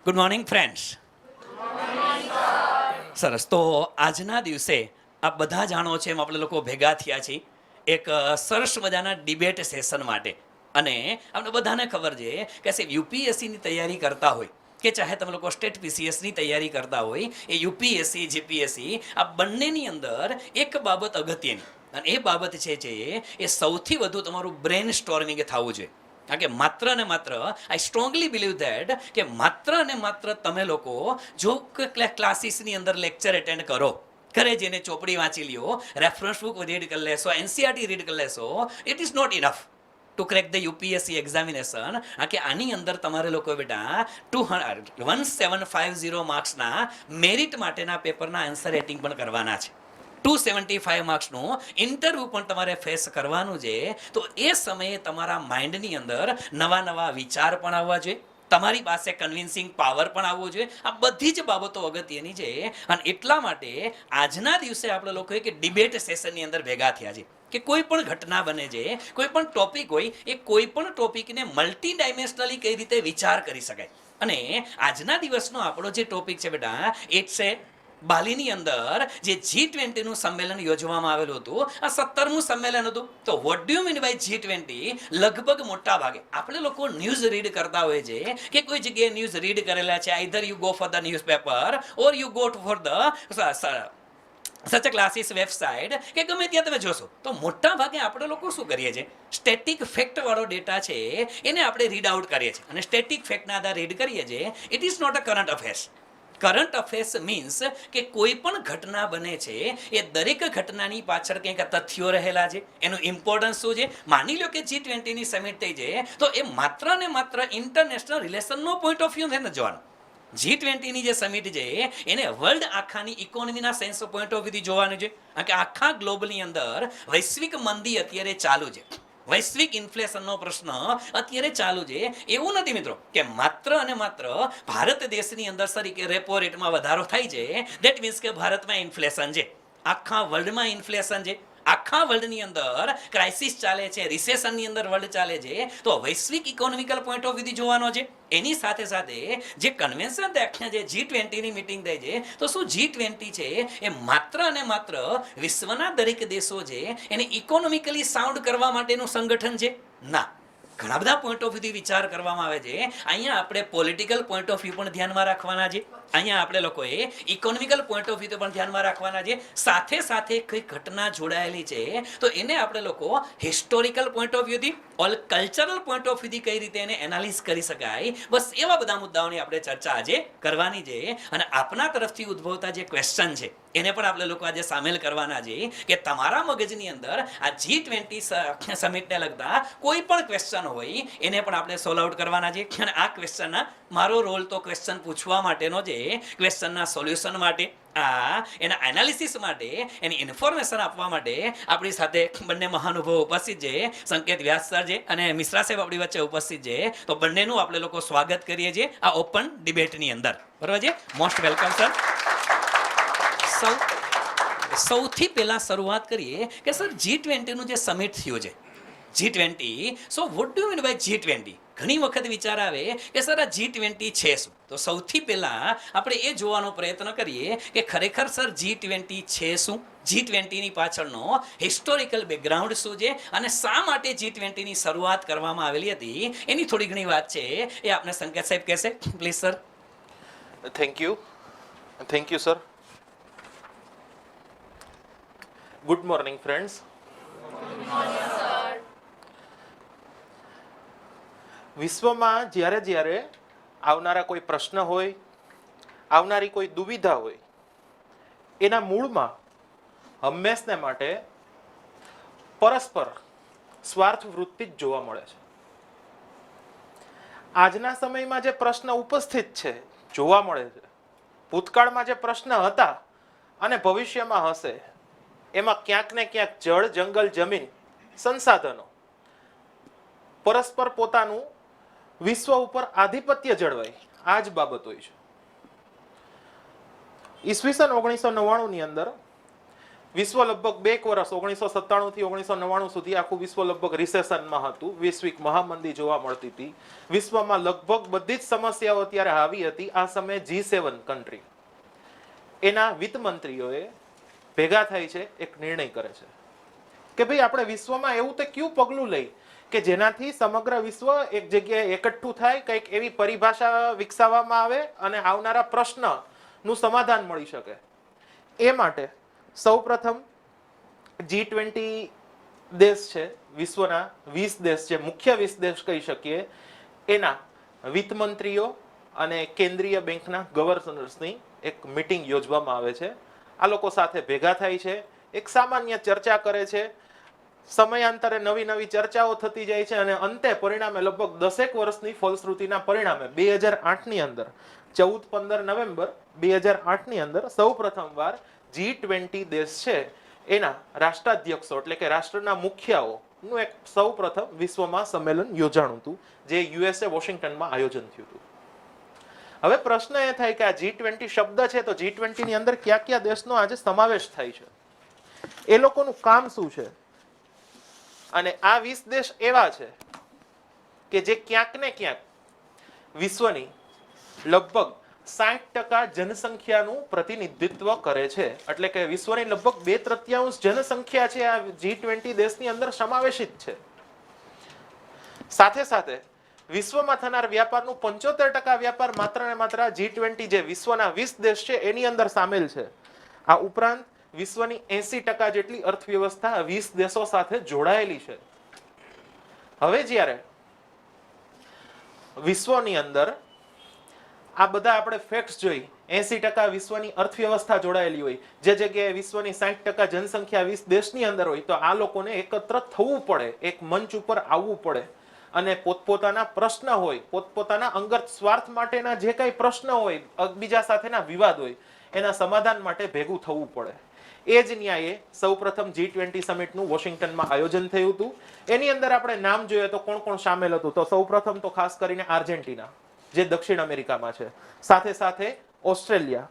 Good morning friends. સરસ. તો આજના દિવસે આપ બધા જાણો છે એમ આપણે લોકો ભેગા થયા છીએ એક સરસ મજાના ડિબેટ સેશન માટે. અને આપણે બધાને ખબર છે કે સાહેબ યુપીએસસીની તૈયારી કરતા હોય કે ચાહે તમે લોકો સ્ટેટ પીસીએસની તૈયારી કરતા હોય, એ યુપીએસસી જીપીએસસી આ બંનેની અંદર એક બાબત અગત્યની, અને એ બાબત છે એ સૌથી વધુ તમારું બ્રેન સ્ટોર્મિંગ થવું જોઈએ. કારણ કે માત્ર ને માત્ર આઈ સ્ટ્રોંગલી બિલીવ ધેટ કે માત્ર ને માત્ર તમે લોકો જો ક્લાસીસની અંદર લેક્ચર એટેન્ડ કરો, ઘરે જઈને ચોપડી વાંચી લ્યો, રેફરન્સ બુક રીડ કરી લેશો, એનસીઆરટી રીડ કરી લેશો, it is not enough to crack the UPSC examination. કે આની અંદર તમારે લોકો બેટા 1750 માર્ક્સના મેરિટ માટેના પેપરના આન્સર રેટિંગ પણ કરવાના છે. 275 માર્ક્સનું ઇન્ટરવ્યૂ પણ તમારે ફેસ કરવાનું છે. તો એ સમયે તમારા માઇન્ડની અંદર નવા નવા વિચાર પણ આવવા જોઈએ, તમારી પાસે કન્વિન્સિંગ પાવર પણ આવવો જોઈએ. આ બધી જ બાબતો અગત્યની છે. અને એટલા માટે આજના દિવસે આપણે લોકો એક ડિબેટ સેશનની અંદર ભેગા થયા છે કે કોઈ પણ ઘટના બને છે, કોઈ પણ ટોપિક હોય, એ કોઈ પણ ટોપિકને મલ્ટી ડાયમેન્શનલી કઈ રીતે વિચાર કરી શકાય. અને આજના દિવસનો આપણો જે ટોપિક છે બેટા, ઇટ્સ એ બાલીની અંદર જે G20નું સંમેલન યોજવામાં આવેલું હતું, આ 17મું સંમેલન હતું. તો what do you mean by G20? લગભગ મોટા ભાગે આપણે લોકો ન્યૂઝ રીડ કરતા હોય છે કે કોઈ જગ્યાએ ન્યૂઝ રીડ કરેલા છે, either you go for the newspaper or you go for the such classes website કે ગમે ત્યાં તમે જોશો, તો મોટા ભાગે આપણે લોકો શું કરીએ છીએ, સ્ટેટિક ફેક્ટ વાળો ડેટા છે એને આપણે રીડ આઉટ કરીએ છીએ. અને સ્ટેટિક ફેક્ટના આધારે રીડ કરીએ છીએ. It is not a current affairs. Current affairs means કે કોઈ પણ ઘટના બને છે, એ દરેક ઘટનાની પાછળ કંઈક તથ્યો રહેલા છે, એનું ઇમ્પોર્ટન્સ શું છે. માની લો કે G20ની સમિટ થઈ છે, તો એ માત્ર ને માત્ર ઇન્ટરનેશનલ રિલેશનનો પોઈન્ટ ઓફ વ્યૂ નથી જોવાનો. G20ની જે સમિટ છે એને વર્લ્ડ આખાની ઇકોનોમીના સેન્સ પોઈન્ટ ઓફ વ્યૂથી જોવાનું છે. કારણ કે આખા ગ્લોબલની અંદર વૈશ્વિક મંદી અત્યારે ચાલુ છે, વૈશ્વિક ઇન્ફ્લેશનનો પ્રશ્ન અત્યારે ચાલુ છે. એવું નથી મિત્રો કે માત્ર અને માત્ર ભારત દેશની અંદર સરી રેપો રેટમાં વધારો થાય છે, ધેટ મીન્સ કે ભારતમાં ઇન્ફ્લેશન છે. આખા વર્લ્ડમાં ઇન્ફ્લેશન છે. આખા વર્લ્ડની અંદર ક્રાઇસિસ ચાલે છે, રિસેશનની અંદર વર્લ્ડ ચાલે છે. તો વૈશ્વિક ઇકોનોમિકલ પોઈન્ટ ઓફ વ્યૂથી જોવાનો છે. એની સાથે સાથે જે કન્વેન્શન છે, જે G20ની મિટિંગ થઈ છે, તો શું G20 છે એ માત્ર અને માત્ર વિશ્વના દરેક દેશો છે એને ઇકોનોમિકલી સાઉન્ડ કરવા માટેનું સંગઠન છે? ના. ઘણા બધા પોઈન્ટ ઓફ વ્યૂથી વિચાર કરવામાં આવે છે. અહીંયા આપણે પોલિટિકલ પોઈન્ટ ઓફ વ્યૂ પણ ધ્યાનમાં રાખવાના છે. અહીંયા આપણે લોકોએ ઇકોનોમિકલ પોઈન્ટ ઓફ વ્યૂ પણ ધ્યાનમાં રાખવાના છે. સાથે સાથે કઈ ઘટના જોડાયેલી છે તો એને આપણે લોકો હિસ્ટોરિકલ પોઈન્ટ ઓફ વ્યૂથી, ઓલ કલ્ચરલ પોઈન્ટ ઓફ વ્યૂથી કઈ રીતે એને એનાલિઝ કરી શકાય, બસ એવા બધા મુદ્દાઓની આપણે ચર્ચા આજે કરવાની છે. અને આપના તરફથી ઉદ્ભવતા જે ક્વેશ્ચન છે એને પણ આપણે લોકો આજે સામેલ કરવાના છે કે તમારા મગજની અંદર આ G20 સમિટને લગતા કોઈ પણ ક્વેશ્ચન હોય એને પણ આપણે સોલ્વ આઉટ કરવાના છે. અને આ ક્વેશ્ચનના મારો રોલ તો ક્વેશ્ચન પૂછવા માટેનો છે, ક્વેશ્ચનના સોલ્યુશન માટે, એના એનાલિસિસ માટે, એની ઇન્ફોર્મેશન આપવા માટે આપણી સાથે બંને મહાનુભાવો ઉપસ્થિત છે. સંકેત વ્યાસ સર છે અને મિશ્રા સાહેબ આપણી વચ્ચે ઉપસ્થિત છે. તો બંનેનું આપણે લોકો સ્વાગત કરીએ છીએ આ ઓપન ડિબેટની અંદર. બરાબર છે? Most welcome sir. સૌથી પહેલા શરૂઆત કરીએ કે સર G20નું જે સમિટ થયું છે, G20, so what do you mean by G20? ઘણી વખત વિચાર આવે કે સર આ G20 છે શું? તો સૌથી પહેલા આપણે એ જોવાનો પ્રયત્ન કરીએ કે ખરેખર સર G20 છે શું, G20ની પાછળનો હિસ્ટોરિકલ બેકગ્રાઉન્ડ શું છે, અને શા માટે G20ની શરૂઆત કરવામાં આવેલી હતી, એની થોડી ઘણી વાત છે એ આપણે સંકેત સાહેબ કહેશે. Please sir. Thank you sir. Good morning friends. વિશ્વમાં જ્યારે જ્યારે આવનારા કોઈ પ્રશ્ન હોય, આવનારી કોઈ દુવિધા હોય, એના મૂળમાં હંમેશને માટે પરસ્પર સ્વાર્થ વૃત્તિ જ જોવા મળે છે. આજના સમયમાં જે પ્રશ્ન ઉપસ્થિત છે, જોવા મળે છે, ભૂતકાળમાં જે પ્રશ્ન હતા અને ભવિષ્યમાં હશે, એમાં ક્યાંક ને ક્યાંક જળ, જંગલ, જમીન, સંસાધનો પરસ્પર પોતાનું વિશ્વ ઉપર આધિપત્ય જળવાય, આ જ બાબત હોય છે. ઈસવીસન 1999ની અંદર વિશ્વ લગભગ 2 વર્ષ 1997 થી 1999 સુધી આખું વિશ્વ લગભગ રિસેશનમાં હતું. વૈશ્વિક મહામંદી જોવા મળતી હતી. વિશ્વમાં લગભગ બધી જ સમસ્યાઓ ત્યારે હાવી હતી. આ સમયે G7 કન્ટ્રી એના વિત્ત મંત્રીઓએ ભેગા થઈ છે, એક નિર્ણય કરે છે કે ભાઈ આપણે વિશ્વમાં એવું તે કયું પગલું લઈ કે જેનાથી સમગ્ર વિશ્વ એક જગ્યાએ એકઠું થાય, કંઈક એવી પરિભાષા વિકસાવવામાં આવે અને આવનારા પ્રશ્નનું સમાધાન મળી શકે. એ માટે સૌપ્રથમ G20 દેશ છે, વિશ્વના 20 દેશ છે, મુખ્ય 20 દેશ કહી શકીએ, એના વિત્ત મંત્રીઓ અને કેન્દ્રીય બેંકના ગવર્નર્સની એક મીટિંગ યોજવામાં આવે છે. આ લોકો સાથે ભેગા થાય છે, એક સામાન્ય ચર્ચા કરે છે. સમયાંતરે નવી નવી ચર્ચાઓ થતી જાય છે અને અંતે પરિણામે લગભગ 10 વર્ષની ફલશ્રુતિના પરિણામે 2008ની અંદર 14-15 નવેમ્બર 2008ની અંદર સૌ પ્રથમવાર G20 દેશ છે એના રાષ્ટ્રાધ્યક્ષો એટલે કે રાષ્ટ્રના મુખ્યાઓનું એક સૌ પ્રથમ વિશ્વમાં સંમેલન યોજાણું હતું, જે USA વોશિંગ્ટનમાં આયોજન થયું હતું. હવે પ્રશ્ન એ થાય કે આ G20 શબ્દ છે, તો G20 ની અંદર કયા કયા દેશનો આજે સમાવેશ થાય છે, એ લોકોનું કામ શું છે? અને આ 20 દેશ એવા છે કે જે ક્યાંક ને ક્યાંક વિશ્વની લગભગ 60% જનસંખ્યાનું પ્રતિનિધિત્વ કરે છે. એટલે કે વિશ્વની લગભગ 2/3 જનસંખ્યા છે આ G20 દેશની અંદર સમાવેશિત છે. સાથે સાથે વિશ્વમાં થનાર વ્યાપારનું 75% વ્યાપાર માત્ર ને માત્ર G20 જે વિશ્વના 20 દેશ છે એની અંદર સામેલ છે. આ ઉપરાંત વિશ્વની 80% જેટલી અર્થવ્યવસ્થા 20 દેશો સાથે જોડાયેલી છે. હવે જ્યારે વિશ્વની અંદર આ બધા આપણે ફેક્ટ્સ જોઈ, 80% વિશ્વની અર્થવ્યવસ્થા જોડાયેલી હોય, જે જગ્યાએ વિશ્વની 60% જનસંખ્યા 20 દેશની અંદર હોય, તો આ લોકોને એકત્ર થવું પડે, એક મંચ ઉપર આવવું પડે અને પોતપોતાના પ્રશ્ન હોય, પોતપોતાના અંગત સ્વાર્થ માટેના જે કઈ પ્રશ્ન હોય, એકબીજા સાથેના વિવાદ હોય, એના સમાધાન માટે ભેગું થવું પડે. એ જ ન્યાયે સૌપ્રથમ G20 સમિટનું વોશિંગ્ટનમાં આયોજન થયું હતું. એની અંદર આપણે નામ જોઈએ તો કોણ કોણ સામેલ હતું, તો સૌપ્રથમ તો ખાસ કરીને આર્જેન્ટિના, જે દક્ષિણ અમેરિકામાં છે, સાથે સાથે ઓસ્ટ્રેલિયા,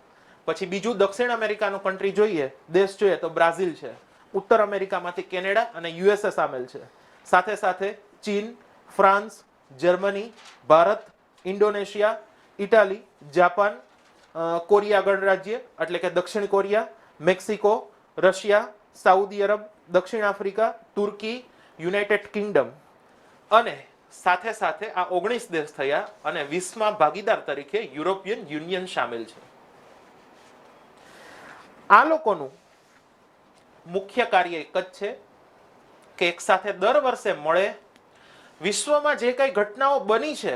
પછી બીજું દક્ષિણ અમેરિકાનું કન્ટ્રી જોઈએ, દેશ જોઈએ તો બ્રાઝિલ છે, ઉત્તર અમેરિકામાંથી કેનેડા અને USA સામેલ છે, સાથે સાથે ચીન, France, Germany, Bharat, Indonesia, Italy, Japan, Korea ગણરાજ્ય એટલે કે દક્ષિણ Korea, Mexico, Russia, Saudi Arab, દક્ષિણ આફ્રિકા, તુર્કી, યુનાઇટેડ કિંગડમ અને સાથે સાથે આ 19 દેશ થયા અને 20માં ભાગીદાર તરીકે યુરોપિયન યુનિયન સામેલ છે. આ લોકોનું મુખ્ય કાર્ય એક જ છે કે એક સાથે દર વર્ષે મળે, વિશ્વમાં જે કઈ ઘટનાઓ બની છે,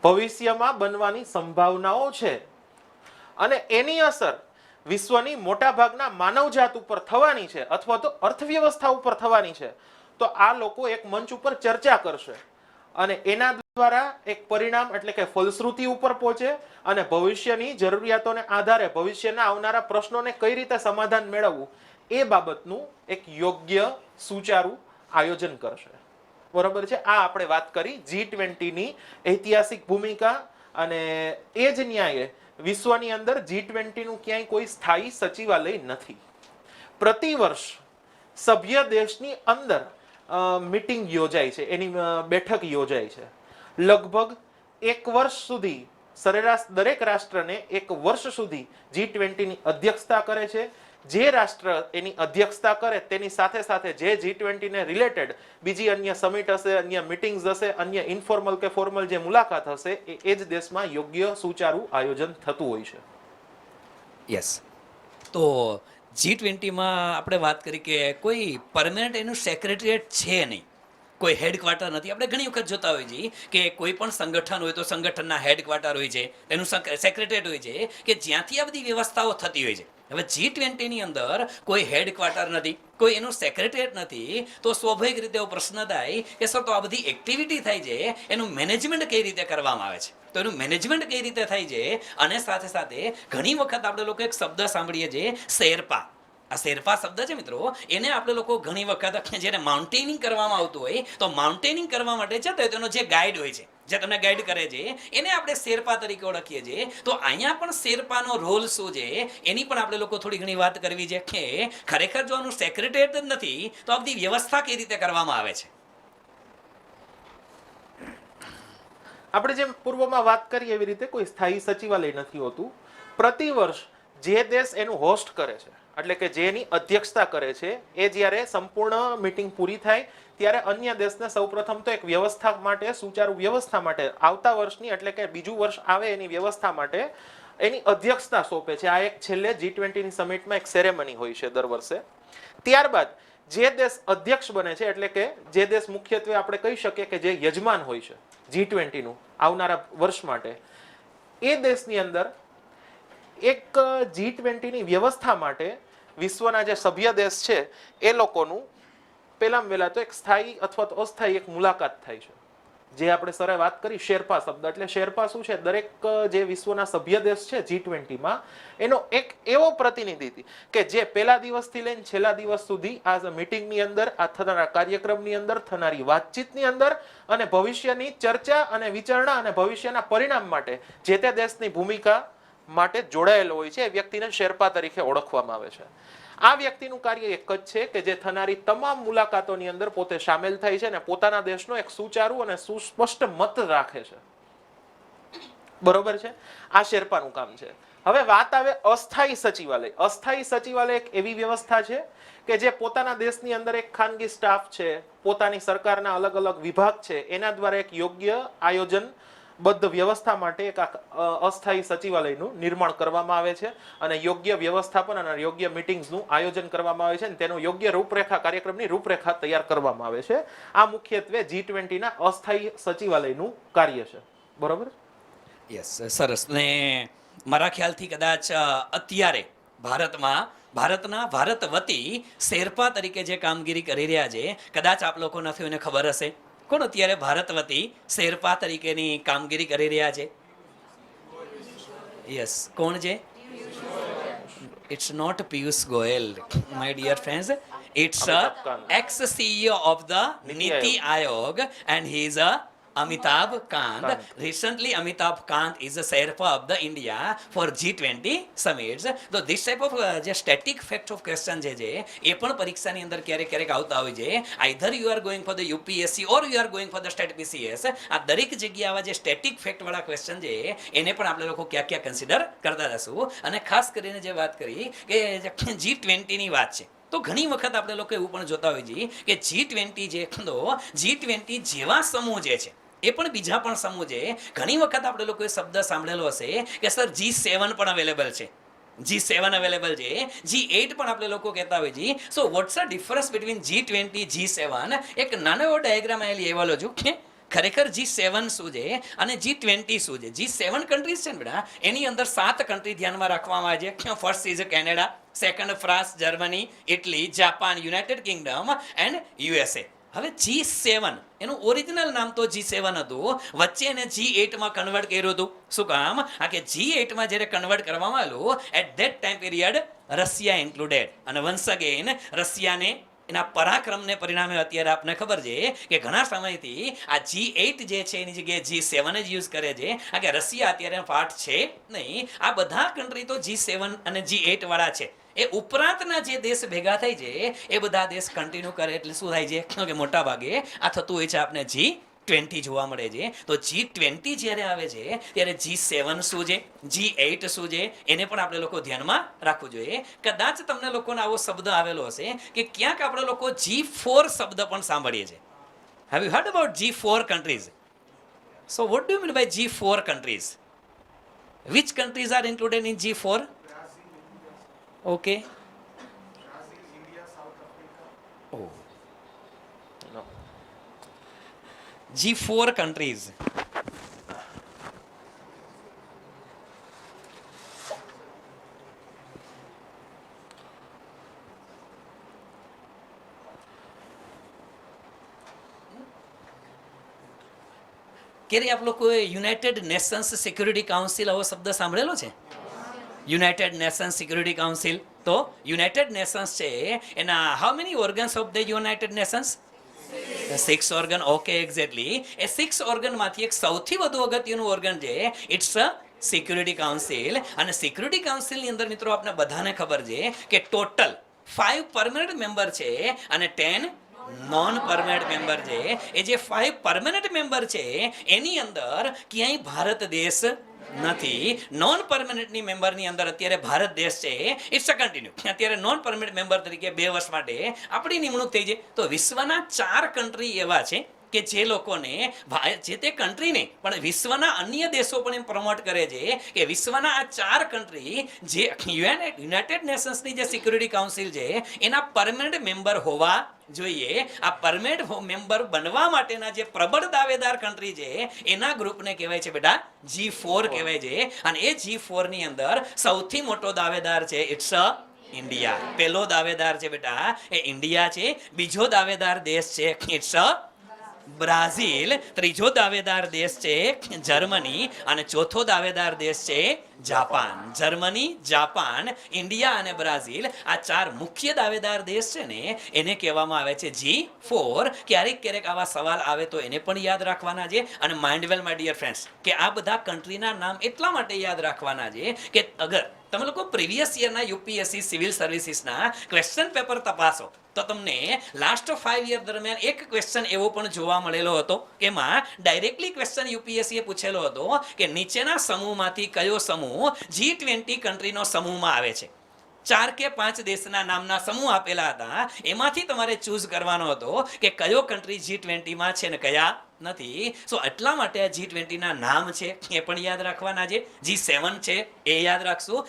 ભવિષ્યમાં બનવાની સંભાવનાઓ છે અને એની અસર વિશ્વની મોટા ભાગના માનવજાત ઉપર થવાની છે અથવા તો અર્થવ્યવસ્થા ઉપર થવાની છે, તો આ લોકો એક મંચ ઉપર ચર્ચા કરશે અને એના દ્વારા એક પરિણામ એટલે કે ફલશ્રુતિ ઉપર પહોંચે અને ભવિષ્યની જરૂરિયાતોને આધારે ભવિષ્યના આવનારા પ્રશ્નોને કઈ રીતે સમાધાન મેળવવું એ બાબતનું એક યોગ્ય સુચારું આયોજન કરશે. બરોબર છે. આ આપણે વાત કરી G20 ની ઐતિહાસિક ભૂમિકા અને એ જ ન્યાયે વિશ્વની અંદર G20 નું ક્યાંય કોઈ સ્થાયી સચિવાલય નથી. પ્રતિ વર્ષ સભ્ય દેશની અંદર મીટિંગ યોજાય છે, એની બેઠક યોજાય છે. લગભગ 1 વર્ષ સુધી સરેરાશ દરેક રાષ્ટ્રને 1 વર્ષ સુધી G20 ની અધ્યક્ષતા કરે છે. જે રાષ્ટ્ર એની અધ્યક્ષતા કરે તેની સાથે સાથે જે G20 ને રિલેટેડ બીજી અન્ય સમિટ હશે, અન્ય મીટિંગ્સ હશે, અન્ય ઇન્ફોર્મલ કે ફોર્મલ જે મુલાકાત હશે એ જ દેશમાં યોગ્ય સુચારું આયોજન થતું હોય છે. યસ. તો G20માં આપણે વાત કરી કે કોઈ પરમેનન્ટ એનું સેક્રેટરીએટ છે નહીં, કોઈ હેડક્વાર્ટર નથી. આપણે ઘણી વખત જોતા હોઈએ છીએ કે કોઈ પણ સંગઠન હોય તો સંગઠનના હેડક્વાર્ટર હોય છે, એનું સેક્રેટરીએટ હોય છે કે જ્યાંથી આ બધી વ્યવસ્થાઓ થતી હોય છે. હવે G20 ની અંદર કોઈ હેડક્વાર્ટર નથી, કોઈ એનું સેક્રેટરીએટ નથી, તો સ્વાભાવિક રીતે એવો પ્રશ્ન થાય કે સર તો આ બધી એક્ટિવિટી થાય છે એનું મેનેજમેન્ટ કઈ રીતે કરવામાં આવે છે, તો એનું મેનેજમેન્ટ કઈ રીતે થાય છે. અને સાથે સાથે ઘણી વખત આપણે લોકો એક શબ્દ સાંભળીએ છીએ શેરપા. આ શેરપા શબ્દ છે મિત્રો, એને આપણે લોકો ઘણી વખત જ્યારે માઉન્ટેનિંગ કરવામાં આવતું હોય તો માઉન્ટેનિંગ કરવા માટે છે તો તેનો જે ગાઈડ હોય છે જે તમને ગાઈડ કરે છે એને આપણે શેરપા તરીકે ઓળખીએ છીએ. તો અહીંયા પણ શેરપાનો રોલ શું છે એની પણ આપણે લોકો થોડી ઘણી વાત કરવી છે કે ખરેખર જો આનું સેક્રેટરીએટ જ નથી તો આ બધી વ્યવસ્થા કઈ રીતે કરવામાં આવે છે. આપણે જેમ પૂર્વમાં વાત કરી એવી રીતે કોઈ સ્થાયી સચિવાલય નથી હોતું. પ્રતિવર્ષ જે દેશ એનું હોસ્ટ કરે છે એટલે કે જેની અધ્યક્ષતા કરે છે એ જ્યારે સંપૂર્ણ મીટિંગ પૂરી થાય ત્યારે અન્ય દેશને સૌપ્રથમ તો એક વ્યવસ્થા માટે, સુચારુ વ્યવસ્થા માટે આવતા વર્ષની એટલે કે બીજું વર્ષ આવે એની વ્યવસ્થા માટે એની અધ્યક્ષતા સોંપે છે. આ એક છેલ્લે G20 ની સમિટમાં એક સેરેમની હોય છે દર વર્ષે. ત્યારબાદ જે દેશ અધ્યક્ષ બને છે એટલે કે જે દેશ મુખ્યત્વે આપણે કહી શકીએ કે જે યજમાન હોય છે G20 નું આવનારા વર્ષ માટે, એ દેશની અંદર એક G20 ની વ્યવસ્થા માટે વિશ્વના જે સભ્ય દેશ છે એ લોકોનું પહેલામાં વહેલા તો એક સ્થાયી અથવા તો અસ્થાયી એક મુલાકાત થાય છે. જે આપણે સરે વાત કરી શેરપા શબ્દ, એટલે શેરપા શું છે, દરેક જે વિશ્વના સભ્ય દેશ છે G20 માં એનો એક એવો પ્રતિનિધિ કે જે પહેલા દિવસથી લઈને છેલ્લા દિવસ સુધી આ મીટિંગની અંદર, આ થનારા કાર્યક્રમની અંદર, થનારી વાતચીતની અંદર અને ભવિષ્યની ચર્ચા અને વિચારણા અને ભવિષ્યના પરિણામ માટે જે તે દેશની ભૂમિકા માટે જોડાયેલો હોય છે. એ વ્યક્તિને શેરપા તરીકે ઓળખવામાં આવે છે. આ વ્યક્તિનું કાર્ય એક જ છે કે જે થનારી તમામ મુલાકાતોની અંદર પોતે સામેલ થાય છે અને પોતાના દેશનો એક સુચારુ અને સુસ્પષ્ટ મત રાખે છે. બરોબર છે? આ શેરપાનું કામ છે. હવે વાત આવે અસ્થાયી સચિવાલય. અસ્થાયી સચિવાલય એક એવી વ્યવસ્થા છે કે જે પોતાના દેશની અંદર એક ખાનગી સ્ટાફ છે, પોતાની સરકારના અલગ અલગ વિભાગ છે, એના દ્વારા એક યોગ્ય આયોજન બદ્ધ વ્યવસ્થા માટે એક અસ્થાયી સચિવાલયનું નિર્માણ કરવામાં આવે છે અને યોગ્ય વ્યવસ્થાપન અને યોગ્ય મીટિંગ્સનું આયોજન કરવામાં આવે છે અને તેનું યોગ્ય રૂપરેખા, કાર્યક્રમની રૂપરેખા તૈયાર કરવામાં આવે છે. આ મુખ્યત્વે G20 ના અસ્થાયી સચિવાલયનું કાર્ય છે. બરોબર? યસ, સરસ. ને મારા ખ્યાલથી કદાચ અત્યારે ભારતના ભારત વતી શેરપા તરીકે જે કામગીરી કરી રહ્યા છે, કદાચ આપ લોકો નથી એને ખબર હશે. કોણ અત્યારે ભારત વતી શેરપા તરીકેની કામગીરી કરી રહ્યા છે? યસ, કોણ છે? It's not Piyush Goyal, my dear friends. It's ex CEO of the Niti Aayog and he is a Amitabh Kant. Recently, Amitabh Kant is a Sherpa of the India for G20 summits. So this type of જે static fact of question છે એ પણ પરીક્ષાની અંદર ક્યારેક આવતા હોય છે. Either you are going for the UPSC or you are going for the state PCS. આ દરેક જગ્યાએ આવા જે સ્ટેટિક ફેક્ટ વાળા ક્વેશ્ચન છે એને પણ આપણે લોકો ક્યાં કન્સિડર કરતા જશું. અને ખાસ કરીને જે વાત કરી કે G20 ની વાત છે, તો ઘણી વખત આપણે લોકો એવું પણ જોતા હોઈએ છીએ કે G20 જે ખંડો, G20 જેવા સમૂહ જે છે એ પણ બીજા પણ સમૂહ છે. ઘણી વખત આપણે લોકોએ શબ્દ સાંભળેલો હશે કે સર G7 પણ અવેલેબલ છે, G7 અવેલેબલ છે, G8 પણ આપણે લોકો કહેતા હોય છે. So what's the difference between G20, G7? એક નાનો એવો ડાયાગ્રામ અહીં લેવાલો છું કે ખરેખર G7 શું છે અને G20 શું છે. G7 કન્ટ્રીઝ છે ને બેટા, એની અંદર 7 કન્ટ્રી ધ્યાનમાં રાખવામાં આવે છે. First is Canada, second France, Germany, Italy, Japan, United Kingdom and USA. હવે G7 એનું ઓરિજિનલ નામ તો G7 હતું, વચ્ચે એને G8 માં કન્વર્ટ કર્યું હતું. શું કામ? આ કે G8 માં જ્યારે કન્વર્ટ કરવામાં આવ્યું at that time period Russia included. અને વન્સ અગેન રશિયાને એના પરાક્રમને પરિણામે અત્યારે આપને ખબર છે કે ઘણા સમયથી આ G8 જે છે એની જગ્યાએ G7 જ યુઝ કરે છે. આ કે રશિયા અત્યારે પાર્ટ છે નહીં. આ બધા કન્ટ્રી તો G7 અને G8 વાળા છે. એ ઉપરાંતના જે દેશ ભેગા થાય છે એ બધા દેશ કન્ટિન્યુ કરે એટલે શું થાય છે કે મોટા ભાગે આ થતું હોય છે આપણે G20 જોવા મળે છે. તો G20 જ્યારે આવે છે ત્યારે G7 શું છે, G8 શું છે, એને પણ આપણે લોકો ધ્યાનમાં રાખવું જોઈએ. કદાચ તમને લોકોને આવો શબ્દ આવેલો હશે કે ક્યાંક આપણે લોકો G4 શબ્દ પણ સાંભળીએ છીએ. Have you heard about G4 countries? So what do you mean by G4 countries? Which countries are included in G4? Okay. Oh. No. G4 countries. ક્યારે આપ લોકોએ યુનાઇટેડ નેશન્સ સિક્યુરિટી કાઉન્સિલ આવો શબ્દ સાંભળેલો છે? United Nations Security Council. તો United Nations છે એના how many organs of the United Nations? Six organ, okay, exactly. એ સિક્સ ઓર્ગનમાંથી એક સૌથી વધુ અગત્યનું ઓર્ગન છે, ઇટ્સ અ સિક્યુરિટી કાઉન્સિલ. અને સિક્યુરિટી કાઉન્સિલની અંદર મિત્રો આપણે બધાને ખબર છે કે ટોટલ 5 પરમેનન્ટ મેમ્બર છે અને 10 નોન પરમેનન્ટ મેમ્બર છે. એ જે 5 પરમેનન્ટ મેમ્બર છે એની અંદર ક્યાંય ભારત દેશ નથી. નોન પરમેનન્ટની મેમ્બરની અંદર અત્યારે ભારત દેશ છે. It's a continue. અત્યારે નોન પરમેનન્ટ મેમ્બર તરીકે 2 વર્ષ માટે આપણી નિમણૂક થઈ છે. તો વિશ્વના 4 કન્ટ્રી એવા છે કે જે લોકોને જે તે કન્ટ્રીને પણ વિશ્વના અન્ય દેશો પણ એમ પ્રમોટ કરે છે કે વિશ્વના આ 4 કન્ટ્રી જે યુનાઇટેડ નેશન્સની જે સિક્યુરિટી કાઉન્સિલ છે એના પરમેનન્ટ મેમ્બર હોવા જોઈએ. આ પરમેનન્ટ મેમ્બર બનવા માટેના જે પ્રબળ દાવેદાર કન્ટ્રી છે એના ગ્રુપને કહેવાય છે બેટા G4 કહેવાય છે. અને એ G4 ની અંદર સૌથી મોટો દાવેદાર છે ઇટ્સ ઇન્ડિયા. પહેલો દાવેદાર છે બેટા એ ઇન્ડિયા છે. બીજો દાવેદાર દેશ છે ઇટ્સ બ્રાઝિલ. ત્રીજો દાવેદાર દેશ છે જર્મની. અને ચોથો દાવેદાર દેશ છે જાપાન. જર્મની, જાપાન, ઇન્ડિયા અને બ્રાઝિલ આ 4 મુખ્ય દાવેદાર દેશ છે ને એને કહેવામાં આવે છે G4. ક્યારેક આવા સવાલ આવે તો એને પણ યાદ રાખવાના છે. અને mind well my dear friends કે આ બધા કન્ટ્રીના નામ એટલા માટે યાદ રાખવાના છે કે અગર તમે લોકો પ્રીવિયસ યરના યુપીએસસી સિવિલ સર્વિસીસના ક્વેશ્ચન પેપર તપાસો તો તમને લાસ્ટ 5 યર દરમિયાન એક ક્વેશ્ચન એવો પણ જોવા મળેલો હતો કે એમાં ડાયરેક્ટલી ક્વેશ્ચન યુપીએસસીએ પૂછેલો હતો કે નીચેના સમૂહમાંથી કયો સમૂહ G20 કન્ટ્રીનો સમૂહમાં આવે છે. 4 કે 5 દેશના નામના સમૂહ આપેલા હતા. એમાંથી તમારે ચૂઝ કરવાનો હતો કે કયો કન્ટ્રી G20 માં છે ને કયા નથી. સો એટલા માટે આ G20 ના નામ છે એ પણ યાદ રાખવાના છે. G7 છે એ યાદ રાખશું.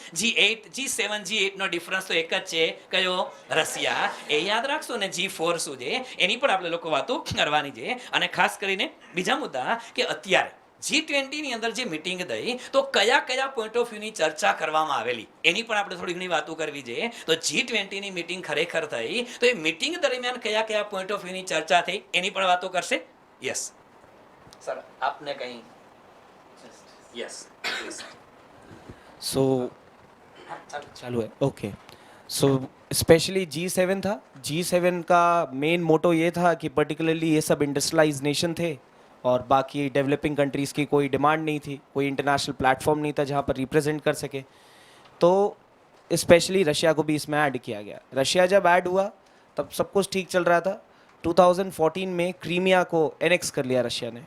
G7 G8 નો ડિફરન્સ તો એક જ છે, કયો? રશિયા. એ યાદ રાખશું. અને G4 શું છે એની પણ આપણે લોકો વાતો કરવાની છે. અને ખાસ કરીને બીજા મુદ્દા કે અત્યારે G20 ની અંદર જે મીટિંગ થઈ તો કયા પોઈન્ટ ઓફ વ્યૂની ચર્ચા કરવામાં આવેલી એની પણ આપણે થોડી ઘણી વાતો કરવી છે. તો G20 ની મીટિંગ ખરેખર થઈ તો એ મીટિંગ દરમિયાન કયા પોઈન્ટ ઓફ વ્યૂની ચર્ચા થઈ એની પણ વાતો કરશે. યસ સર, આપને કઈ? Yes please. सो चालू है ओके. सो स्पेशली G7 था. G7 का मेन मोटो ये था कि पर्टिकुलरली ये सब इंडस्ट्रियलाइज नेशन थे और बाकी डेवलपिंग कंट्रीज़ की कोई डिमांड नहीं थी, कोई इंटरनेशनल प्लेटफॉर्म नहीं था जहाँ पर रिप्रेजेंट कर सके. तो स्पेशली रशिया को भी इसमें ऐड किया गया. रशिया जब ऐड हुआ तब सब कुछ ठीक चल रहा था. 2014 में क्रीमिया को एनेक्स कर लिया रशिया ने.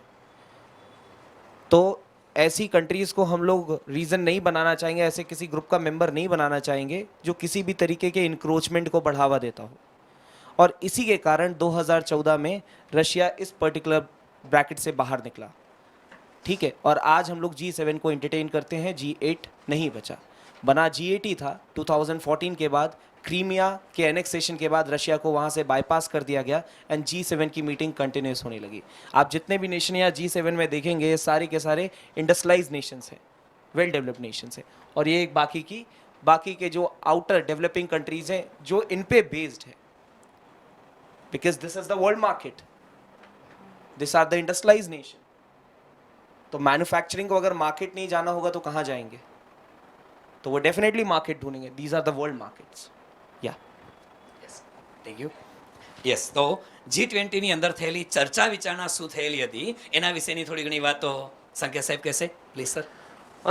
तो ऐसी कंट्रीज़ को हम लोग रीज़न नहीं बनाना चाहेंगे, ऐसे किसी ग्रुप का मेंबर नहीं बनाना चाहेंगे जो किसी भी तरीके के इंक्रोचमेंट को बढ़ावा देता हो. और इसी के कारण 2014 में रशिया इस पर्टिकुलर ब्रैकेट से बाहर निकला. ठीक है. और आज हम लोग G7 को एंटरटेन करते हैं. G8 नहीं बचा, बना G8 ही था. 2014 के बाद क्रीमिया के एनेक्सेशन के बाद रशिया को वहाँ से बाईपास कर दिया गया एंड G7 की मीटिंग कंटिन्यूस होने लगी. आप जितने भी नेशन यहाँ G7 में देखेंगे ये सारे के सारे इंडस्ट्रियलाइज नेशंस हैं, वेल डेवलप्ड नेशंस हैं. और ये एक बाकी के जो आउटर डेवलपिंग कंट्रीज हैं जो इन पे बेस्ड है, because this is the world market, this are the industrialise nation. तो मैन्युफैक्चरिंग को अगर मार्केट नहीं जाना होगा तो कहाँ जाएंगे? तो वो डेफिनेटली मार्केट ढूंढेंगे. These are the world markets. या થેન્ક યુ. યસ, તો G20 ની અંદર થયેલી ચર્ચા વિચારણા શું થયેલી હતી એના વિશેની થોડી ઘણી વાતો સંકેત સાહેબ કહેશે પ્લીઝ સર.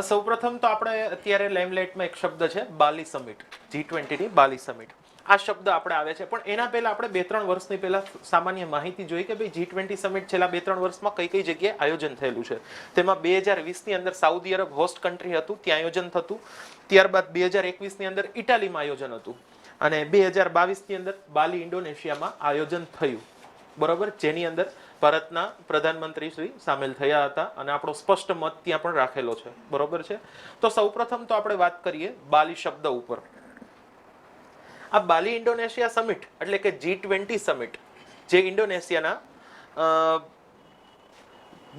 સૌપ્રથમ તો આપણે અત્યારે લાઇમલાઇટમાં એક શબ્દ છે બાલી સમિટ. G20 ની બાલી સમિટ આ શબ્દ આપણે આવે છે. પણ એના પહેલા આપણે 2-3 વર્ષની પહેલા સામાન્ય માહિતી જોઈ કે ભાઈ G20 સમિટ છેલ્લા 2-3 વર્ષમાં કઈ જગ્યાએ આયોજન થયેલું છે. તેમાં 2020 ની અંદર સાઉદી અરબ હોસ્ટ કન્ટ્રી હતું, ત્યાં આયોજન થતું. ત્યારબાદ 2021 ની અંદર ઇટાલીમાં આયોજન હતું અને 2022 ની અંદર બાલી ઇન્ડોનેશિયામાં આયોજન થયું. બરોબર, જેની અંદર ભારતના પ્રધાનમંત્રી શ્રી સામેલ થયા હતા અને આપણો સ્પષ્ટ મત ત્યાં પણ રાખેલો છે. બરોબર છે. તો સૌપ્રથમ તો આપણે વાત કરીએ બાલી શબ્દ ઉપર. આ બાલી ઇન્ડોનેશિયા સમિટ એટલે કે G20 સમિટ જે ઇન્ડોનેશિયાના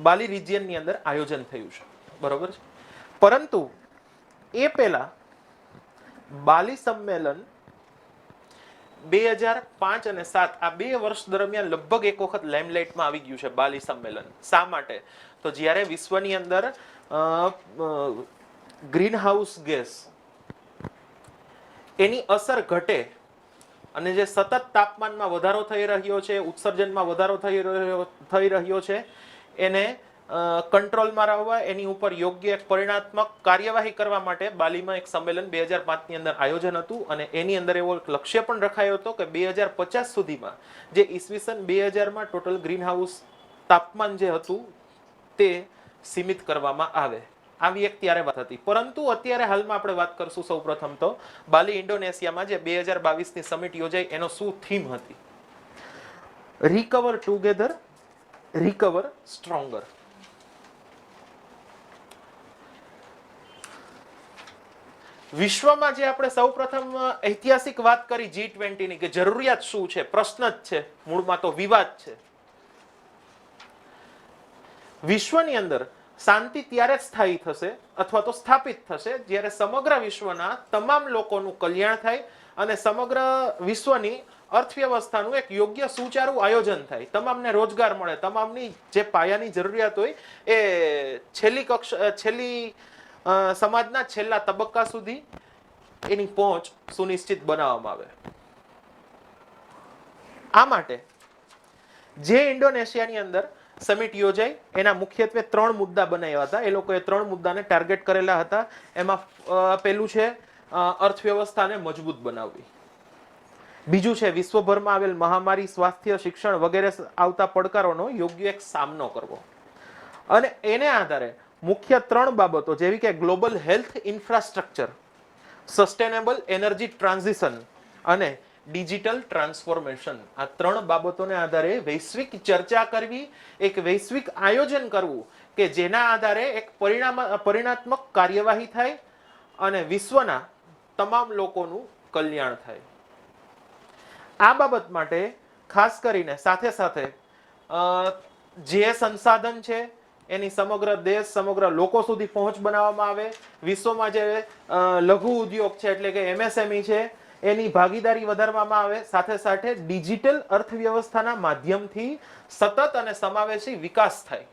બાલી રિજિયનની અંદર આયોજન થયું છે. બરોબર છે. પરંતુ એ પહેલા બાલી સંમેલન 2005 અને 7 આ 2 વર્ષ દરમિયાન લગભગ એક વખત લાઇમલાઇટમાં આવી ગયું છે બાલી સંમેલન. શા માટે? તો જ્યારે વિશ્વની અંદર ગ્રીન હાઉસ ગેસ એની અસર ઘટે અને જે સતત તાપમાનમાં વધારો થઈ રહ્યો છે, ઉત્સર્જનમાં વધારો થઈ રહ્યો છે, એને કંટ્રોલમાં રહેવા, એની ઉપર યોગ્ય એક પરિણાત્મક કાર્યવાહી કરવા માટે બાલીમાં એક સંમેલન 2005ની અંદર આયોજન હતું અને એની અંદર એવો એક લક્ષ્ય પણ રખાયો હતો કે 2050 સુધીમાં જે ઈસવીસન 2000માં ટોટલ ગ્રીન હાઉસ તાપમાન જે હતું તે સીમિત કરવામાં આવે. આવી એક ત્યારે વાત હતી. પરંતુ અત્યારે હાલમાં આપણે વાત કરશું સૌપ્રથમ તો બાલી ઇન્ડોનેશિયામાં જે 2022ની સમિટ યોજાઈ એનો શું થીમ હતી? Recover together, recover stronger. વિશ્વમાં જે આપણે સૌપ્રથમ ઐતિહાસિક વાત કરી G20 ની કે જરૂરિયાત શું છે, પ્રશ્ન જ છે, મૂળમાં તો વિવાદ છે. વિશ્વની અંદર શાંતિ ત્યારે સ્થાયી થશે અથવા તો સ્થાપિત થશે જ્યારે સમગ્ર વિશ્વના તમામ લોકોનું કલ્યાણ થાય અને સમગ્ર વિશ્વની અર્થવ્યવસ્થાનું એક યોગ્ય સુચારું આયોજન થાય, તમામને રોજગાર મળે, તમામની જે પાયાની જરૂરિયાત હોય એ છેલ્લી સમાજના છેલ્લા તબક્કા સુધી એની પહોંચ સુનિશ્ચિત બનાવવામાં આવે. આ માટે જે ઇન્ડોનેશિયાની અંદર સમિટ યોજાઈ એના મુખ્યત્વે 3 મુદ્દા બનાવ્યા હતા. એ લોકોએ 3 મુદ્દાને ટાર્ગેટ કરેલા હતા. એમાં પહેલું છે અર્થવ્યવસ્થાને મજબૂત બનાવવી, બીજું છે વિશ્વભરમાં આવેલ મહામારી, સ્વાસ્થ્ય, શિક્ષણ વગેરે આવતા પડકારોનો યોગ્ય એક સામનો કરવો, અને એને આધારે મુખ્ય 3 બાબતો જેવી કે global health infrastructure, sustainable energy transition અને ડિજિટલ ટ્રાન્સફોર્મેશન, આ 3 બાબતોને આધારે વૈશ્વિક ચર્ચા કરવી, એક વૈશ્વિક આયોજન કરવું કે જેના આધારે એક પરિણાત્મક કાર્યવાહી થાય અને વિશ્વના તમામ લોકોનું કલ્યાણ થાય. આ બાબત માટે ખાસ કરીને સાથે સાથે જે સંસાધન છે એની સમગ્ર દેશ, સમગ્ર લોકો સુધી પહોંચ બનાવવામાં આવે. વિશ્વમાં જે લઘુ ઉદ્યોગ છે એટલે કે MSME છે એની ભાગીદારી વધારવામાં આવે. સાથે સાથે ડિજિટલ અર્થવ્યવસ્થાના માધ્યમથી સતત અને સમાવેશી વિકાસ થાય.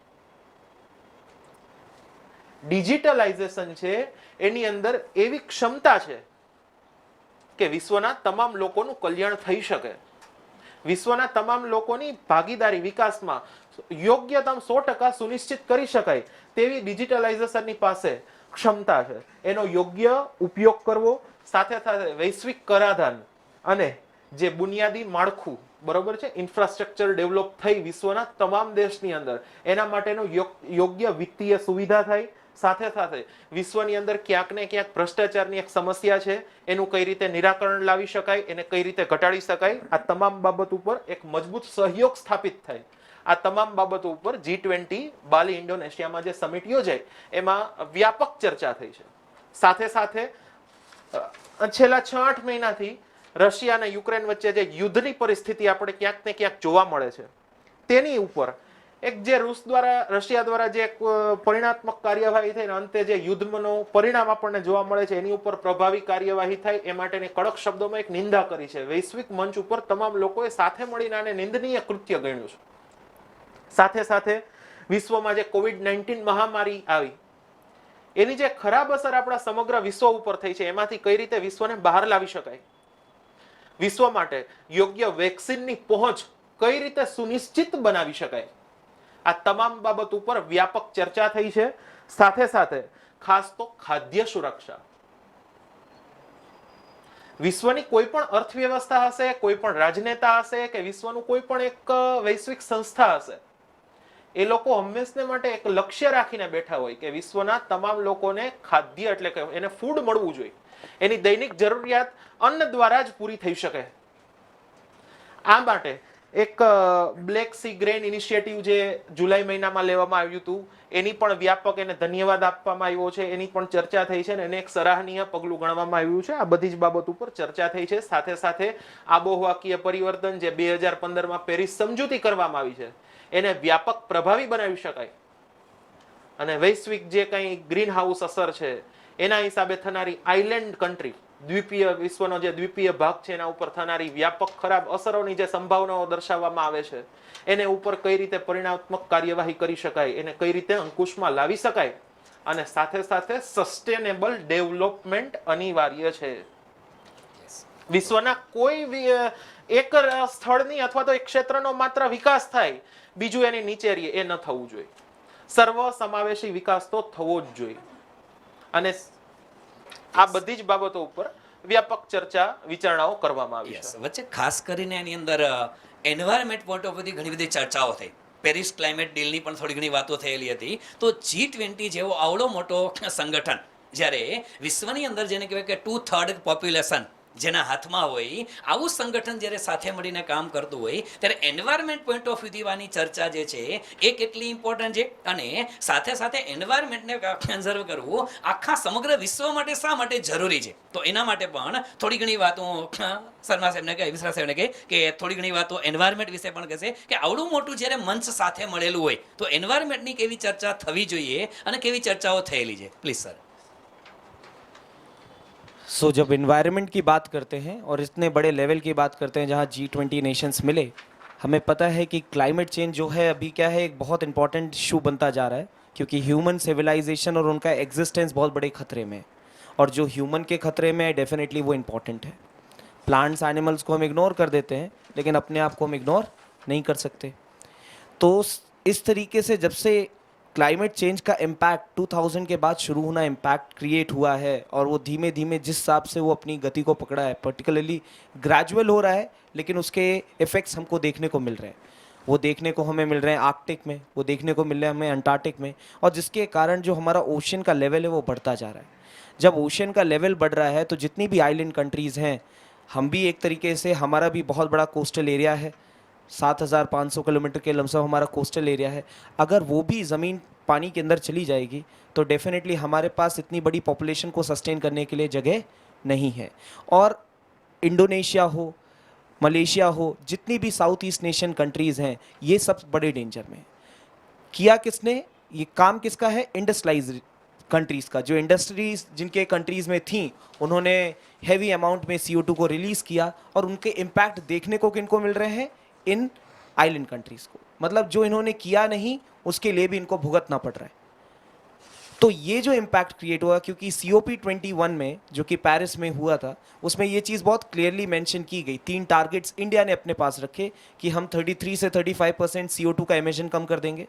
ડિજિટલાઇઝેશન છે એની અંદર એવી ક્ષમતા છે કે વિશ્વના તમામ લોકોનું કલ્યાણ થઈ શકે, વિશ્વના તમામ લોકોની ભાગીદારી વિકાસમાં યોગ્યતમ 100% સુનિશ્ચિત કરી શકાય તેવી ડિજિટલાઇઝેશનની પાસે ક્ષમતા છે. એનો યોગ્ય ઉપયોગ કરવો, સાથે સાથે વૈશ્વિક કરાધાન અને જે બુનિયાદી માળખું બરોબર છે, ઇન્ફ્રાસ્ટ્રક્ચર ડેવલપ થઈ વિશ્વના તમામ દેશની અંદર એના માટેનો યોગ્ય વિત્તીય સુવિધા થાય. સાથે સાથે વિશ્વની અંદર ક્યાંક ને ક્યાંક ભ્રષ્ટાચારની એક સમસ્યા છે, એનું કઈ રીતે નિરાકરણ લાવી શકાય, એને કઈ રીતે ઘટાડી શકાય, આ તમામ બાબત ઉપર એક મજબૂત સહયોગ સ્થાપિત થાય. આ તમામ બાબતો ઉપર G20 બાલી ઇન્ડોનેશિયામાં જે સમિટ યોજાઈ એમાં વ્યાપક ચર્ચા થઈ છે. સાથે સાથે છેલ્લા 6-8 મહિનાથી રશિયા અને યુક્રેન વચ્ચે જે યુદ્ધની પરિસ્થિતિ આપણે ક્યાંક ને ક્યાંક જોવા મળે છે તેની ઉપર એક જે રશિયા દ્વારા જે પરિણાત્મક કાર્યવાહી થઈને અંતે જે યુદ્ધનું પરિણામ આપણને જોવા મળે છે એની ઉપર પ્રભાવી કાર્યવાહી થાય એ માટેની કડક શબ્દોમાં એક નિંદા કરી છે. વૈશ્વિક મંચ ઉપર તમામ લોકોએ સાથે મળીને આને નિંદનીય કૃત્ય ગણ્યું છે. સાથે સાથે વિશ્વમાં જે COVID-19 મહામારી આવી એની જે ખરાબ અસર આપણા સમગ્ર વિશ્વ ઉપર થઈ છે એમાંથી કઈ રીતે વિશ્વને બહાર લાવી શકાય, વિશ્વ માટે યોગ્ય વેક્સિનની પહોંચ કઈ રીતે સુનિશ્ચિત બનાવી શકાય, આ તમામ બાબત ઉપર વ્યાપક ચર્ચા થઈ છે. સાથે સાથે ખાસ તો ખાદ્ય સુરક્ષા, વિશ્વની કોઈ પણ અર્થવ્યવસ્થા હશે, કોઈ પણ રાજનેતા હશે કે વિશ્વનું કોઈ પણ એક વૈશ્વિક સંસ્થા હશે, એ લોકો હંમેશને માટે એક લક્ષ્ય રાખીને બેઠા હોય કે વિશ્વના તમામ લોકોને ખાદ્ય એટલે કે એને ફૂડ મળવું જોઈએ, એની દૈનિક જરૂરિયાત અન્ન દ્વારા જ પૂરી થઈ શકે. આ માટે એક બ્લેક સી ગ્રેન ઇનિશિયેટિવ જે જુલાઈ મહિનામાં લેવામાં આવ્યું હતું એની પણ વ્યાપક એને ધન્યવાદ આપવામાં આવ્યો છે, એની પણ ચર્ચા થઈ છે અને એને એક સરાહનીય પગલું ગણવામાં આવ્યું છે. આ બધી જ બાબત ઉપર ચર્ચા થઈ છે. સાથે સાથે આબોહવાકીય પરિવર્તન જે 2015માં પેરિસ સમજૂતી કરવામાં આવી છે એને વ્યાપક પ્રભાવી બનાવી શકાય અને વૈશ્વિક જે કંઈ ગ્રીન હાઉસ અસર છે એના હિસાબે થનારી આઇલેન્ડ કન્ટ્રી, દ્વીપીય વિશ્વનો જે દ્વીપીય ભાગ છે એના ઉપર થનારી વ્યાપક ખરાબ અસરોની જે સંભાવનાઓ દર્શાવવામાં આવે છે એને ઉપર કઈ રીતે પરિણાત્મક કાર્યવાહી કરી શકાય, એને કઈ રીતે અંકુશમાં લાવી શકાય અને સાથે સાથે સસ્ટેનેબલ ડેવલપમેન્ટ અનિવાર્ય છે. વિશ્વના કોઈ એક સ્થળની અથવા તો એક ક્ષેત્રનો માત્ર વિકાસ થાય, બીજું એની નીચે રહીએ, એ ન થવું જોઈએ. સર્વ સમાવેશી વિકાસ તો થવો જ જોઈએ. અને આ બધી જ બાબતો ઉપર વ્યાપક ચર્ચા વિચારણાઓ કરવામાં આવી યસ, છે. વચ્ચે ખાસ કરીને એની અંદર એન્વાયરમેન્ટ પોઈન્ટ ઓફ વ્યૂથી ઘણી બધી ચર્ચાઓ થઈ. પેરિસ ક્લાઇમેટ ડીલની પણ થોડી ઘણી વાતો થયેલી હતી. તો G20 જેવો આવડો મોટો સંગઠન જ્યારે વિશ્વની અંદર જેને કહેવાય કે 2/3 પોપ્યુલેશન જેના હાથમાં હોય, આવું સંગઠન જ્યારે સાથે મળીને કામ કરતું હોય, ત્યારે એન્વાયરમેન્ટ પોઈન્ટ ઓફ વ્યૂથી વાની ચર્ચા જે છે એ કેટલી ઇમ્પોર્ટન્ટ છે, અને સાથે સાથે એન્વાયરમેન્ટને કન્ઝર્વ કરવું આખા સમગ્ર વિશ્વ માટે શા માટે જરૂરી છે. તો એના માટે પણ થોડી ઘણી વાતો શર્મા સાહેબને કહે, વિશ્વાસ સાહેબને કહે કે થોડી ઘણી વાતો એન્વાયરમેન્ટ વિશે પણ કહેશે કે આવડું મોટું જ્યારે મંચ સાથે મળેલું હોય તો એન્વાયરમેન્ટની કેવી ચર્ચા થવી જોઈએ અને કેવી ચર્ચાઓ થયેલી છે. Please sir. सो जब इन्वायरमेंट की बात करते हैं और इतने बड़े लेवल की बात करते हैं जहाँ G20 नेशंस मिले, हमें पता है कि क्लाइमेट चेंज जो है अभी क्या है, एक बहुत इंपॉर्टेंट इशू बनता जा रहा है, क्योंकि ह्यूमन सिविलाइजेशन और उनका एग्जिस्टेंस बहुत बड़े खतरे में है. और जो ह्यूमन के खतरे में है डेफिनेटली वो इम्पॉर्टेंट है. प्लांट्स एनिमल्स को हम इग्नोर कर देते हैं, लेकिन अपने आप को हम इग्नोर नहीं कर सकते. तो इस तरीके से जब से क्लाइमेट चेंज का इम्पैक्ट 2000 के बाद शुरू होना इम्पैक्ट क्रिएट हुआ है, और वो धीमे धीमे जिस हिसाब से वो अपनी गति को पकड़ा है, पर्टिकुलरली ग्रेजुअल हो रहा है, लेकिन उसके इफ़ेक्ट्स हमको देखने को मिल रहे हैं. वो देखने को हमें मिल रहे हैं आर्कटिक में, वो देखने को मिल रहे हैं हमें अंटार्कटिक में, और जिसके कारण जो हमारा ओशन का लेवल है वो बढ़ता जा रहा है. जब ओशन का लेवल बढ़ रहा है तो जितनी भी आइलैंड कंट्रीज़ हैं, हम भी एक तरीके से, हमारा भी बहुत बड़ा कोस्टल एरिया है, 7,500 किलोमीटर के लमसम हमारा कोस्टल एरिया है. अगर वो भी ज़मीन पानी के अंदर चली जाएगी तो डेफिनेटली हमारे पास इतनी बड़ी पॉपुलेशन को सस्टेन करने के लिए जगह नहीं है. और इंडोनेशिया हो, मलेशिया हो, जितनी भी साउथ ईस्ट नेशन कंट्रीज़ हैं, ये सब बड़े डेंजर में हैं. किया किसने ये काम, किसका है? इंडस्ट्रियलाइज कंट्रीज़ का. जो इंडस्ट्रीज़ जिनके कंट्रीज़ में थी, उन्होंने हैवी अमाउंट में CO2 को रिलीज़ किया, और उनके इम्पैक्ट देखने को किनको मिल रहे हैं? इन आइलैंड कंट्रीज़ को. मतलब जो इन्होंने किया नहीं उसके लिए भी इनको भुगतना पड़ रहा है. तो ये जो इम्पैक्ट क्रिएट हुआ, क्योंकि COP21 में जो कि पेरिस में हुआ था, उसमें ये चीज़ बहुत क्लियरली मेंशन की गई. 3 टारगेट्स इंडिया ने अपने पास रखे कि हम 33 से 35% CO2 का एमिशन कम कर देंगे,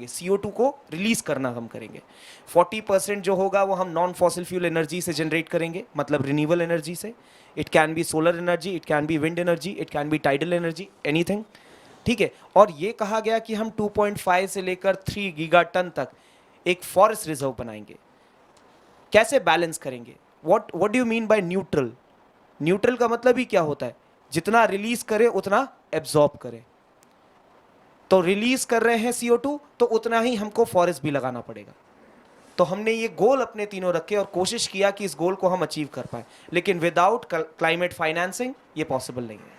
CO2 को रिलीज़ करना कम करेंगे. 40% जो होगा वो हम नॉन फॉसिल फ्यूल एनर्जी से जनरेट करेंगे, मतलब रिन्यूएबल एनर्जी से. It can be solar energy, it can be wind energy, it can be tidal energy, anything. ठीक है. और ये कहा गया कि हम 2.5 से लेकर 3 गीगाटन तक एक फॉरेस्ट रिजर्व बनाएंगे. कैसे बैलेंस करेंगे? What do you mean by neutral? Neutral का मतलब ही क्या होता है? जितना रिलीज करे उतना एब्जॉर्ब करे. तो रिलीज कर रहे हैं CO2 तो उतना ही हमको फॉरेस्ट भी लगाना पड़ेगा. तो हमने ये गोल अपने तीनों रखे और कोशिश किया कि इस गोल को हम अचीव कर पाए, लेकिन विदाउट क्लाइमेट फाइनेंसिंग ये पॉसिबल नहीं है.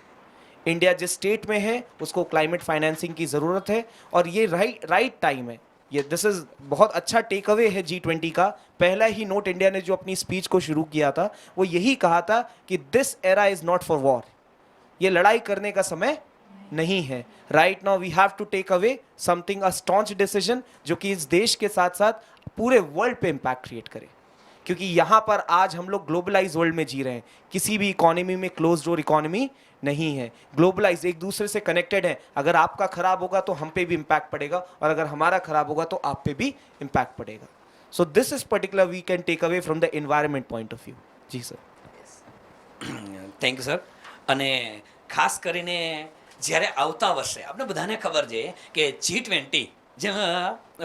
इंडिया जिस स्टेट में है उसको क्लाइमेट फाइनेंसिंग की ज़रूरत है, और ये राइट टाइम है. ये दिस इज़ बहुत अच्छा टेक अवे है G20 का. पहला ही नोट इंडिया ने जो अपनी स्पीच को शुरू किया था वो यही कहा था कि this era is not for war. ये लड़ाई करने का समय नहीं है. Right now we have to take away something, a staunch decision, जो कि इस देश के साथ साथ पूरे वर्ल्ड पे इम्पैक्ट क्रिएट करे. क्योंकि यहाँ पर आज हम लोग ग्लोबलाइज वर्ल्ड में जी रहे हैं. किसी भी इकोनॉमी में क्लोज डोर इकोनॉमी नहीं है. ग्लोबलाइज, एक दूसरे से कनेक्टेड है. अगर आपका खराब होगा तो हम पे भी इम्पैक्ट पड़ेगा, और अगर हमारा खराब होगा तो आप पे भी इम्पैक्ट पड़ेगा. So this is particular we can take away from the environment point of view. जी સર. Thank you sir. અને ખાસ કરીને જ્યારે આવતા વર્ષે આપણે બધાને ખબર છે કે G20, જેમ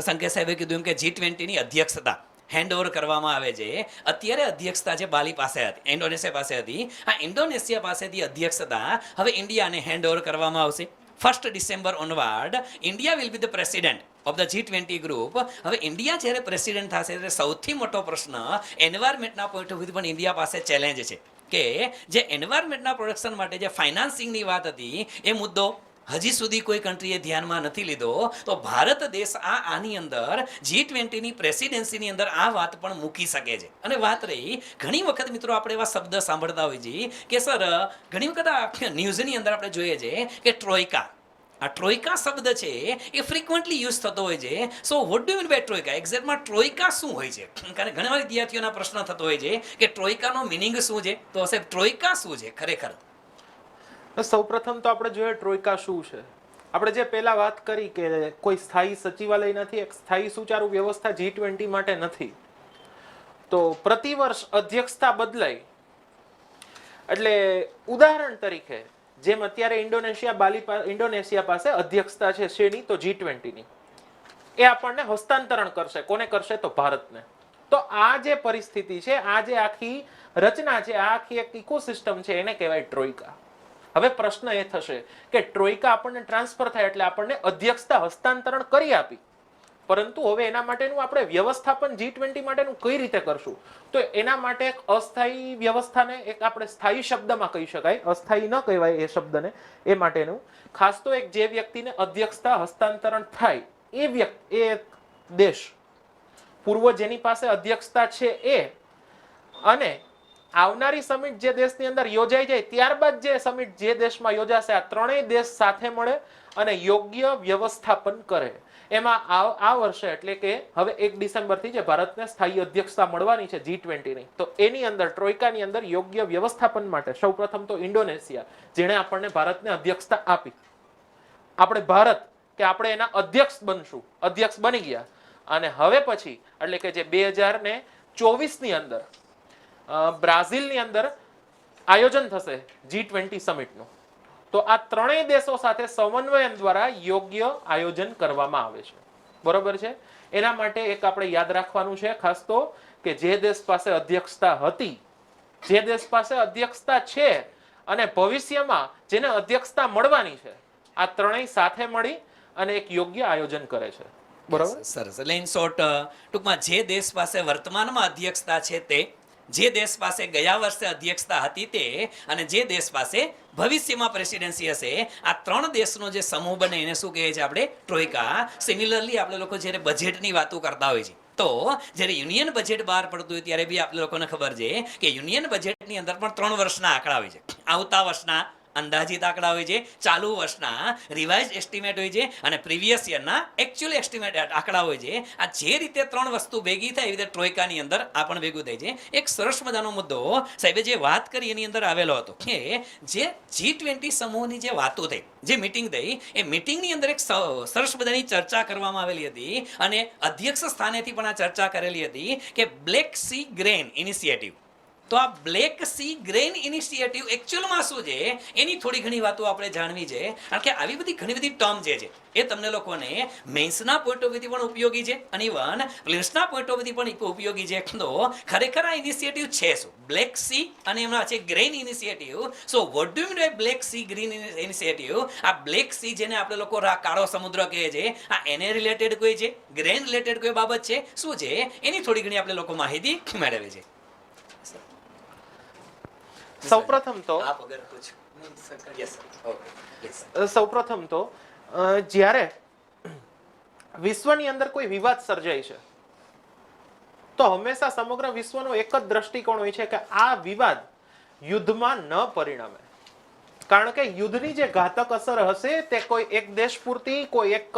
સંકેત સાહેબે કીધું એમ કે G20ની અધ્યક્ષતા હેન્ડઓવર કરવામાં આવે છે. અત્યારે અધ્યક્ષતા છે બાલી પાસે હતી, ઇન્ડોનેશિયા પાસે હતી. આ ઇન્ડોનેશિયા પાસેથી અધ્યક્ષતા હવે ઇન્ડિયાને હેન્ડઓવર કરવામાં આવશે. 1 December onward India will be the president of the G20 group. હવે ઇન્ડિયા જ્યારે પ્રેસિડેન્ટ થશે ત્યારે સૌથી મોટો પ્રશ્ન એન્વાયરમેન્ટના પોઈન્ટ ઓફ વ્યૂથી પણ ઇન્ડિયા પાસે ચેલેન્જ છે કે જે એન્વાયરમેન્ટના પ્રોડક્શન માટે જે ફાઇનાન્સિંગની વાત હતી એ મુદ્દો હજી સુધી કોઈ કન્ટ્રીએ ધ્યાનમાં નથી લીધો. તો ભારત દેશ આની અંદર G20ની પ્રેસિડેન્સીની અંદર આ વાત પણ મૂકી શકે છે. અને વાત રહી, ઘણી વખત મિત્રો આપણે એવા શબ્દ સાંભળતા હોઈએ છીએ કે સર ઘણી વખત આ ન્યૂઝની અંદર આપણે જોઈએ છે કે ટ્રોયકા, આ ટ્રોયકા શબ્દ છે એ ફ્રીક્વન્ટલી યુઝ થતો હોય છે. So what do mean by troika? એક્ઝેક્ટમાં ટ્રોયકા શું હોય છે? કારણ ઘણા બધા વિદ્યાર્થીઓના પ્રશ્ન થતો હોય છે કે ટ્રોયકાનો મિનિંગ શું છે. તો સાહેબ ટ્રોયકા શું છે ખરેખર? સૌપ્રથમ તો આપણે જોઈએ ટ્રોયકા શું છે. આપણે જે પહેલા વાત કરી કે કોઈ સ્થાયી સચિવાલય નથી, એક સ્થાયી સુચારુ વ્યવસ્થા G20 માટે નથી. તો પ્રતિવર્ષ અધ્યક્ષતા બદલાય. એટલે ઉદાહરણ તરીકે જેમ અત્યારે ઇન્ડોનેશિયા પાસે અધ્યક્ષતા છે શેની? તો G20 ની. એ આપણને હસ્તાંતરણ કરશે. કોને કરશે? તો ભારતને. તો આ જે પરિસ્થિતિ છે, આ જે આખી રચના છે, આ આખી એક ઇકોસિસ્ટમ છે, એને કહેવાય ટ્રોયકા. હવે પ્રશ્ન એ થશે કે ટ્રોયકા આપણને ટ્રાન્સફર થાય એટલે આપણને અધ્યક્ષતા હસ્તાંતરણ કરી આપી, પરંતુ હવે એના માટેનું આપણે વ્યવસ્થાપન G20 માટેનું કઈ રીતે કરશું? તો એના માટે એક અસ્થાયી વ્યવસ્થાને એક આપણે સ્થાયી શબ્દમાં કહી શકાય, અસ્થાયી ન કહેવાય એ શબ્દને, એ માટેનું ખાસ તો એક જે વ્યક્તિને અધ્યક્ષતા હસ્તાંતરણ થાય એ દેશ, પૂર્વ જેની પાસે અધ્યક્ષતા છે એ, અને આવનારી સમિટ જે દેશની અંદર યોજાઈ જાય ત્યારબાદ જે સમિટ જે દેશમાં યોજાશે, આ ત્રણેય દેશ સાથે મળે અને યોગ્ય વ્યવસ્થાપન કરે. એમાં આ વર્ષે એટલે કે હવે 1 ડિસેમ્બરથી જે ભારતને સ્થાયી અધ્યક્ષતા મળવાની છે G20 ની, તો એની અંદર ટ્રોયકાની અંદર યોગ્ય વ્યવસ્થાપન માટે સૌપ્રથમ તો ઇન્ડોનેશિયા, જેણે આપણને ભારતને અધ્યક્ષતા આપી, આપણે ભારત કે આપણે એના અધ્યક્ષ બનશું, અધ્યક્ષ બની ગયા. અને હવે પછી એટલે કે જે 2024 ની અંદર બ્રાઝિલની અંદર આયોજન થશે G20 સમિટનું. તો આ ત્રણેય દેશો સાથે સમન્વયન દ્વારા યોગ્ય આયોજન કરવામાં આવે છે. બરોબર છે? એના માટે એક આપણે યાદ રાખવાનું છે ખાસ તો કે જે દેશ પાસે અધ્યક્ષતા હતી, જે દેશ પાસે અધ્યક્ષતા છે અને ભવિષ્યમાં જેને અધ્યક્ષતા મળવાની છે, આ ત્રણેય સાથે મળી અને એક યોગ્ય આયોજન કરે છે. બરોબર? સરસ. એટલે ઇન શોર્ટ ટૂંકમાં જે દેશ પાસે વર્તમાનમાં અધ્યક્ષતા છે તે, જે દેશ પાસે ગયા વર્ષે અધ્યક્ષતા હતી તે, અને જે દેશ પાસે ભવિષ્યમાં પ્રેસિડેન્સી હશે, આ ત્રણ દેશનો જે સમૂહ બને એને શું કહે છે આપણે? ટ્રોયકા. સિમિલરલી આપણે લોકો જ્યારે બજેટની વાતો કરતા હોય છે, તો જ્યારે યુનિયન બજેટ બહાર પડતું હોય ત્યારે બી આપણે લોકોને ખબર છે કે યુનિયન બજેટની અંદર પણ 3 વર્ષના આંકડા હોય છે. આવતા વર્ષના અંદાજિત આંકડા હોય છે, ચાલુ વર્ષના રિવાઇઝ એસ્ટિમેટ હોય છે, અને પ્રીવિયસ યરના એકચ્યુઅલ એસ્ટિમેટ આંકડા હોય છે. આ જે રીતે 3 વસ્તુ ભેગી થાય એવી રીતે ટ્રોયકાની અંદર આ પણ ભેગું થાય છે. એક સરસ મજાનો મુદ્દો સાહેબે જે વાત કરી એની અંદર આવેલો હતો કે જે G20 સમૂહની જે વાતો થઈ, જે મીટિંગ થઈ, એ મીટિંગની અંદર એક સરસ મજાની ચર્ચા કરવામાં આવેલી હતી, અને અધ્યક્ષ સ્થાનેથી પણ આ ચર્ચા કરેલી હતી કે બ્લેક સી ગ્રેન ઇનિશિયેટિવ. તો આ બ્લેક સી ગ્રેન ઇનિશિયેટિવ એકચ્યુઅલમાં શું છે એની થોડી ઘણી વાતો આપણે જાણવી છે. કારણ કે આવી બધી ઘણી બધી ટર્મ જે છે એ તમને લોકોને મેન્સના પોઈન્ટ ઓફ વ્યૂથી પણ ઉપયોગી છે, અને ઇવન પ્રિલિમ્સના પોઈન્ટ ઓફ વ્યૂથી પણ ઉપયોગી છે. તો ખરેખર આ ઇનિશિયેટિવ છે શું? બ્લેક સી અને એમના છે grain initiative. So what do you mean black sea green initiative? આ બ્લેક સી જેને આપણે લોકો કાળો સમુદ્ર કહે છે, આ એને રિલેટેડ કોઈ છે? ગ્રેન રિલેટેડ કોઈ બાબત છે? શું છે એની થોડી ઘણી આપણે લોકો માહિતી મેળવે છે. સૌપ્રથમ તો જ્યારે વિશ્વની અંદર કોઈ વિવાદ સર્જાય છે તો હંમેશા સમગ્ર વિશ્વનો એક જ દ્રષ્ટિકોણ હોય છે કે આ વિવાદ યુદ્ધમાં ન પરિણમે. કારણ કે યુદ્ધની જે ઘાતક અસર હશે તે કોઈ એક દેશ પૂરતી, કોઈ એક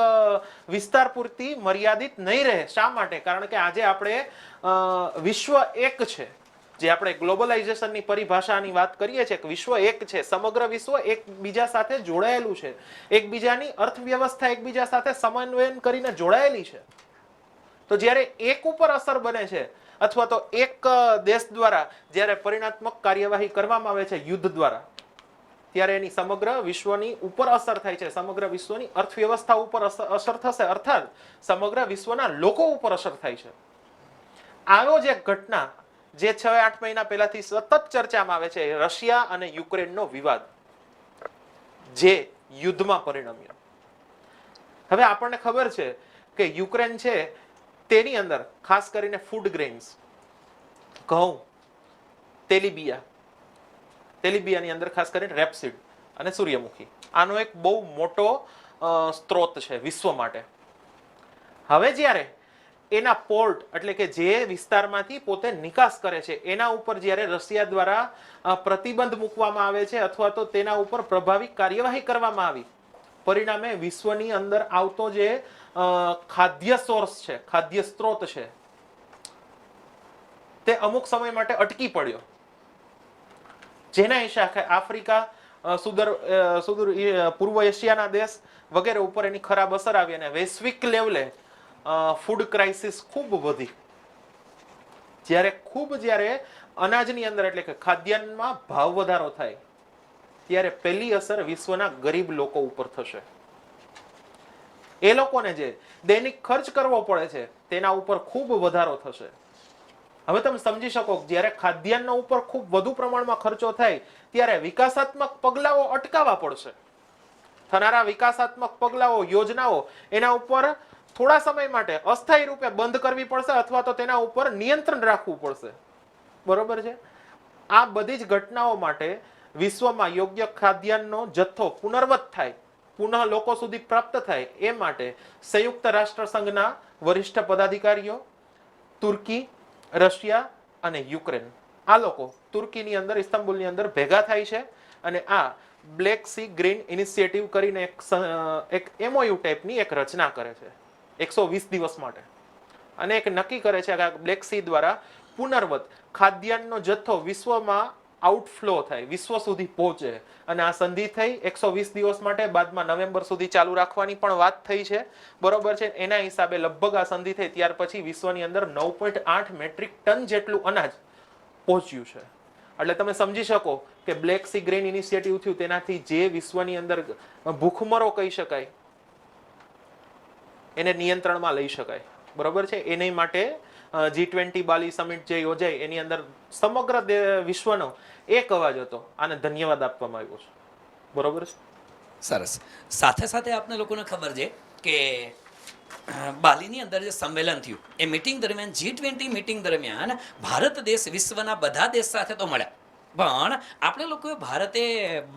વિસ્તાર પૂરતી મર્યાદિત નહીં રહે. શા માટે? કારણ કે આજે આપણે વિશ્વ એક છે, જે આપણે ગ્લોબલાઇઝેશનની પરિભાષાની વાત કરીએ છીએ કે વિશ્વ એક છે, સમગ્ર વિશ્વ એકબીજા સાથે જોડાયેલું છે, એકબીજાની અર્થવ્યવસ્થા એકબીજા સાથે સમન્વયન કરીને જોડાયેલી છે. તો જ્યારે એક ઉપર અસર બને છે અથવા તો એક દેશ દ્વારા જ્યારે પરિણાત્મક કાર્યવાહી કરવામાં આવે છે યુદ્ધ દ્વારા, ત્યારે એની સમગ્ર વિશ્વની ઉપર અસર થાય છે, સમગ્ર વિશ્વની અર્થવ્યવસ્થા ઉપર અસર થશે, અર્થાત સમગ્ર વિશ્વના લોકો ઉપર અસર થાય છે. આવો જ એક ઘટના જે 6-8 મહિના પહેલાથી સતત ચર્ચામાં આવે છે, રશિયા અને યુક્રેનનો વિવાદ, જે યુદ્ધમાં પરિણમ્યો. હવે આપણને ખબર છે કે યુક્રેન છે તેની અંદર ખાસ કરીને ફૂડ ગ્રેન્સ, ઘઉં, તેલીબિયાની અંદર ખાસ કરીને રેપસીડ અને સૂર્યમુખી, આનો એક બહુ મોટો સ્ત્રોત છે વિશ્વ માટે. હવે જ્યારે એના પોર્ટ એટલે કે જે વિસ્તારમાંથી પોતે નિકાસ કરે છે એના ઉપર જ્યારે રશિયા દ્વારા પ્રતિબંધ મૂકવામાં આવે છે અથવા તો તેના ઉપર પ્રભાવી કાર્યવાહી કરવામાં આવી, પરિણામે વિશ્વની અંદર આવતો જે ખાદ્ય સોર્સ છે, ખાદ્ય સ્ત્રોત છે, તે અમુક સમય માટે અટકી પડ્યો, જેના હિસાબે આફ્રિકા, સુદૂર પૂર્વ એશિયાના દેશ વગેરે ઉપર એની ખરાબ અસર આવી અને વૈશ્વિક લેવલે ફૂડ ક્રાઇસિસ ખૂબ વધી. જ્યારે અનાજની અંદર એટલે કે ખાદ્યાન્નમાં ભાવ વધારો થાય ત્યારે પહેલી અસર વિશ્વના ગરીબ લોકો ઉપર થશે. એ લોકોને જે દૈનિક ખર્ચ કરવો પડે છે તેના ઉપર ખૂબ વધારો થશે. હવે તમે સમજી શકો જ્યારે ખાદ્યાન્ન ઉપર ખૂબ વધુ પ્રમાણમાં ખર્ચો થાય ત્યારે વિકાસાત્મક પગલાઓ અટકાવવા પડશે. થનારા વિકાસાત્મક પગલાઓ, યોજનાઓ એના ઉપર થોડા સમય માટે અસ્થાયી રૂપે બંધ કરવી પડશે અથવા તો તેના ઉપર નિયંત્રણ રાખવું પડશે. બરોબર છે. આ બધી જ ઘટનાઓ માટે વિશ્વમાં યોગ્ય ખાદ્યાન્નનો જથ્થો પુનર્વત થાય, પુનઃ લોકો સુધી પ્રાપ્ત થાય એ માટે સંયુક્ત રાષ્ટ્ર સંઘના વરિષ્ઠ પદાધિકારીઓ, તુર્કી, રશિયા અને યુક્રેન, આ લોકો તુર્કીની અંદર, ઇસ્તાંબુલની અંદર ભેગા થાય છે અને આ બ્લેક સી ગ્રીન ઇનિશિયેટિવ કરીને એક એમઓયુ ટાઈપની એક રચના કરે છે 120 દિવસ માટે, અને એક નક્કી કરે છે કે બ્લેક સી દ્વારા પુનર્વત ખાદ્યાન્નનો જથ્થો વિશ્વમાં આઉટફ્લો થાય, વિશ્વ સુધી પહોંચે. અને આ સંધિ થઈ 120 દિવસ માટે, બાદમાં નવેમ્બર સુધી ચાલુ રાખવાની પણ વાત થઈ છે. બરોબર છે. એના હિસાબે લગભગ આ સંધિ થઈ ત્યાર પછી વિશ્વની અંદર 9.8 મેટ્રિક ટન જેટલું અનાજ પહોંચ્યું છે. એટલે તમે સમજી શકો કે બ્લેક સી ગ્રીન ઇનિશિયેટિવ થયું તેનાથી જે વિશ્વની અંદર ભૂખમરો કહી શકાય એને નિયંત્રણમાં લઈ શકાય. બરોબર છે. એની માટે G20 બાલી સમિટ જે યોજાય એની અંદર સમગ્ર વિશ્વનો એક અવાજ હતો. આને ધન્યવાદ આપવામાં આવ્યો છે. બરોબર છે. સરસ. સાથે સાથે આપને લોકોને ખબર છે કે બાલીની અંદર જે સંમેલન થયું એ મીટિંગ દરમિયાન, G20 મીટિંગ દરમિયાન ભારત દેશ વિશ્વના બધા દેશ સાથે તો મળ્યા, પણ આપણે લોકોએ ભારતે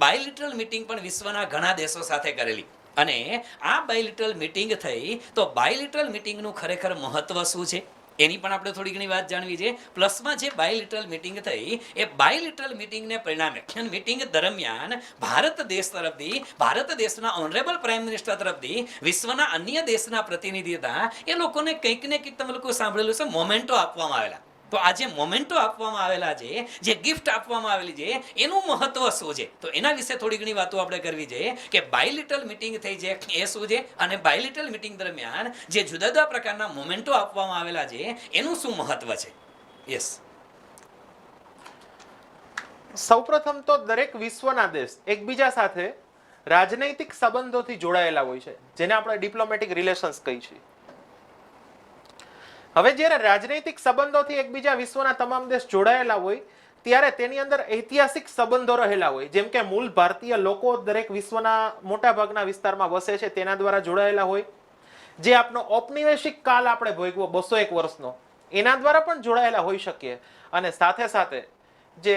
બાયલિટરલ મીટિંગ પણ વિશ્વના ઘણા દેશો સાથે કરેલી. અને આ બાયલિટરલ મીટિંગ થઈ તો બાયલિટરલ મીટિંગનું ખરેખર મહત્વ શું છે એની પણ આપણે થોડી ઘણી વાત જાણવી છે. પ્લસમાં જે બાયલિટરલ મીટિંગ થઈ એ બાયલિટરલ મીટિંગને પરિણામે મીટિંગ દરમિયાન ભારત દેશ તરફથી, ભારત દેશના ઓનરેબલ પ્રાઇમ મિનિસ્ટર તરફથી વિશ્વના અન્ય દેશના પ્રતિનિધિ હતા એ લોકોને કંઈક ને કંઈક તમે લોકો સાંભળેલું છે મોમેન્ટો આપવામાં આવેલા. તો આ જે મોમેન્ટો આપવામાં આવેલા છે, જે ગિફ્ટ આપવામાં આવેલી છે, એનું મહત્વ શું છે તો એના વિશે થોડી ઘણી વાતો આપણે કરવી છે કે બાયલિટરલ મીટિંગ થઈ છે એ શું છે અને બાયલિટરલ મીટિંગ દરમિયાન જે જુદા જુદા પ્રકારના મોમેન્ટો આપવામાં આવેલા છે એનું શું મહત્વ છે. યસ. સૌપ્રથમ તો દરેક વિશ્વના દેશ એકબીજા સાથે રાજનૈતિક સંબંધોથી જોડાયેલા હોય છે, જેને આપણે ડિપ્લોમેટિક રિલેશન્સ કહીએ છીએ. હવે જ્યારે રાજનૈતિક સંબંધોથી એકબીજા વિશ્વના તમામ દેશ જોડાયેલા હોય ત્યારે તેની અંદર ઐતિહાસિક સંબંધો રહેલા હોય. જેમ કે મૂળ ભારતીય લોકો દરેક વિશ્વના મોટા ભાગના વિસ્તારમાં વસે છે તેના દ્વારા જોડાયેલા હોય. જે આપનો ઔપનિવેશિક કાળ આપણે ભોગવો 201 વર્ષનો એના દ્વારા પણ જોડાયેલા હોઈ શકીએ. અને સાથે સાથે જે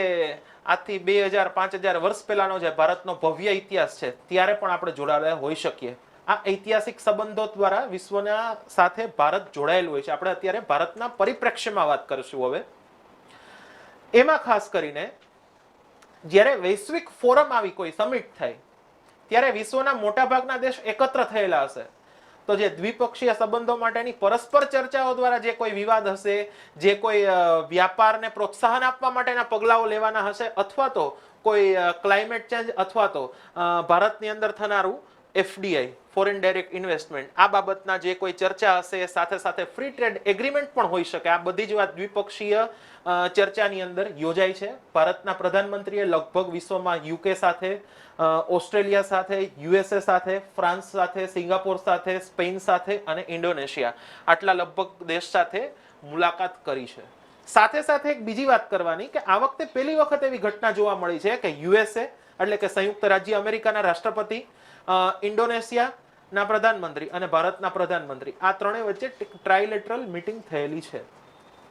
આજથી 2000-5000 વર્ષ પહેલાનો જે ભારતનો ભવ્ય ઇતિહાસ છે ત્યારે પણ આપણે જોડાયેલા હોઈ શકીએ. આ ઐતિહાસિક સંબંધો દ્વારા વિશ્વના સાથે ભારત જોડાયેલું હોય છે. આપણે અત્યારે ભારતના પરિપ્રેક્ષ્યમાં વાત કરીશું. હવે એમાં ખાસ કરીને જ્યારે વૈશ્વિક ફોરમ આવી કોઈ સમિટ થાય ત્યારે વિશ્વના મોટા ભાગના દેશ એકત્ર થયેલા હશે. તો જે દ્વિપક્ષીય સંબંધો માટેની પરસ્પર ચર્ચાઓ દ્વારા જે કોઈ વિવાદ હશે, જે કોઈ વ્યાપારને પ્રોત્સાહન આપવા માટેના પગલાઓ લેવાના હશે, અથવા તો કોઈ ક્લાઇમેટ ચેન્જ અથવા તો ભારતની અંદર થનારું FDI, ફોરેન ડાયરેક્ટ ઇન્વેસ્ટમેન્ટ, આ બાબતના જે કોઈ ચર્ચા હશે, સાથે સાથે ફ્રી ટ્રેડ એગ્રીમેન્ટ પણ હોઈ શકે. આ બધી જ વાત દ્વિપક્ષીય ચર્ચાની અંદર યોજાય છે. ભારતના પ્રધાનમંત્રીએ લગભગ વિશ્વમાં UK સાથે, ઓસ્ટ્રેલિયા સાથે, USA સાથે, ફ્રાન્સ સાથે, સિંગાપોર સાથે, સ્પેન સાથે અને ઇન્ડોનેશિયા, આટલા લગભગ દેશ સાથે મુલાકાત કરી છે. સાથે સાથે એક બીજી વાત કરવાની કે આ વખતે પહેલી વખત એવી ઘટના જોવા મળી છે કે USA એટલે કે સંયુક્ત રાજ્ય અમેરિકાના રાષ્ટ્રપતિ, ઇન્ડોનેશિયાના પ્રધાનમંત્રી અને ભારતના પ્રધાનમંત્રી, આ ત્રણેય વચ્ચે ટ્રાઇલેટરલ મીટિંગ થયેલી છે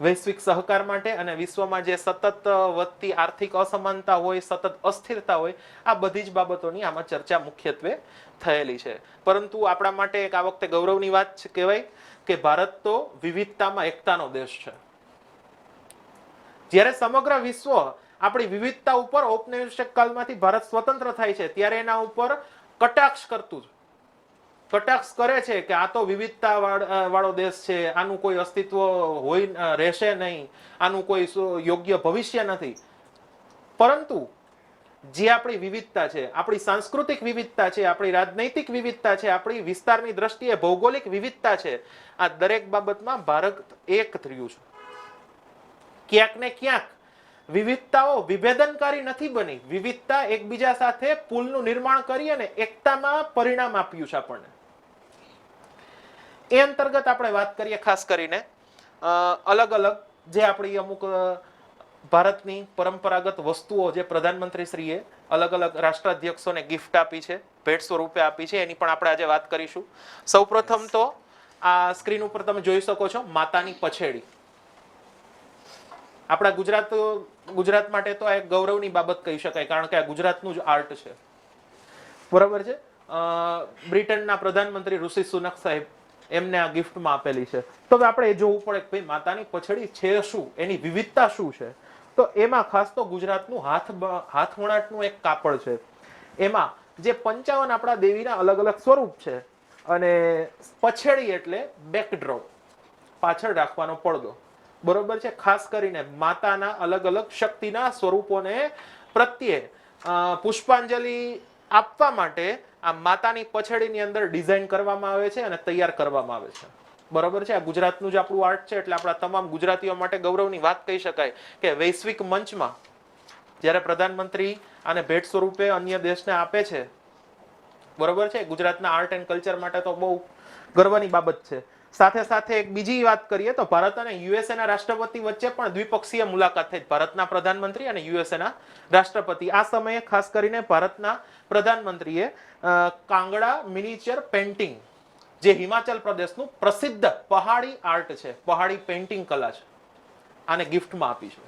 વૈશ્વિક સહકાર માટે. અને વિશ્વમાં જે સતત વધતી આર્થિક અસમાનતા હોય, સતત અસ્થિરતા હોય, આ બધી જ બાબતોની આમાં ચર્ચા મુખ્યત્વે થયેલી છે. પરંતુ આપણા માટે એક આ વખતે ગૌરવની વાત કહેવાય કે ભારત તો વિવિધતામાં એકતાનો દેશ છે. જ્યારે સમગ્ર વિશ્વ આપણી વિવિધતા ઉપર ઔપનિવેશિક કાળમાંથી ભારત સ્વતંત્ર થાય છે ત્યારે એના ઉપર કટાક્ષ કરતું કટાક્ષ કરે છે કે આ તો વિવિધતા વાળો દેશ છે, આનું કોઈ અસ્તિત્વ હોય રહેશે નહીં, આનું કોઈ યોગ્ય ભવિષ્ય નથી. પરંતુ જે આપણી વિવિધતા છે, આપણી સાંસ્કૃતિક વિવિધતા છે, આપણી રાજનૈતિક વિવિધતા છે, આપણી વિસ્તારની દ્રષ્ટિએ ભૌગોલિક વિવિધતા છે, આ દરેક બાબતમાં ભારત એક થયું છે. ક્યાંક ને ક્યાંક વિવિધતાઓ વિભેદનકારી નથી બની, વિવિધતા એકબીજા સાથે પુલનું નિર્માણ કરી અને એકતામાં પરિણામ આપ્યું છે આપણને. એ અંતર્ગત આપણે વાત કરીએ ખાસ કરીને અલગ અલગ જે આપણી અમુક ભારતની પરંપરાગત વસ્તુઓ જે પ્રધાનમંત્રીશ્રીએ અલગ અલગ રાષ્ટ્રાધ્યક્ષોને ગિફ્ટ આપી છે, ભેટ સ્વરૂપે આપી છે, એની પણ આપણે આજે વાત કરીશું. સૌપ્રથમ તો આ સ્ક્રીન ઉપર તમે જોઈ શકો છો માતાની પછેડી. આપણા ગુજરાત માટે તો આ એક ગૌરવની બાબત કહી શકાય, કારણ કે આ ગુજરાતનું જ આર્ટ છે. બરાબર છે. બ્રિટનના પ્રધાનમંત્રી ઋષિ સુનક સાહેબ એમને આ ગિફ્ટમાં આપેલી છે. તો હવે આપણે એ જોવું પડે કે ભાઈ માતાની પછડી છે શું, એની વિવિધતા શું છે. તો એમાં ખાસ તો ગુજરાતનું હાથવણાટનું એક કાપડ છે. એમાં જે 55 આપણા દેવીના અલગ અલગ સ્વરૂપ છે, અને પછેડી એટલે બેકડ્રોપ, પાછળ રાખવાનો પડદો. બરોબર છે. ખાસ કરીને માતાના અલગ અલગ શક્તિના સ્વરૂપોને પ્રત્યે પુષ્પાંજલિ આપવા માટે આ માતાની પછડીની અંદર ડિઝાઇન કરવામાં આવે છે અને તૈયાર કરવામાં આવે છે. બરોબર છે. આ ગુજરાતનું જ આપણું આર્ટ છે, એટલે આપણા તમામ ગુજરાતીઓ માટે ગૌરવની વાત કહી શકાય કે વૈશ્વિક મંચમાં જ્યારે પ્રધાનમંત્રી આને ભેટ સ્વરૂપે અન્ય દેશને આપે છે, બરોબર છે, ગુજરાતના આર્ટ એન્ડ કલ્ચર માટે તો બહુ ગર્વની બાબત છે. સાથે સાથે એક બીજી વાત કરીએ તો ભારત અને યુએસએના રાષ્ટ્રપતિ વચ્ચે પણ દ્વિપક્ષીય મુલાકાત થઈ. ભારતના પ્રધાનમંત્રી અને યુએસએના રાષ્ટ્રપતિ. આ સમયે ખાસ કરીને ભારતના પ્રધાનમંત્રીએ કાંગડા મિનિચર પેઇન્ટિંગ, જે હિમાચલ પ્રદેશનું પ્રસિદ્ધ પહાડી આર્ટ છે, પહાડી પેઇન્ટિંગ કલા છે, આને ગિફ્ટમાં આપી છે.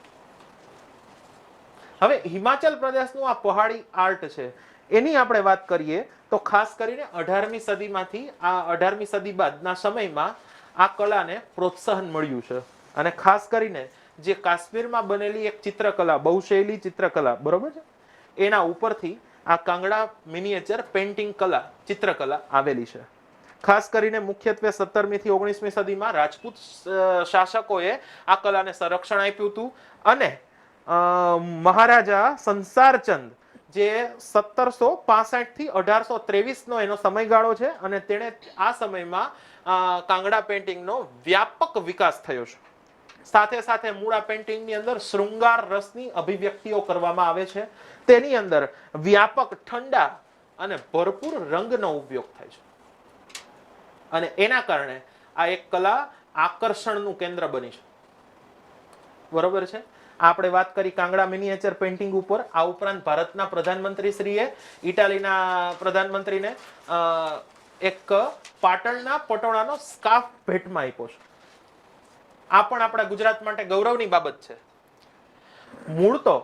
હવે હિમાચલ પ્રદેશનું આ પહાડી આર્ટ છે, એની આપણે વાત કરીએ તો ખાસ કરીને 18મી સદીમાંથી આ 18મી સદી બાદના સમયમાં આ કલાને પ્રોત્સાહન મળ્યું છે. અને ખાસ કરીને જે કાશ્મીરમાં બનેલી એક ચિત્રકલા, બહુશૈલી ચિત્રકલા, બરોબર છે, એના ઉપરથી આ કાંગડા મિનિએચર પેઇન્ટિંગ કલા, ચિત્રકલા આવેલી છે. ખાસ કરીને મુખ્યત્વે 17મી થી 19મી સદીમાં રાજપૂત શાસકોએ આ કલાને સંરક્ષણ આપ્યું હતું, અને મહારાજા સંસારચંદ જે 1765 થી 1823 નો એનો સમયગાળો છે, અને તેણે આ સમયમાં કાંગડા પેઇન્ટિંગનો વ્યાપક વિકાસ થયો છે. સાથે સાથે મૂળા પેઇન્ટિંગની અંદર શૃંગાર રસની અભિવ્યક્તિઓ કરવામાં આવે છે. તેની અંદર વ્યાપક ઠંડા અને ભરપૂર રંગનો ઉપયોગ થાય છે, અને એના કારણે આ એક કલા આકર્ષણનું કેન્દ્ર બની છે. બરોબર છે. આપણે વાત કરી કાંગડા મિનિએચર પેઇન્ટિંગ ઉપર. આ ઉપરાંત ભારતના પ્રધાનમંત્રી શ્રીએ ઇટાલીના પ્રધાનમંત્રીને એક પાટણના પટોળાનો સ્કાર્ફ ભેટમાં આપ્યો છે. આ પણ આપણા ગુજરાત માટે ગૌરવની બાબત છે. મૂળ તો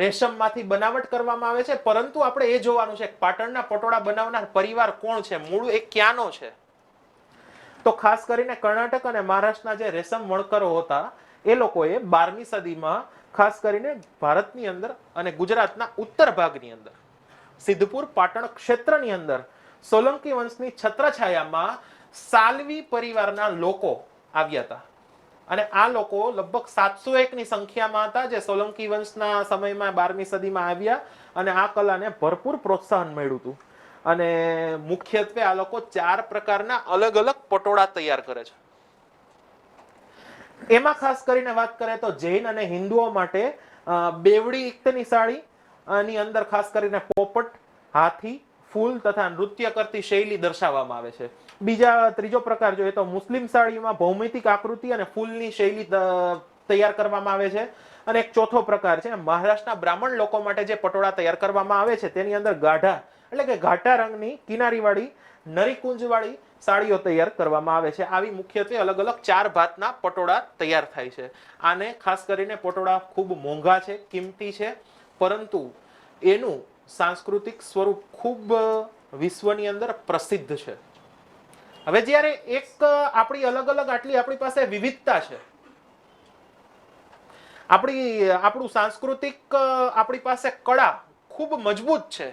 રેશમમાંથી બનાવટ કરવામાં આવે છે, પરંતુ આપણે એ જોવાનું છે કે પાટણના પટોળા બનાવનાર પરિવાર કોણ છે, મૂળ એ ક્યાંનો છે. તો ખાસ કરીને કર્ણાટક અને મહારાષ્ટ્રના જે રેશમ વણકરો હતા, એ લોકોએ 12મી સદીમાં ખાસ કરીને ભારતની અંદર અને ગુજરાતના ઉત્તર ભાગની અંદર સિદ્ધપુર પાટણ ક્ષેત્રની અંદર સોલંકી વંશની છત્રછાયામાં સાલવી પરિવારના લોકો આવ્યા હતા, અને આ લોકો લગભગ 701 ની સંખ્યામાં હતા, જે સોલંકી વંશના સમયમાં 12મી સદીમાં આવ્યા, અને આ કલાને ભરપૂર પ્રોત્સાહન મળ્યું હતું. અને મુખ્યત્વે આ લોકો 4 પ્રકારના અલગ અલગ પટોળા તૈયાર કરે છે. એમાં ખાસ કરીને વાત કરીએ તો જૈન અને હિન્દુઓ માટે બેવડી ઇક્તની સાડી, ની અંદર ખાસ કરીને પોપટ, હાથી, ફૂલ તથા નૃત્ય કરતી શૈલી દર્શાવવામાં આવે છે. ત્રીજો પ્રકાર જોઈએ તો મુસ્લિમ સાડીમાં ભૌમિતિક આકૃતિ અને ફૂલની શૈલી તૈયાર કરવામાં આવે છે. અને એક ચોથો પ્રકાર છે મહારાષ્ટ્રના બ્રાહ્મણ લોકો માટે જે પટોળા તૈયાર કરવામાં આવે છે, તેની અંદર ગાઢા એટલે કે ઘાટા રંગની કિનારીવાળી નરીકુંજવાળી સાડીઓ તૈયાર કરવામાં આવે છે. આવી મુખ્યત્વે અલગ અલગ 4 ભાતના પટોળા તૈયાર થાય છે. આને ખાસ કરીને પટોળા ખૂબ મોંઘા છે, કિંમતી છે, પરંતુ એનું સાંસ્કૃતિક સ્વરૂપ ખૂબ વિશ્વની અંદર પ્રસિદ્ધ છે. હવે જ્યારે એક આપણી અલગ અલગ આટલી આપણી પાસે વિવિધતા છે, આપણું સાંસ્કૃતિક આપણી પાસે કળા ખૂબ મજબૂત છે,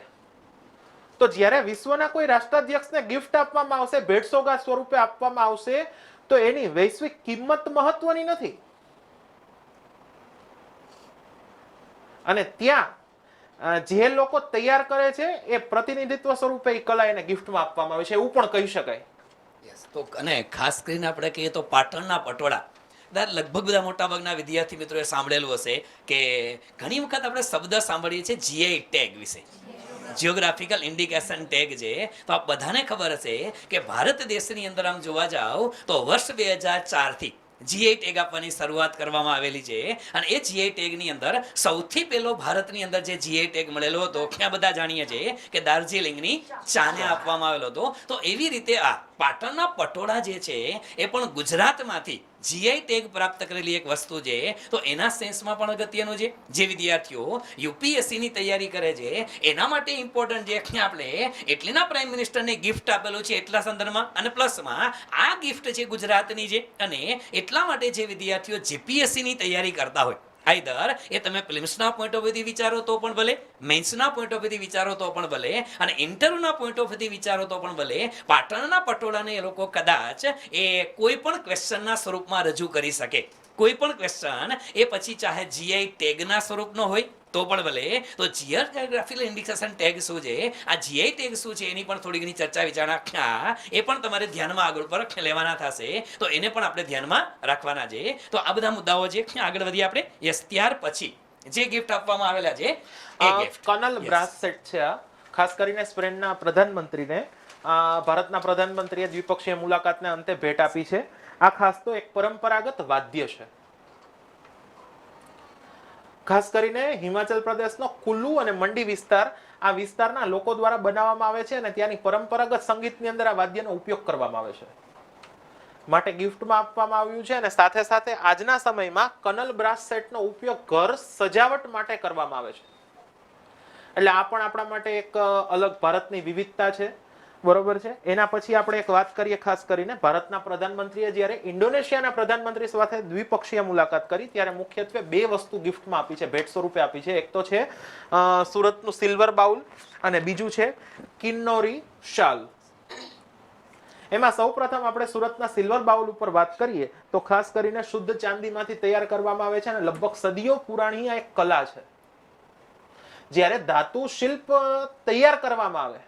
તો જ્યારે વિશ્વના કોઈ રાષ્ટ્રાધ્યક્ષને ગિફ્ટ આપવામાં આવશે, ભેટ સોગાદ સ્વરૂપે આપવામાં આવશે, તો એની વૈશ્વિક કિંમત મહત્વની નથી. અને ત્યાં જે લોકો તૈયાર કરે છે એ પ્રતિનિધિત્વ સ્વરૂપે એ કલા એને ગિફ્ટમાં આપવામાં આવે છે, એવું પણ કહી શકાય. તો અને ખાસ કરીને આપણે કહીએ તો પાટણના પટોળા, લગભગ બધા મોટાભાગના વિદ્યાર્થી મિત્રોએ સાંભળેલું હશે કે ઘણી વખત આપણે શબ્દ સાંભળીએ છીએ જીઆઈ ટેગ વિશે, જિયોગ્રાફિકલ ઇન્ડિકેશન ટેગ છે. તો આ બધાને ખબર હશે કે ભારત દેશની અંદર આમ જોવા જાવ તો વર્ષ 2004 થી જીઆઈ ટેગ આપવાની શરૂઆત કરવામાં આવેલી છે. અને એ જીઆઈ ટેગની અંદર સૌથી પહેલો ભારતની અંદર જે જીઆઈ ટેગ મળેલો હતો, ત્યાં બધા જાણીએ છીએ કે દાર્જિલિંગની ચાને આપવામાં આવેલો હતો. તો એવી રીતે આ પાટણના પટોળા જે છે એ પણ ગુજરાતમાંથી જીઆઈ ટેગ પ્રાપ્ત કરેલી એક વસ્તુ છે. તો એના સેન્સમાં પણ અગત્યનું છે. જે વિદ્યાર્થીઓ યુપીએસસીની તૈયારી કરે છે એના માટે ઇમ્પોર્ટન્ટ છે. આપણે એટલેના પ્રાઇમ મિનિસ્ટરને ગિફ્ટ આપેલું છે એટલા સંદર્ભમાં, અને પ્લસમાં આ ગિફ્ટ છે ગુજરાતની છે. અને એટલા માટે જે વિદ્યાર્થીઓ જીપીએસસીની તૈયારી કરતા હોય, આઈધર એ તમે પ્રિલિમ્સના પોઈન્ટ ઓફ વ્યૂથી વિચારો તો પણ ભલે, મેન્સના પોઈન્ટ ઓફ વ્યૂથી વિચારો તો પણ ભલે, અને ઇન્ટરવ્યુના પોઈન્ટ ઓફ વ્યૂથી વિચારો તો પણ ભલે, પાટણના પટોળાને એ લોકો કદાચ એ કોઈ પણ ક્વેશ્ચનના સ્વરૂપમાં રજૂ કરી શકે. કોઈ પણ ક્વેશ્ચન એ પછી ચાહે જીઆઈ ટેગના સ્વરૂપનો હોય તો પણ ભલે. તો જિયોગ્રાફિકલ ઇન્ડિકેશન ટેગ શું છે, આ જીઆઈ ટેગ શું છે, એની પણ થોડી ઘણી ચર્ચા વિચારણા એ પણ તમારે ધ્યાનમાં આગળ પર લેવાના થશે. તો એને પણ આપણે ધ્યાનમાં રાખવાના છે. તો આ બધા મુદ્દાઓ છે. આગળ વધીએ આપણે. યસ, ત્યાર પછી જે ગિફ્ટ આપવામાં આવેલા છે એ ગિફ્ટ કર્નલ બ્રાસ સેટ છે. આ ખાસ કરીને સ્પેનના પ્રધાનમંત્રીને ભારતના પ્રધાનમંત્રીએ દ્વિપક્ષીય મુલાકાતને અંતે ભેટ આપી છે. આ ખાસ તો એક પરંપરાગત વાદ્ય છે. ખાસ કરીને હિમાચલ પ્રદેશનો કુલ્લુ અને મંડી વિસ્તાર, આ વિસ્તારના લોકો દ્વારા બનાવવામાં આવે છે અને ત્યાંની પરંપરાગત સંગીતની અંદર આ વાદ્યનો ઉપયોગ કરવામાં આવે છે. માટે ગિફ્ટમાં આપવામાં આવ્યું છે. અને સાથે સાથે આજના સમયમાં કર્નલ બ્રાસ સેટનો ઉપયોગ ઘર સજાવટ માટે કરવામાં આવે છે. એટલે આ પણ આપણા માટે એક અલગ ભારતની વિવિધતા છે. બરોબર છે. એના પછી આપણે એક વાત કરીએ, ખાસ કરીને ભારતના પ્રધાનમંત્રીએ જ્યારે ઇન્ડોનેશિયાના પ્રધાનમંત્રી સાથે દ્વિપક્ષીય મુલાકાત કરી ત્યારે મુખ્યત્વે બે વસ્તુ ગિફ્ટમાં આપી છે, ભેટ સ્વરૂપે આપી છે. એક તો છે સુરતનું સિલ્વર બાઉલ અને બીજું છે કિન્નોરી શાલ. એમાં સૌપ્રથમ આપણે સુરતના સિલ્વર બાઉલ ઉપર વાત કરીએ તો ખાસ કરીને શુદ્ધ ચાંદીમાંથી તૈયાર કરવામાં આવે છે અને લગભગ સદીઓ પુરાણી આ એક કલા છે. જ્યારે ધાતુ શિલ્પ તૈયાર કરવામાં આવે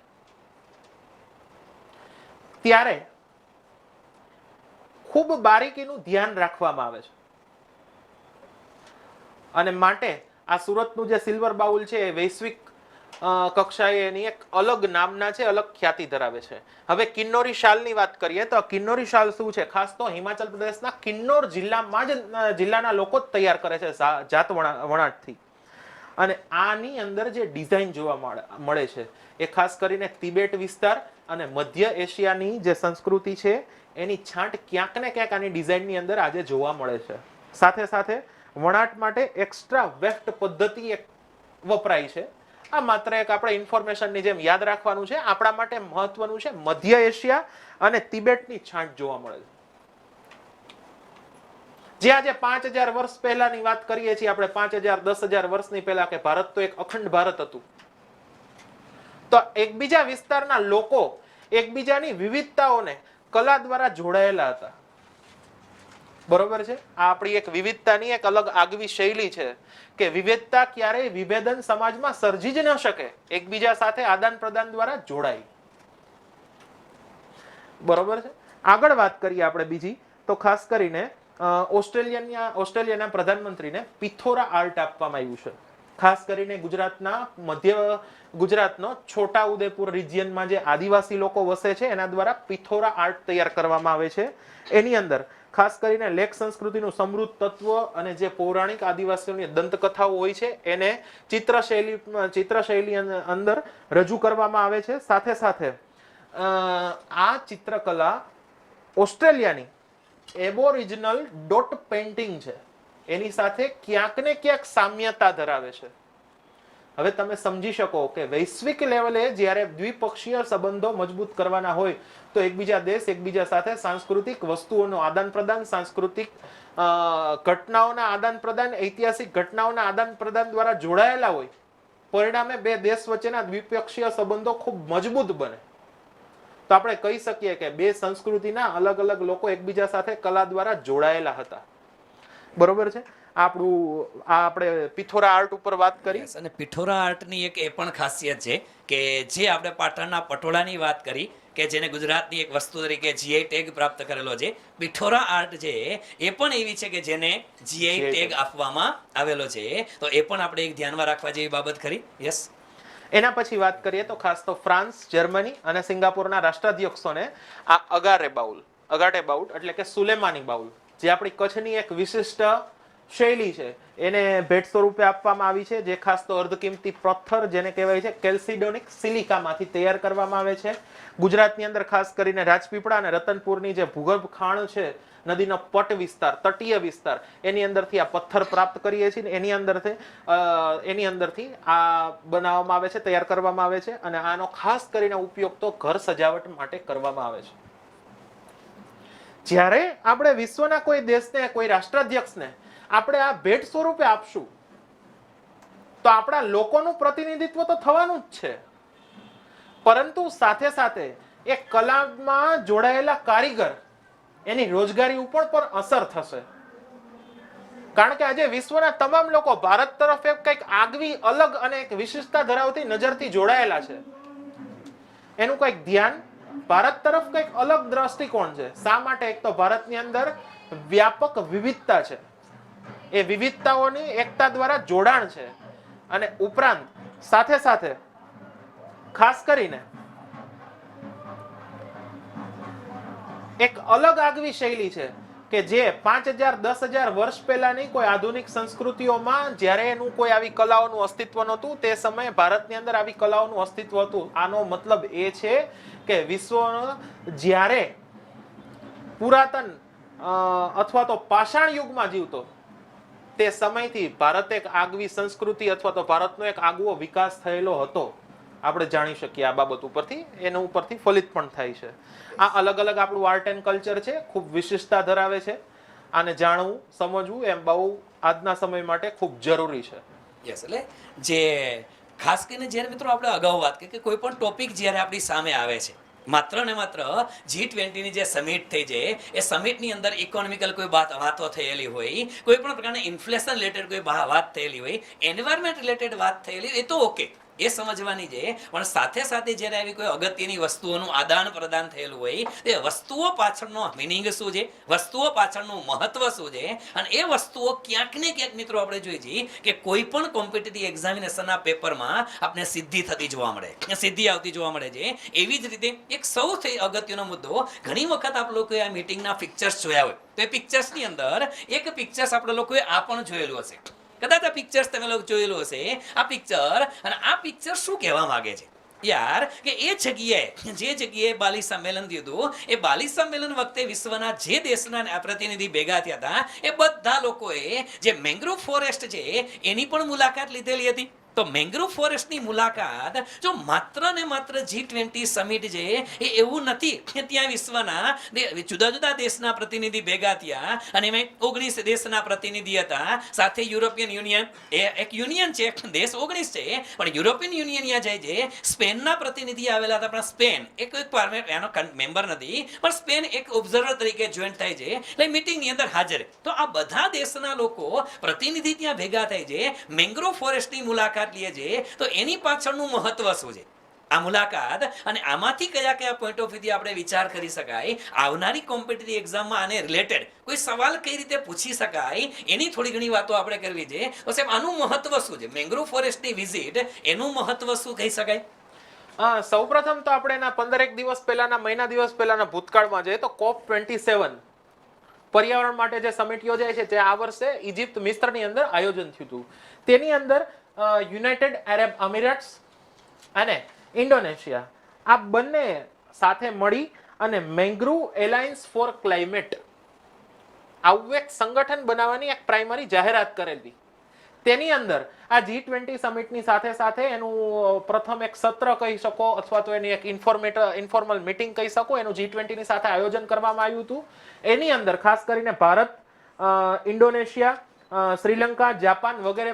ત્યારે ખૂબ બારીકીનું ધ્યાન રાખવામાં આવે છે. અને માટે આ સુરતનું જે સિલ્વર બાઉલ છે એ વૈશ્વિક કક્ષાએ એની એક અલગ નામના છે, અલગ ખ્યાતિ ધરાવે છે. હવે કિન્નોરી શાલની વાત કરીએ તો કિન્નોરી શાલ શું છે? ખાસ તો હિમાચલ પ્રદેશના કિન્નોર જિલ્લામાં જ જિલ્લાના લોકો જ તૈયાર કરે છે જાત વણાટથી. અને આની અંદર જે ડિઝાઇન જોવા મળે છે એ ખાસ કરીને તિબેટ વિસ્તાર અને મધ્ય એશિયાની જે સંસ્કૃતિ છે એની છાંટ ક્યાંક ને ક્યાંક આની ડિઝાઇનની અંદર આજે જોવા મળે છે. સાથે સાથે વણાટ માટે એક્સ્ટ્રા વેફ્ટ પદ્ધતિ એક વપરાય છે. આ માત્ર એક આપણે ઇન્ફોર્મેશનની જેમ યાદ રાખવાનું છે. આપણા માટે મહત્વનું છે મધ્ય એશિયા અને તિબેટની છાંટ જોવા મળે છે. જે આજે 5000 વર્ષ પહેલાની વાત કરીએ છીએ આપણે, 5000 10000 વર્ષની પહેલા, કે ભારત તો એક અખંડ ભારત હતું. તો એકબીજા વિસ્તારના લોકો એકબીજાની વિવિધતાઓને કલા દ્વારા જોડાયેલા હતા. બરોબર છે. આ આપણી એક વિવિધતાની એક અલગ આગવી શૈલી છે કે વિવિધતા ક્યારેય વિભેદન સમાજમાં સર્જી જ ન શકે, એકબીજા સાથે આદાન પ્રદાન દ્વારા જોડાય. બરોબર છે. આગળ વાત કરીએ આપણે બીજી તો ખાસ કરીને ઓસ્ટ્રેલિયાના પ્રધાનમંત્રીને પિથોરા આર્ટ આપવામાં આવ્યું છે. ખાસ કરીને ગુજરાતનો છોટા ઉદેપુર રિજિયનમાં જે આદિવાસી લોકો વસે છે એના દ્વારા પિથોરા આર્ટ તૈયાર કરવામાં આવે છે. એની અંદર ખાસ કરીને લેક સંસ્કૃતિનું સમૃદ્ધ તત્વ અને જે પૌરાણિક આદિવાસીઓની દંતકથાઓ હોય છે એને ચિત્રશૈલી અંદર રજૂ કરવામાં આવે છે. સાથે સાથે આ ચિત્રકલા ઓસ્ટ્રેલિયાની એબોરિજિનલ ડોટ પેઇન્ટિંગ છે એની સાથે ક્યાંક ને ક્યાંક સામ્યતા ધરાવે છે. હવે તમે સમજી શકો કે વૈશ્વિક લેવલે જ્યારે દ્વિપક્ષીય સંબંધો મજબૂત કરવાના હોય તો એકબીજા દેશ એકબીજા સાથે સાંસ્કૃતિક વસ્તુઓનું આદાન પ્રદાન, સાંસ્કૃતિક ઘટનાઓના આદાન પ્રદાન, ઐતિહાસિક ઘટનાઓના આદાન પ્રદાન દ્વારા જોડાયેલા હોય, પરિણામે બે દેશ વચ્ચેના દ્વિપક્ષીય સંબંધો ખૂબ મજબૂત બને. તો આપણે કહી શકીએ કે બે સંસ્કૃતિના અલગ અલગ લોકો એકબીજા સાથે કલા દ્વારા જોડાયેલા હતા. બરોબર છે. આપણે પિથોરા આર્ટ ઉપર વાત કરી. Yes, અને પિઠોરા આર્ટની એક એ પણ ખાસિયત છે કે જે આપણે પાટણના પટોળાની વાત કરી કે જેને ગુજરાતની એક વસ્તુ તરીકે જીઆઈ ટેગ પ્રાપ્ત કરેલો છે. પિઠોરા આર્ટ છે એ પણ એવી છે કે જેને જીઆઈ ટેગ આપવામાં આવેલો છે. તો એ પણ આપણે એક ધ્યાનમાં રાખવા જેવી બાબત ખરી. યસ. એના પછી વાત કરીએ તો ખાસ તો ફ્રાન્સ, જર્મની અને સિંગાપુરના રાષ્ટ્રાધ્યક્ષોને આ અગાટે બાઉલ એટલે કે સુલેમાની બાઉલ જે આપણી કચ્છની એક વિશિષ્ટ શૈલી છે એને ભેટ સ્વરૂપે આપવામાં આવી છે, જે ખાસ તો અર્ધકિંમતી પથ્થર જેને કહેવાય છે કેલ્સિડોનિક સિલિકામાંથી તૈયાર કરવામાં આવે છે. ગુજરાતની અંદર ખાસ કરીને રાજપીપળા અને રતનપુરની જે ભૂગર્ભ ખાણ છે, નદીનો પટ વિસ્તાર, તટીય વિસ્તાર, એની અંદરથી આ પથ્થર પ્રાપ્ત કરીએ છીએ. એની અંદરથી આ બનાવવામાં આવે છે, તૈયાર કરવામાં આવે છે અને આનો ખાસ કરીને ઉપયોગ તો ઘર સજાવટ માટે કરવામાં આવે છે. જ્યારે આપણે વિશ્વના કોઈ દેશને, કોઈ રાષ્ટ્રાધ્યક્ષને આપણે આ ભેટ સ્વરૂપે આપશું તો આપણા લોકોનું પ્રતિનિધિત્વ તો થવાનું જ છે, પરંતુ સાથે સાથે એ કલામાં જોડાયેલા કારીગર એની રોજગારી ઉપર પણ અસર થશે. કારણ કે આજે વિશ્વના તમામ લોકો ભારત તરફ એક કંઈક આગવી, અલગ અને એક વિશિષ્ટતા ધરાવતી નજરથી જોડાયેલા છે. એનું કંઈક ધ્યાન ભારત તરફ કંઈક અલગ દ્રષ્ટિકોણ છે. શા માટે? એક તો ભારતની અંદર વ્યાપક વિવિધતા છે, એ વિવિધતાઓની એકતા દ્વારા જોડાણ છે અને ઉપરાંત સાથે સાથે ખાસ કરીને એક અલગ આગવી શૈલી છે કે જે 5000 10,000 વર્ષ પહેલાની કોઈ આધુનિક સંસ્કૃતિઓમાં જ્યારે એનું કોઈ આવી કલાઓનું અસ્તિત્વ નહોતું તે સમયે ભારતની અંદર આવી કલાઓનું અસ્તિત્વ હતું. આનો મતલબ એ છે કે વિશ્વ જ્યારે પુરાતન અથવા તો પાષાણ યુગમાં જીવતો તે સમયથી ભારત એક આગવી સંસ્કૃતિ અથવા તો ભારતનો એક આગવો વિકાસ થયેલો હતો. આપણે જાણી શકીએ આ બાબત ઉપરથી, એના ઉપરથી ફલિત પણ થાય છે. આ અલગ અલગ આપણું આર્ટ એન્ડ કલ્ચર છે, ખૂબ વિશિષ્ટતા ધરાવે છે. આને જાણવું, સમજવું એમ બહુ આજના સમય માટે ખૂબ જરૂરી છે. યસ. એટલે જે ખાસ કરીને જ્યારે મિત્રો આપણે અગાઉ વાત કરી કે કોઈ પણ ટોપિક જ્યારે આપણી સામે આવે છે, માત્ર ને માત્ર G20ની જે સમિટ થઈ છે એ સમિટની અંદર ઇકોનોમિકલ કોઈ વાતો થયેલી હોય, કોઈ પણ પ્રકારના ઇન્ફ્લેશન રિલેટેડ કોઈ વાત થયેલી હોય, એન્વાયરમેન્ટ રિલેટેડ વાત થયેલી, એ તો ઓકે, એ સમજવાની છે. પણ સાથે સાથે જ્યારે આવી કોઈ અગત્યની વસ્તુઓનું આદાન પ્રદાન થયેલું હોય, એ વસ્તુઓ પાછળનો મિનિંગ શું છે, વસ્તુઓ પાછળનું મહત્વ શું છે, અને એ વસ્તુઓ ક્યાંક ને ક્યાંક મિત્રો આપણે જોઈએ છીએ કે કોઈ પણ કોમ્પિટિટિવ એક્ઝામિનેશનના પેપરમાં આપણે સિદ્ધિ થતી જોવા મળે, સિદ્ધિ આવતી જોવા મળે છે. એવી જ રીતે એક સૌથી અગત્યનો મુદ્દો, ઘણી વખત આપ લોકોએ આ મીટિંગના પિક્ચર્સ જોયા હોય તો એ પિક્ચર્સની અંદર એક પિક્ચર્સ આપણે લોકોએ આ પણ જોયેલું હશે. કદાચ આ પિક્ચર્સ તમે લોકો જોયેલું હશે. આ પિક્ચર, અને આ પિક્ચર શું કહેવા માંગે છે યાર કે એ જગ્યાએ, જે જગ્યાએ બાલી સંમેલન થયું હતું, એ બાલી સંમેલન વખતે વિશ્વના જે દેશના પ્રતિનિધિ ભેગા થયા હતા એ બધા લોકોએ જે મેંગ્રોવ ફોરેસ્ટ છે એની પણ મુલાકાત લીધેલી હતી. તો મેંગ્રોવ ફોરેસ્ટની મુલાકાત જો માત્ર ને માત્ર G20 સમિટ છે એ એવું નથી કે ત્યાં વિશ્વના જુદા જુદા દેશના પ્રતિનિધિ ભેગા થયા અને એમાં 19 દેશના પ્રતિનિધિ હતા. સાથે યુરોપિયન યુનિયન, એ એક યુનિયન છે, દેશ 19 છે, પણ યુરોપિયન યુનિયન ત્યાં જાય છે. સ્પેનના પ્રતિનિધિ આવેલા હતા, પણ સ્પેન એક એનો મેમ્બર નથી, પણ સ્પેન એક ઓબ્ઝર્વર તરીકે જોઈન્ટ થાય છે, એટલે મીટિંગની અંદર હાજર. તો આ બધા દેશના લોકો પ્રતિનિધિ ત્યાં ભેગા થાય છે, મેંગ્રોવ ફોરેસ્ટની મુલાકાત લે છે. તો એની પાછળનું મહત્વ શું છે આ મુલાકાત, અને આમાંથી કયા કયા પોઈન્ટ ઓફ વ્યૂથી આપણે વિચાર કરી શકાય, આવનારી કોમ્પિટિટિવ એક્ઝામમાં આને રિલેટેડ કોઈ સવાલ કઈ રીતે પૂછી શકાય, એની થોડી ઘણી વાતો આપણે કરવી છે. તો સાહેબ આનું મહત્વ શું છે, મેંગ્રોવ ફોરેસ્ટની વિઝિટ, એનું મહત્વ શું કહી શકાય? સૌપ્રથમ તો આપણે એના 15 દિવસ પહેલાના, મહિના દિવસ પહેલાના ભૂતકાળમાં જઈએ તો COP27 પર્યાવરણ માટે જે સમિટ યોજાય છે તે આ વર્ષે ઇજિપ્ત, મિસ્રની અંદર આયોજન થયું હતું. તેની અંદર યુનાઇટેડ અરબ અમીરાટ્સ અને ઇન્ડોનેશિયા આ બંને સાથે મળી અને મેંગ્રોવ એલાયન્સ ફોર ક્લાઇમેટ આવું એક સંગઠન બનાવવાની એક પ્રાઇમરી જાહેરાત કરેલી. તેની અંદર આ G20 સમિટની સાથે સાથે એનું પ્રથમ એક સત્ર કહી શકો અથવા તો એની એક ઇન્ફોર્મલ મીટિંગ કહી શકો, એનું G20 ની સાથે આયોજન કરવામાં આવ્યું હતું. એની અંદર ખાસ કરીને ભારત, ઇન્ડોનેશિયા શ્રીલંકા, જાપાન વગેરે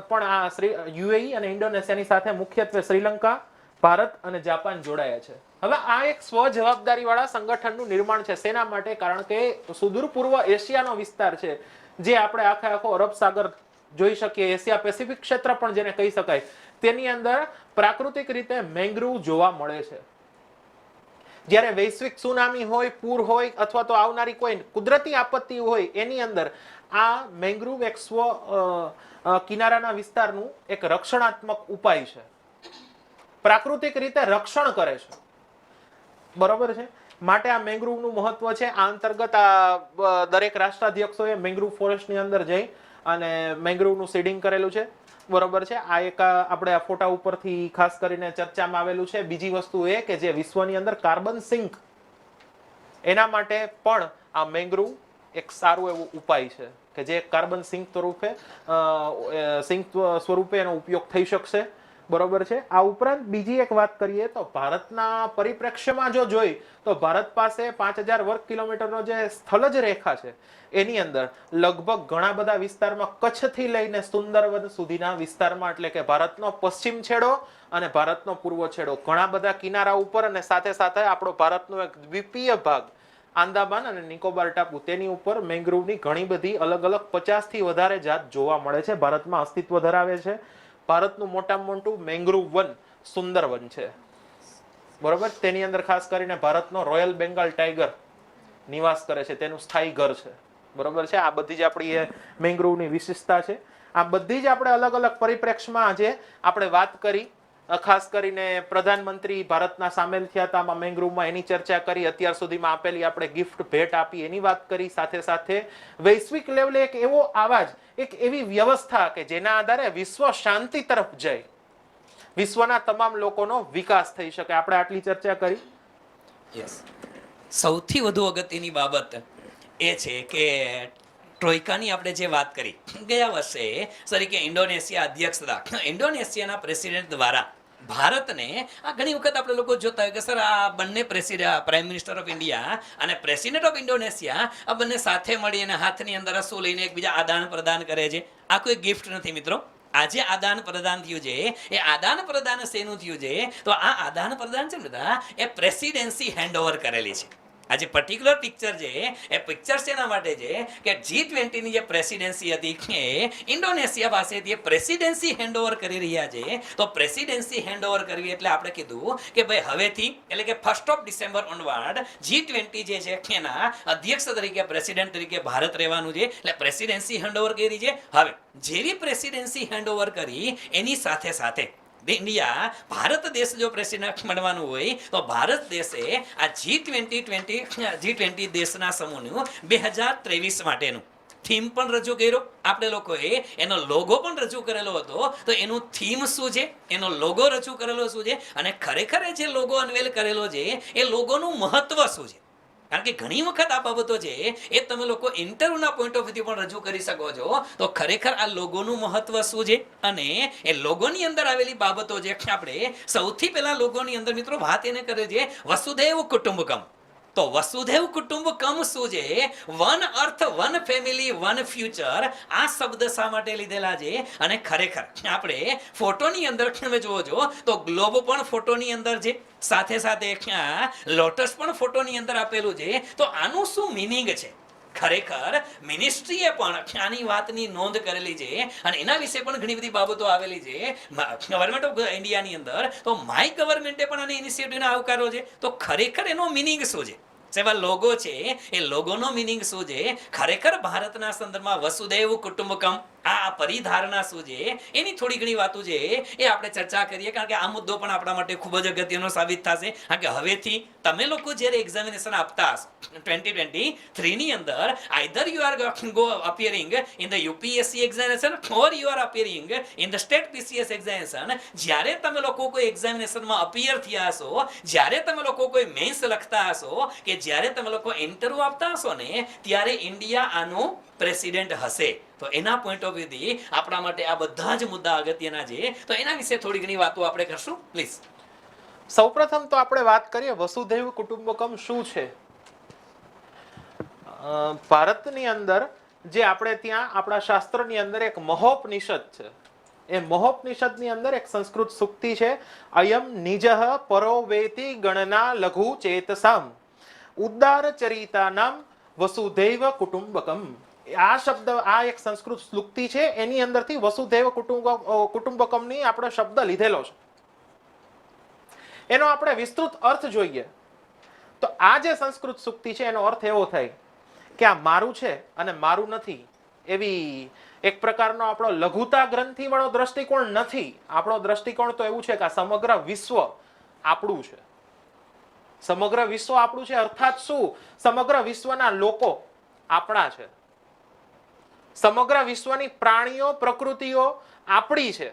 પણ આ યુએઈ અને ઇન્ડોનેશિયાની સાથે મુખ્યત્વે શ્રીલંકા, ભારત અને જાપાન જોડાયા છે. હવે આ એક સ્વજવાબદારી વાળા સંગઠનનું નિર્માણ છે. શેના માટે? કારણ કે સુદૂર પૂર્વ એશિયાનો વિસ્તાર છે, જે આપણે આખો અરબ સાગર જોઈ શકીએ, એશિયા પેસિફિક ક્ષેત્ર પણ જેને કહી શકાય, તેની અંદર પ્રાકૃતિક રીતે મેંગ્રુવ જોવા મળે છે. જ્યારે વૈશ્વિક સુનામી હોય, પૂર હોય, અથવા તો આવનારી કોઈ કુદરતી આપત્તિ હોય, એની અંદર આ મેંગ્રુવ એક કિનારાના વિસ્તારનું એક રક્ષણાત્મક ઉપાય છે. પ્રાકૃતિક રીતે રક્ષણ કરે છે. બરોબર છે. માટે આ મેંગ્રુવનું મહત્વ છે. આ અંતર્ગત આ દરેક રાષ્ટ્રાધ્યક્ષોએ મેંગ્રુવ ફોરેસ્ટની અંદર જઈ અને મેંગ્રુવનું સીડિંગ કરેલું છે. બરોબર છે. આ એક આપણે આ ફોટા ઉપરથી ખાસ કરીને ચર્ચામાં આવેલું છે. બીજી વસ્તુ એ કે જે વિશ્વની અંદર કાર્બન સિંક, એના માટે પણ આ મેંગ્રુવ એક સારું એવું ઉપાય છે કે જે કાર્બન સિંક સ્વરૂપે એનો ઉપયોગ થઈ શકશે. બરોબર છે. આ ઉપરાંત બીજી એક વાત કરીએ તો ભારતના પરિપ્રેક્ષ્યમાં જો જોઈ તો ભારત પાસે 5000 વર્ગ કિલોમીટરનો જે સ્થળજ રેખા છે, એની અંદર લગભગ ઘણા બધા વિસ્તારમાં, કચ્છથી લઈને સુંદરવન સુધીના વિસ્તારમાં, એટલે કે ભારતનો પશ્ચિમ છેડો અને ભારતનો પૂર્વ છેડો, ઘણા બધા કિનારા ઉપર, અને સાથે સાથે આપણો ભારતનો એક દ્વીપીય ભાગ આંદામાન અને નિકોબાર ટાપુ, તેની ઉપર મેંગ્રુવની ઘણી બધી અલગ અલગ 50 થી વધારે જાત જોવા મળે છે, ભારતમાં અસ્તિત્વ ધરાવે છે. ભારતનું મોટામાં મોટું મેંગ્રુવ વન સુંદરવન છે. બરોબર. તેની અંદર ખાસ કરીને ભારતનો રોયલ બેંગાલ ટાઈગર નિવાસ કરે છે, તેનું સ્થાયી ઘર છે. બરોબર છે. આ બધી જ આપણી મેંગ્રુવની વિશેષતા છે. આ બધી જ આપણે અલગ અલગ પરિપ્રેક્ષમાં આજે આપણે વાત કરી. ખાસ કરીને પ્રધાનમંત્રી ભારતના સામેલ થયા હતા આમાં મેંગ્રુવમાં, એની ચર્ચા કરી. અત્યાર સુધીમાં આપેલી આપણે ગિફ્ટ ભેટ આપી એની વાત કરી. સાથે સાથે વૈશ્વિક લેવલે એક એવો આવાજ, એક એવી વ્યવસ્થા કે જેના આધારે વિશ્વ શાંતિ તરફ જાય, વિશ્વના તમામ લોકોનો વિકાસ થઈ શકે, આપણે આટલી ચર્ચા કરી. યસ. સૌથી વધુ અગત્યની બાબત એ છે કે ટ્રોયકાની આપણે જે વાત કરી, ગયા વર્ષે તરીકે ઇન્ડોનેશિયા અધ્યક્ષ હતા. ઇન્ડોનેશિયાના પ્રેસિડેન્ટ દ્વારા ભારતને આ ઘણી વખત આપણે લોકો જોતા હોય કે સર આ બંને પ્રાઇમ મિનિસ્ટર ઓફ ઇન્ડિયા અને પ્રેસિડેન્ટ ઓફ ઇન્ડોનેશિયા આ બંને સાથે મળીને હાથની અંદર રસોઈ લઈને એકબીજા આદાન પ્રદાન કરે છે. આ કોઈ ગિફ્ટ નથી મિત્રો. આજે આદાન પ્રદાન થયું છે, એ આદાન પ્રદાન શેનું થયું છે? તો આ આદાન પ્રદાન છે બધા એ પ્રેસિડેન્સી હેન્ડઓવર કરેલી છે. આ જે પર્ટિક્યુલર પિક્ચર છે એ પિક્ચર શેના માટે છે કે G20 ની જે પ્રેસિડેન્સી હતી એ ઇન્ડોનેશિયા પાસેથી પ્રેસિડેન્સી હેન્ડઓવર કરી રહ્યા છે. તો પ્રેસિડેન્સી હેન્ડઓવર કરવી એટલે આપણે કીધું કે ભાઈ હવેથી, એટલે કે 1 ડિસેમ્બર ઓનવર્ડ G20 જે છે એના અધ્યક્ષ તરીકે, પ્રેસિડેન્ટ તરીકે ભારત રહેવાનું છે. એટલે પ્રેસિડેન્સી હેન્ડઓવર કરી છે. હવે જેવી પ્રેસિડેન્સી હેન્ડઓવર કરી એની સાથે સાથે ઇન્ડિયા, ભારત દેશ જો પ્રેસિડેન્ટ બનવાનું હોય તો ભારત દેશે આ G20 દેશના સમૂહનું 2023 માટેનું થીમ પણ રજૂ કર્યો. આપણે લોકોએ એનો લોગો પણ રજૂ કરેલો હતો. તો એનું થીમ શું છે, એનો લોગો રજૂ કરેલો શું છે, અને ખરેખર જે લોગો અનવેલ કરેલો છે એ લોગોનું મહત્વ શું છે? કારણ કે ઘણી વખત આ બાબતો છે એ તમે લોકો ઇન્ટરવ્યુના પોઈન્ટ ઓફ વ્યૂથી પણ રજૂ કરી શકો છો. તો ખરેખર આ લોગોનું મહત્વ શું છે અને એ લોગોની અંદર આવેલી બાબતો છે. આપણે સૌથી પહેલા લોગોની અંદર મિત્રો વાત એને કરે છે વસુધૈવ કુટુંબકમ. તો વસુધૈવ કુટુંબકમ શું છે? વન અર્થ, વન ફેમિલી, વન ફ્યુચર. આ શબ્દ શા માટે લીધેલા છે? અને ખરેખર આપણે ફોટોની અંદર તમે જોવો છો તો ગ્લોબ પણ ફોટોની અંદર છે, સાથે સાથે લોટસ પણ ફોટોની અંદર આપેલું છે. તો આનું શું મિનિંગ છે? ખરેખર મિનિસ્ટ્રીએ પણ આની વાતની નોંધ કરેલી છે અને એના વિશે પણ ઘણી બધી બાબતો આવેલી છે ગવર્મેન્ટ ઓફ ઇન્ડિયાની અંદર. તો માય ગવર્મેન્ટે પણ આની ઇનિશિયેટિવને આવકારો છે. તો ખરેખર એનો મિનિંગ શું છે? સેવા લોગો છે એ લોગોનો મિનિંગ શું છે? ખરેખર ભારતના સંદર્ભમાં વસુધૈવ કુટુંબકમ આ પરિધારણા શું છે એની થોડી ઘણી વાતો છે એ આપણે ચર્ચા કરીએ. કારણ કે આ મુદ્દો પણ આપણા માટે ખૂબ જ અગત્યનો સાબિત થશે. કારણ કે હવેથી તમે લોકો જ્યારે એક્ઝામિનેશન આપતા હશો 2023 ની અંદર, either you are appearing in the UPSC examination or you are appearing in the state PCS examination, જ્યારે તમે લોકો કોઈ એક્ઝામિનેશનમાં અપિયર થયા હશો, જ્યારે તમે લોકો કોઈ મેન્સ લખતા હશો, કે જ્યારે તમે લોકો ઇન્ટરવ્યુ આપતા હશો ને, ત્યારે ઇન્ડિયા આનું પ્રેસિડેન્ટ હશે. તો એના પોઈન્ટ ઓફ વ્યૂથી આપણા માટે આ બધા જ મુદ્દા અગત્યના છે. તો એના વિશે થોડી ઘણી વાતો આપણે કરશું. પ્લીઝ. સૌપ્રથમ તો આપણે વાત કરીએ વસુધૈવ કુટુંબકમ શું છે. ભારતની અંદર જે આપણે ત્યાં આપણા શાસ્ત્રની અંદર એક મહોપનિષદ છે. એ મહોપનિષદની અંદર એક સંસ્કૃત સૂક્તિ છે, અયમ નિજઃ પરો વેતિ ગણના લઘુ ચેતસામ ઉદ્દાર ચરિતાનામ વસુધૈવ કુટુંબકમ. આ શબ્દ, આ એક સંસ્કૃત સૂક્તિ છે, એની અંદરથી વસુધૈવ કુટુંબકમની આપણે શબ્દ લીધેલો છે. એનો આપણે વિસ્તૃત અર્થ જોઈએ તો આ જે સંસ્કૃત સૂક્તિ છે એનો અર્થ એવો થાય કે આ મારું છે અને મારું નથી, એવી એક પ્રકારનો આપણો લઘુતા ગ્રંથિ વાળો દ્રષ્ટિકોણ નથી. આપણો દ્રષ્ટિકોણ તો એવું છે કે આ સમગ્ર વિશ્વ આપણું છે. સમગ્ર વિશ્વ આપણું છે અર્થાત શું? સમગ્ર વિશ્વના લોકો આપણા છે. સમગ્ર વિશ્વની પ્રાણીઓ, પ્રકૃતિઓ આપણી છે.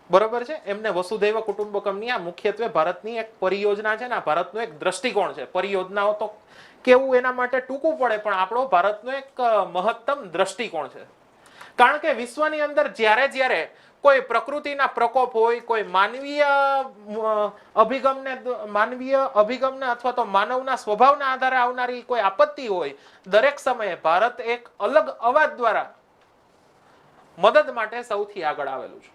બરોબર છે? એમને વસુધૈવ કુટુંબકમની આ મુખ્યત્વે ભારતની એક પરિયોજના છે ને, આ ભારતનો એક દ્રષ્ટિકોણ છે. પરિયોજનાઓ તો કેવું એના માટે ટૂંકું પડે, પણ આપણો ભારતનો એક મહત્તમ દ્રષ્ટિકોણ છે. કારણ કે વિશ્વની અંદર જ્યારે જ્યારે કોઈ પ્રકૃતિના પ્રકોપ હોય, કોઈ માનવીય અભિગમને અથવા તો માનવના સ્વભાવના આધારે આવનારી કોઈ આપત્તિ હોય, દરેક સમયે ભારત એક અલગ અવાજ દ્વારા મદદ માટે સૌથી આગળ આવેલું છે.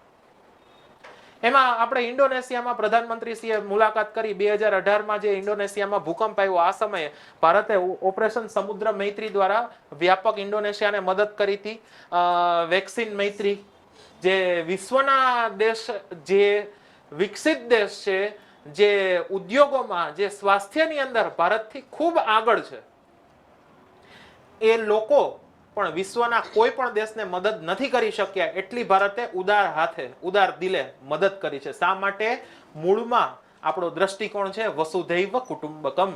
એમાં આપણે ઇન્ડોનેશિયામાં પ્રધાનમંત્રીશ્રીએ મુલાકાત કરી 2018માં જે ઇન્ડોનેશિયામાં ભૂકંપ આવ્યો, આ સમયે ભારતે ઓપરેશન સમુદ્ર મૈત્રી દ્વારા વ્યાપક ઇન્ડોનેશિયાને મદદ કરી હતી. વેક્સિન મૈત્રી, જે વિશ્વના દેશ, જે વિકસિત દેશ છે, જે ઉદ્યોગોમાં, જે સ્વાસ્થ્યની અંદર ભારતથી ખૂબ આગળ છે, એ લોકો પણ વિશ્વના કોઈ પણ દેશને મદદ નથી કરી શક્યા એટલી ભારતે ઉદાર હાથે, ઉદાર દિલે મદદ કરી છે. શા માટે? મૂળમાં આપણો દ્રષ્ટિકોણ છે વસુધૈવ કુટુંબકમ.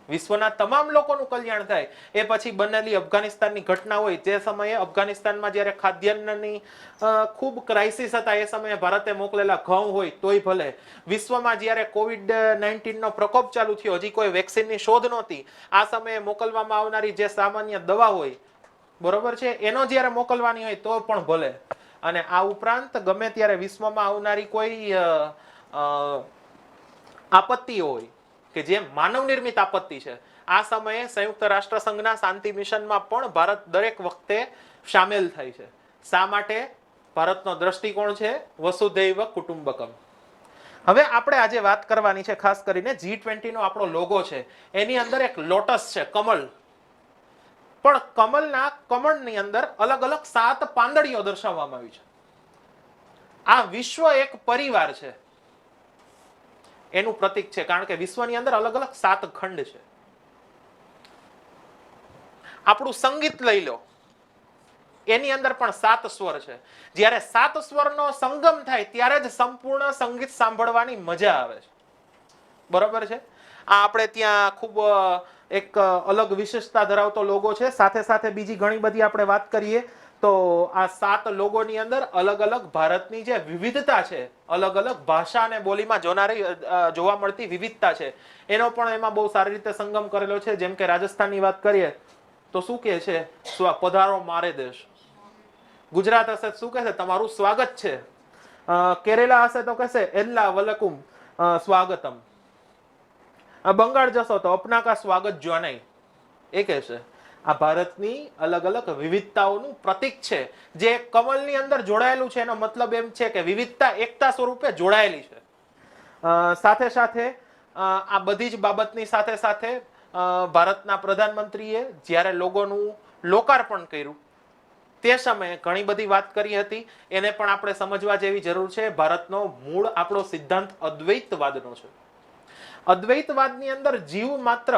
વિશ્વના તમામ લોકોનું કલ્યાણ થાય. એ પછી બનેલી અફઘાનિસ્તાનની ઘટના હોય, તે સમયે અફઘાનિસ્તાનમાં જ્યારે ખાદ્યાન્નની ખૂબ ક્રાઇસિસ હતા, એ સમયે ભારતે મોકલેલા ઘઉં હોય તોય ભલે. વિશ્વમાં જ્યારે COVID-19 નો પ્રકોપ ચાલુ થયો, હજી કોઈ વેક્સિનની શોધ નહોતી, આ સમયે મોકલવામાં આવનારી જે સામાન્ય દવા હોય, બરોબર છે, એનો જ્યારે મોકલવાની હોય તો પણ ભલે. અને આ ઉપરાંત ગમે ત્યારે વિશ્વમાં આવનારી કોઈ આપત્તિ હોય કે જે માનવ નિર્મિત આપત્તિ છે, આ સમયે સંયુક્ત રાષ્ટ્ર સંઘના શાંતિ મિશનમાં પણ ભારત દરેક વખતે સામેલ થાય છે. શા માટે? ભારતનો દ્રષ્ટિકોણ છે વસુધૈવ કુટુંબકમ. હવે આપણે આજે વાત કરવાની છે ખાસ કરીને G20 નો આપણો લોગો છે, એની અંદર એક લોટસ છે, કમળ. પણ કમળની અંદર અલગ અલગ 7 પાંદડીઓ દર્શાવવામાં આવી છે. આ વિશ્વ એક પરિવાર છે એનું પ્રતીક છે, કારણ કે વિશ્વની અંદર અલગ અલગ 7 ખંડ છે. આપણું સંગીત લઈ લો, એની અંદર પણ 7 સ્વર છે. જ્યારે 7 સ્વરનો સંગમ થાય ત્યારે જ સંપૂર્ણ સંગીત સાંભળવાની મજા આવે છે. બરોબર છે? આ આપણે ત્યાં ખૂબ એક અલગ વિશેષતા ધરાવતો લોગો છે. સાથે સાથે બીજી ઘણી બધી આપણે વાત કરીએ તો આ 7 લોગોની અંદર અલગ અલગ ભારતની જે વિવિધતા છે, અલગ અલગ ભાષા અને બોલીમાં જોવા મળતી વિવિધતા છે, એનો પણ એમાં બહુ સારી રીતે સંગમ કરેલો છે. જેમ કે રાજસ્થાનની વાત કરીએ તો શું કહે છે? પધારો મારે દેશ. ગુજરાત હશે શું કહે છે? તમારું સ્વાગત છે. કેરેલા હશે તો કહેશે એલ્લા વલકુમ સ્વાગતમ. બંગાળ જશો તો અપના કા સ્વાગત જોનાઈ, એ કહેશે. આ ભારતની અલગ અલગ વિવિધતાઓનું પ્રતીક છે, જે કમલની અંદર જોડાયેલું છે. એનો મતલબ એમ છે કે વિવિધતા એકતા સ્વરૂપે જોડાયેલી છે. સાથે સાથે આ બધી જ બાબતની સાથે સાથે ભારતના પ્રધાનમંત્રીએ જ્યારે લોગોનું લોકાર્પણ કર્યું તે સમયે ઘણી બધી વાત કરી હતી. એને પણ આપણે સમજવા જેવી જરૂર છે. ભારતનો મૂળ આપણો સિદ્ધાંત અદ્વૈતવાદનો છે. અદ્વૈતવાદની અંદર જીવ માત્ર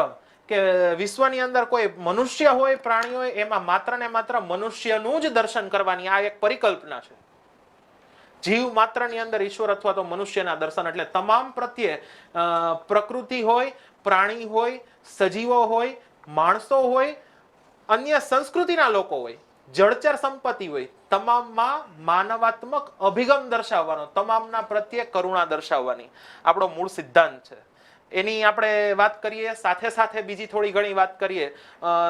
કે વિશ્વની અંદર કોઈ મનુષ્ય હોય, પ્રાણી હોય, એમાં માત્ર ને માત્ર મનુષ્યનું જ દર્શન કરવાની આ એક પરિકલ્પના છે. જીવ માત્રની અંદર ઈશ્વર અથવા તો મનુષ્યના દર્શન. એટલે તમામ પ્રત્યે પ્રકૃતિ હોય, પ્રાણી હોય, સજીવો હોય, માણસો હોય, અન્ય સંસ્કૃતિના લોકો હોય, જળચર સંપત્તિ હોય, તમામમાં માનવાત્મક અભિગમ દર્શાવવાનો, તમામના પ્રત્યે કરુણા દર્શાવવાની આપણો મૂળ સિદ્ધાંત છે. એની આપણે વાત કરીએ, સાથે સાથે બીજી થોડી ઘણી વાત કરીએ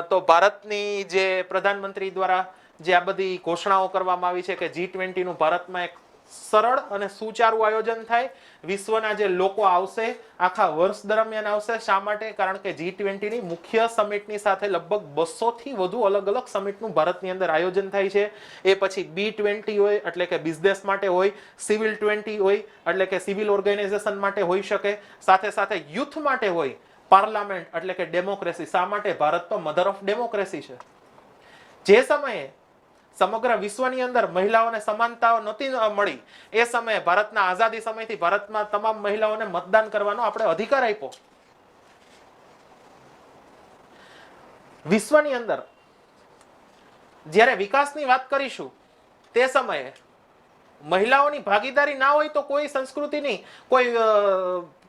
તો ભારતની જે પ્રધાનમંત્રી દ્વારા જે આ બધી ઘોષણાઓ કરવામાં આવી છે કે G20 નું ભારતમાં એક સરળ અને સુચારું આયોજન થાય. વિશ્વના જે લોકો આવશે આખા વર્ષ દરમિયાન આવશે. શા માટે? કારણ કે G20 ની મુખ્ય સમિટની સાથે લગભગ 200 થી વધુ અલગ અલગ સમિટનું ભારતની અંદર આયોજન થાય છે. એ પછી B20 હોય એટલે કે બિઝનેસ માટે હોય, સિવિલ 20 હોય એટલે કે સિવિલ ઓર્ગેનાઇઝેશન માટે હોઈ શકે, સાથે સાથે યુથ માટે હોય, પાર્લામેન્ટ એટલે કે ડેમોક્રેસી. શા માટે? ભારત તો મધર ઓફ ડેમોક્રેસી છે. જે સમયે સમગ્ર વિશ્વની અંદર મહિલાઓને સમાનતા નહોતી મળી, એ સમયે ભારતના આઝાદી સમયથી ભારતમાં તમામ મહિલાઓને મતદાન કરવાનો આપણે અધિકાર આપ્યો. વિશ્વની અંદર જ્યારે વિકાસની વાત કરીશું તે સમયે મહિલાઓની ભાગીદારી ના હોય તો કોઈ સંસ્કૃતિની,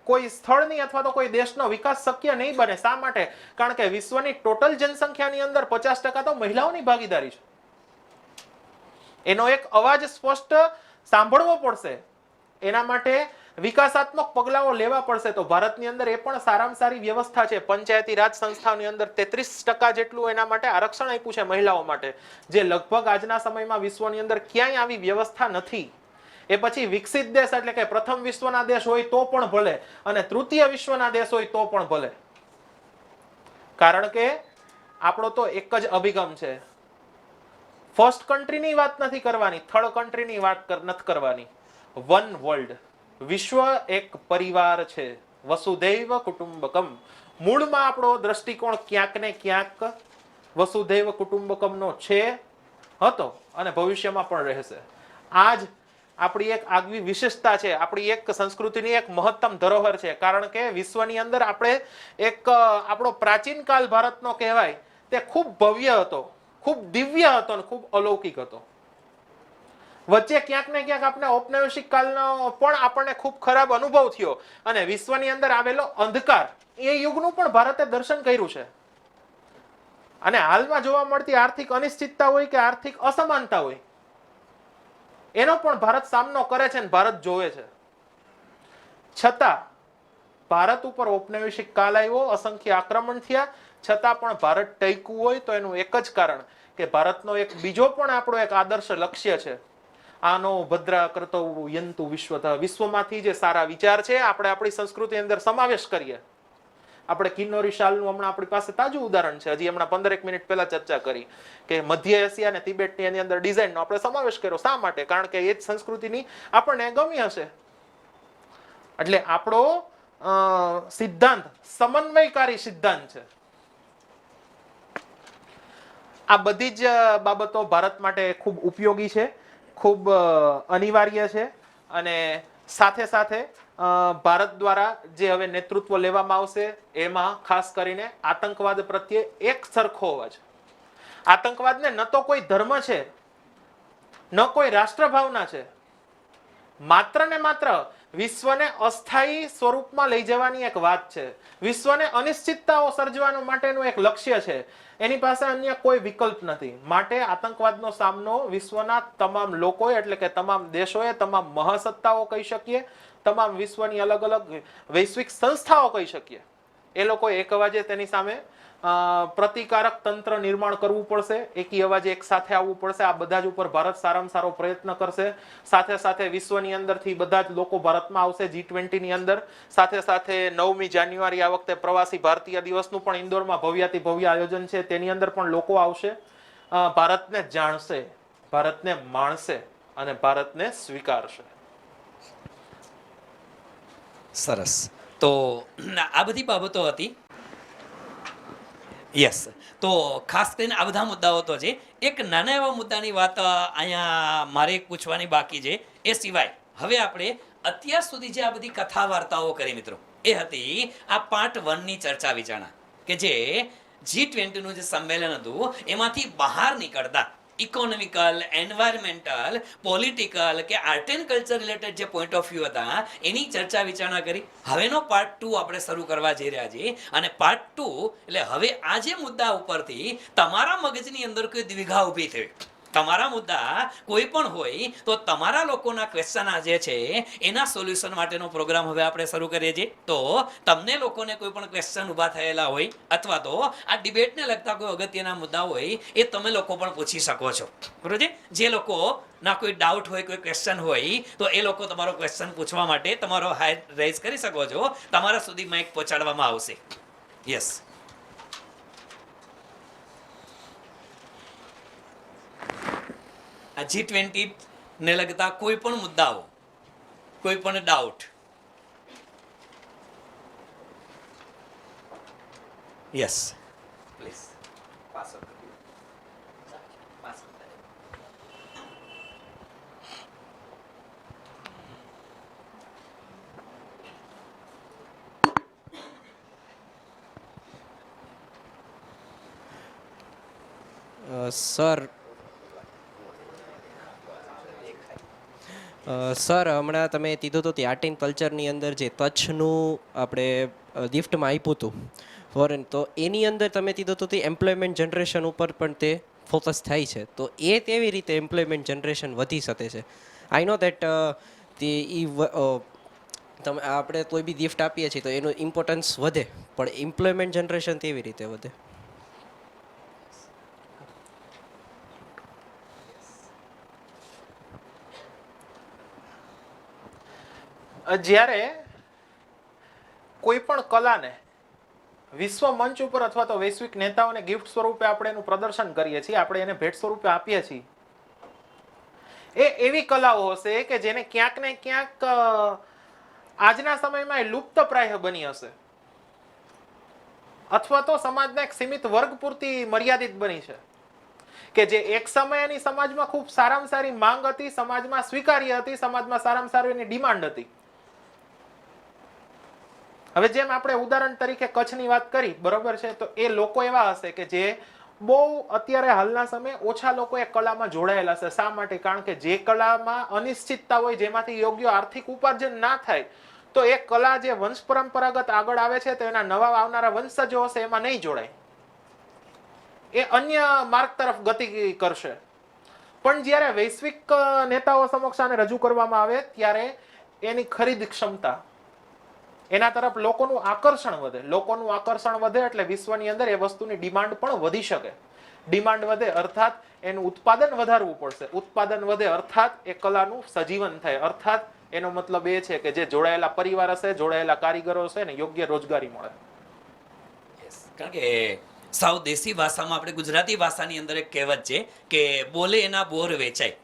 કોઈ સ્થળની અથવા તો કોઈ દેશનો વિકાસ શક્ય નહીં બને. શા માટે? કારણ કે વિશ્વની ટોટલ જનસંખ્યાની અંદર 50% તો મહિલાઓની ભાગીદારી છે. એનો એક અવાજ સ્પષ્ટ સાંભળવો પડશે. એના માટે વિકાસાત્મક પગલાઓ લેવા પડશે. તો ભારતની અંદર એ પણ સારામાં સારી વ્યવસ્થા છે. પંચાયતી રાજ સંસ્થાઓની અંદર 33% જેટલું એના માટે આરક્ષણ આપ્યું છે મહિલાઓ માટે, જે લગભગ આજના સમયમાં વિશ્વની અંદર ક્યાંય આવી વ્યવસ્થા નથી. એ પછી વિકસિત દેશ એટલે કે પ્રથમ વિશ્વના દેશ હોય તો પણ ભલે, અને તૃતીય વિશ્વના દેશ હોય તો પણ ભલે. કારણ કે આપણો તો એક જ અભિગમ છે. ફર્સ્ટ કન્ટ્રીની વાત નથી કરવાની, થર્ડ કન્ટ્રીની વાત નથી કરવાની. વન વર્લ્ડ, વિશ્વ એક પરિવાર છે. વસુધૈવ કુટુંબકમ. મૂળમાં આપણો દ્રષ્ટિકોણ ક્યાંક ને ક્યાંક વસુધૈવ કુટુંબકમનો છે, હતો અને ભવિષ્યમાં પણ રહેશે. આ જ આપણી એક આગવી વિશેષતા છે, આપણી એક સંસ્કૃતિની એક મહત્તમ ધરોહર છે. કારણ કે વિશ્વની અંદર આપણે એક આપણો પ્રાચીન કાળ ભારતનો કહેવાય તે ખૂબ ભવ્ય હતો, ખૂબ દિવ્ય હતો અને ખૂબ અલૌકિક હતો. વચ્ચે ક્યાંક ને ક્યાંક આપણે ઔપનિવેશિક કાળનો પણ આપણને ખૂબ ખરાબ અનુભવ થયો, અને વિશ્વની અંદર આવેલો અંધકાર એ યુગનું પણ ભારતે દર્શન કર્યું છે. અને હાલમાં જોવા મળતી આર્થિક અનિશ્ચિતતા હોય કે આર્થિક અસમાનતા હોય, એનો પણ ભારત સામનો કરે છે અને ભારત જોવે છે. છતાં ભારત ઉપર ઔપનિવેશિક કાળ આવ્યો, અસંખ્ય આક્રમણ થયા, છતાં પણ ભારત ટક્યું હોય તો એનું એક જ કારણ કે ભારતનો એક બીજો પણ આપણો એક આદર્શ લક્ષ્ય છે. આનો ભદ્રા કરતો યંતુ વિશ્વતઃ. વિશ્વમાંથી જે સારા વિચાર છે આપણે આપણી સંસ્કૃતિ અંદર સમાવેશ કરીએ. આપણે કિન્નોરી શાલનું હમણાં આપણી પાસે તાજું ઉદાહરણ છે. હજી હમણાં 15 મિનિટ પહેલા ચર્ચા કરી કે મધ્ય એશિયા અને તિબેટની એની અંદર ડિઝાઇનનો આપણે સમાવેશ કર્યો. શા માટે? કારણ કે એ જ સંસ્કૃતિની આપણને ગમી હશે. એટલે આપણો સિદ્ધાંત સમન્વયકારી સિદ્ધાંત છે. આ બધી જ બાબતો ભારત માટે ખૂબ ઉપયોગી છે, ખૂબ અનિવાર્ય છે. અને સાથે સાથે ભારત દ્વારા જે હવે નેતૃત્વ લેવામાં આવશે એમાં ખાસ કરીને આતંકવાદ પ્રત્યે એક સરખો અવાજ. આતંકવાદને ન તો કોઈ ધર્મ છે, ન કોઈ રાષ્ટ્રભાવના છે, માત્ર ને માત્ર વિશ્વને અસ્થાયી સ્વરૂપમાં લઈ જવાની એક વાત છે. વિશ્વને અનિશ્ચિતતાઓ સર્જવાનું માટેનું એક લક્ષ્ય છે. એની પાસે અન્ય કોઈ વિકલ્પ નથી. માટે આતંકવાદનો સામનો વિશ્વના તમામ લોકોએ એટલે કે તમામ દેશોએ, તમામ મહાસત્તાઓ કહી શકીએ, તમામ વિશ્વની અલગ અલગ વૈશ્વિક સંસ્થાઓ કહી શકીએ, એ લોકોએ એક અવાજે તેની સામે પ્રતિકારક તંત્ર નિર્માણ કરવું પડશે. એકી અવાજે એક સાથે આવવું પડશે. આ બધા જ ઉપર ભારત સારામાં સારો પ્રયત્ન કરશે. સાથે સાથે વિશ્વની અંદરથી બધા જ લોકો ભારતમાં આવશે G20 ની અંદર. સાથે સાથે 9મી જાન્યુઆરી આ વખતે પ્રવાસી ભારતીય દિવસનું પણ ઇન્દોરમાં ભવ્યાતિ ભવ્ય આયોજન છે. તેની અંદર પણ લોકો આવશે, ભારતને જાણશે, ભારતને માણશે અને ભારતને સ્વીકારશે. સરસ. તો આ બધી બાબતો હતી. યસ. તો ખાસ કરીને આ બધા મુદ્દાઓ તો છે. એક નાના એવા મુદ્દાની વાત અહીંયા મારે પૂછવાની બાકી છે. એ સિવાય હવે આપણે અત્યાર સુધી જે આ બધી કથા વાર્તાઓ કરી મિત્રો, એ હતી આ પાર્ટ 1 ની ચર્ચા વિચારણા કે જે G20 નું જે સંમેલન હતું એમાંથી બહાર નીકળતા ઇકોનોમિકલ, એન્વાયરમેન્ટલ, પોલિટિકલ કે આર્ટ એન્ડ કલ્ચર રિલેટેડ જે પોઈન્ટ ઓફ વ્યૂ હતા એની ચર્ચા વિચારણા કરી. હવેનો પાર્ટ 2 આપણે શરૂ કરવા જઈ રહ્યા છીએ. અને પાર્ટ 2 એટલે હવે આ જે મુદ્દા ઉપરથી તમારા મગજની અંદર કોઈ દ્વિધા ઊભી થઈ તમારા મુદ્દા કોઈ પણ હોય તો તમારા લોકોના ક્વેશ્ચન આજે છે એના સોલ્યુશન માટેનો પ્રોગ્રામ હવે આપણે શરૂ કરીએ છીએ. તો તમને લોકોને કોઈ પણ ક્વેશ્ચન ઊભા થયેલા હોય અથવા તો આ ડિબેટને લગતા કોઈ અગત્યના મુદ્દા હોય એ તમે લોકો પણ પૂછી શકો છો. બરોબર છે? જે લોકો ના કોઈ ડાઉટ હોય, કોઈ ક્વેશ્ચન હોય તો એ લોકો તમારો ક્વેશ્ચન પૂછવા માટે તમારો હાથ રેઝ કરી શકો છો. તમારા સુધી માઇક પહોંચાડવામાં આવશે. યસ. આ G20 ને લગતા કોઈ પણ મુદ્દાઓ, કોઈ પણ ડાઉટ? Yes please. સર હમણાં તમે કીધું હતું કે આર્ટ એન્ડ કલ્ચરની અંદર જે કચ્છનું આપણે ગિફ્ટમાં આપ્યું હતું ફોરેન, તો એની અંદર તમે કીધું હતું કે એમ્પ્લોયમેન્ટ જનરેશન ઉપર પણ તે ફોકસ થાય છે. તો એ કેવી રીતે એમ્પ્લોયમેન્ટ જનરેશન વધી શકે છે? આઈ નો દેટ તે તમે આપણે કોઈ બી ગિફ્ટ આપીએ છીએ તો એનું ઇમ્પોર્ટન્સ વધે, પણ એમ્પ્લોયમેન્ટ જનરેશન કેવી રીતે વધે? જ્યારે કોઈ પણ કલાને વિશ્વ મંચ ઉપર અથવા તો વૈશ્વિક નેતાઓને ગિફ્ટ સ્વરૂપે આપણે એનું પ્રદર્શન કરીએ છીએ, આપણે એને ભેટ સ્વરૂપે આપીએ છીએ, એ એવી કલાઓ હશે કે જેને ક્યાંક ને ક્યાંક આજના સમયમાં એ લુપ્તપ્રાય બની હશે અથવા તો સમાજના એક સીમિત વર્ગ પૂરતી મર્યાદિત બની છે, કે જે એક સમયની સમાજમાં ખૂબ સારામાં સારી માંગ હતી, સમાજમાં સ્વીકાર્ય હતી, સમાજમાં સારામાં સારી એની ડિમાન્ડ હતી. હવે જેમ આપણે ઉદાહરણ તરીકે કચ્છની વાત કરી, બરોબર છે, તો એ લોકો એવા હશે કે જે બહુ અત્યારે હાલના સમયે ઓછા લોકો એ કલામાં જોડાયેલા હશે. શા માટે? કારણ કે જે કલામાં અનિશ્ચિતતા હોય, જેમાંથી યોગ્ય આર્થિક ઉપાર્જન ના થાય, તો એ કલા જે વંશ પરંપરાગત આગળ આવે છે તો એના નવા આવનારા વંશજો હશે એમાં નહીં જોડાય, એ અન્ય માર્ગ તરફ ગતિ કરશે. પણ જ્યારે વૈશ્વિક નેતાઓ સમક્ષ આને રજૂ કરવામાં આવે ત્યારે એની ખરીદ ક્ષમતા, એના તરફ લોકોનું આકર્ષણ વધે. લોકોનું આકર્ષણ વધે એટલે વિશ્વની અંદર એ વસ્તુની ડિમાન્ડ પણ વધી શકે. ડિમાન્ડ વધે અર્થાત એનું ઉત્પાદન વધારવું પડશે. ઉત્પાદન વધે અર્થાત એ કલાનું સજીવન થાય. અર્થાત એનો મતલબ એ છે કે જે જોડાયેલા પરિવાર હશે, જોડાયેલા કારીગરો હશે ને યોગ્ય રોજગારી મળે. કારણ કે સાવ દેશી ભાષામાં આપણે ગુજરાતી ભાષાની અંદર એક કહેવત છે કે બોલે એના બોર વેચાય.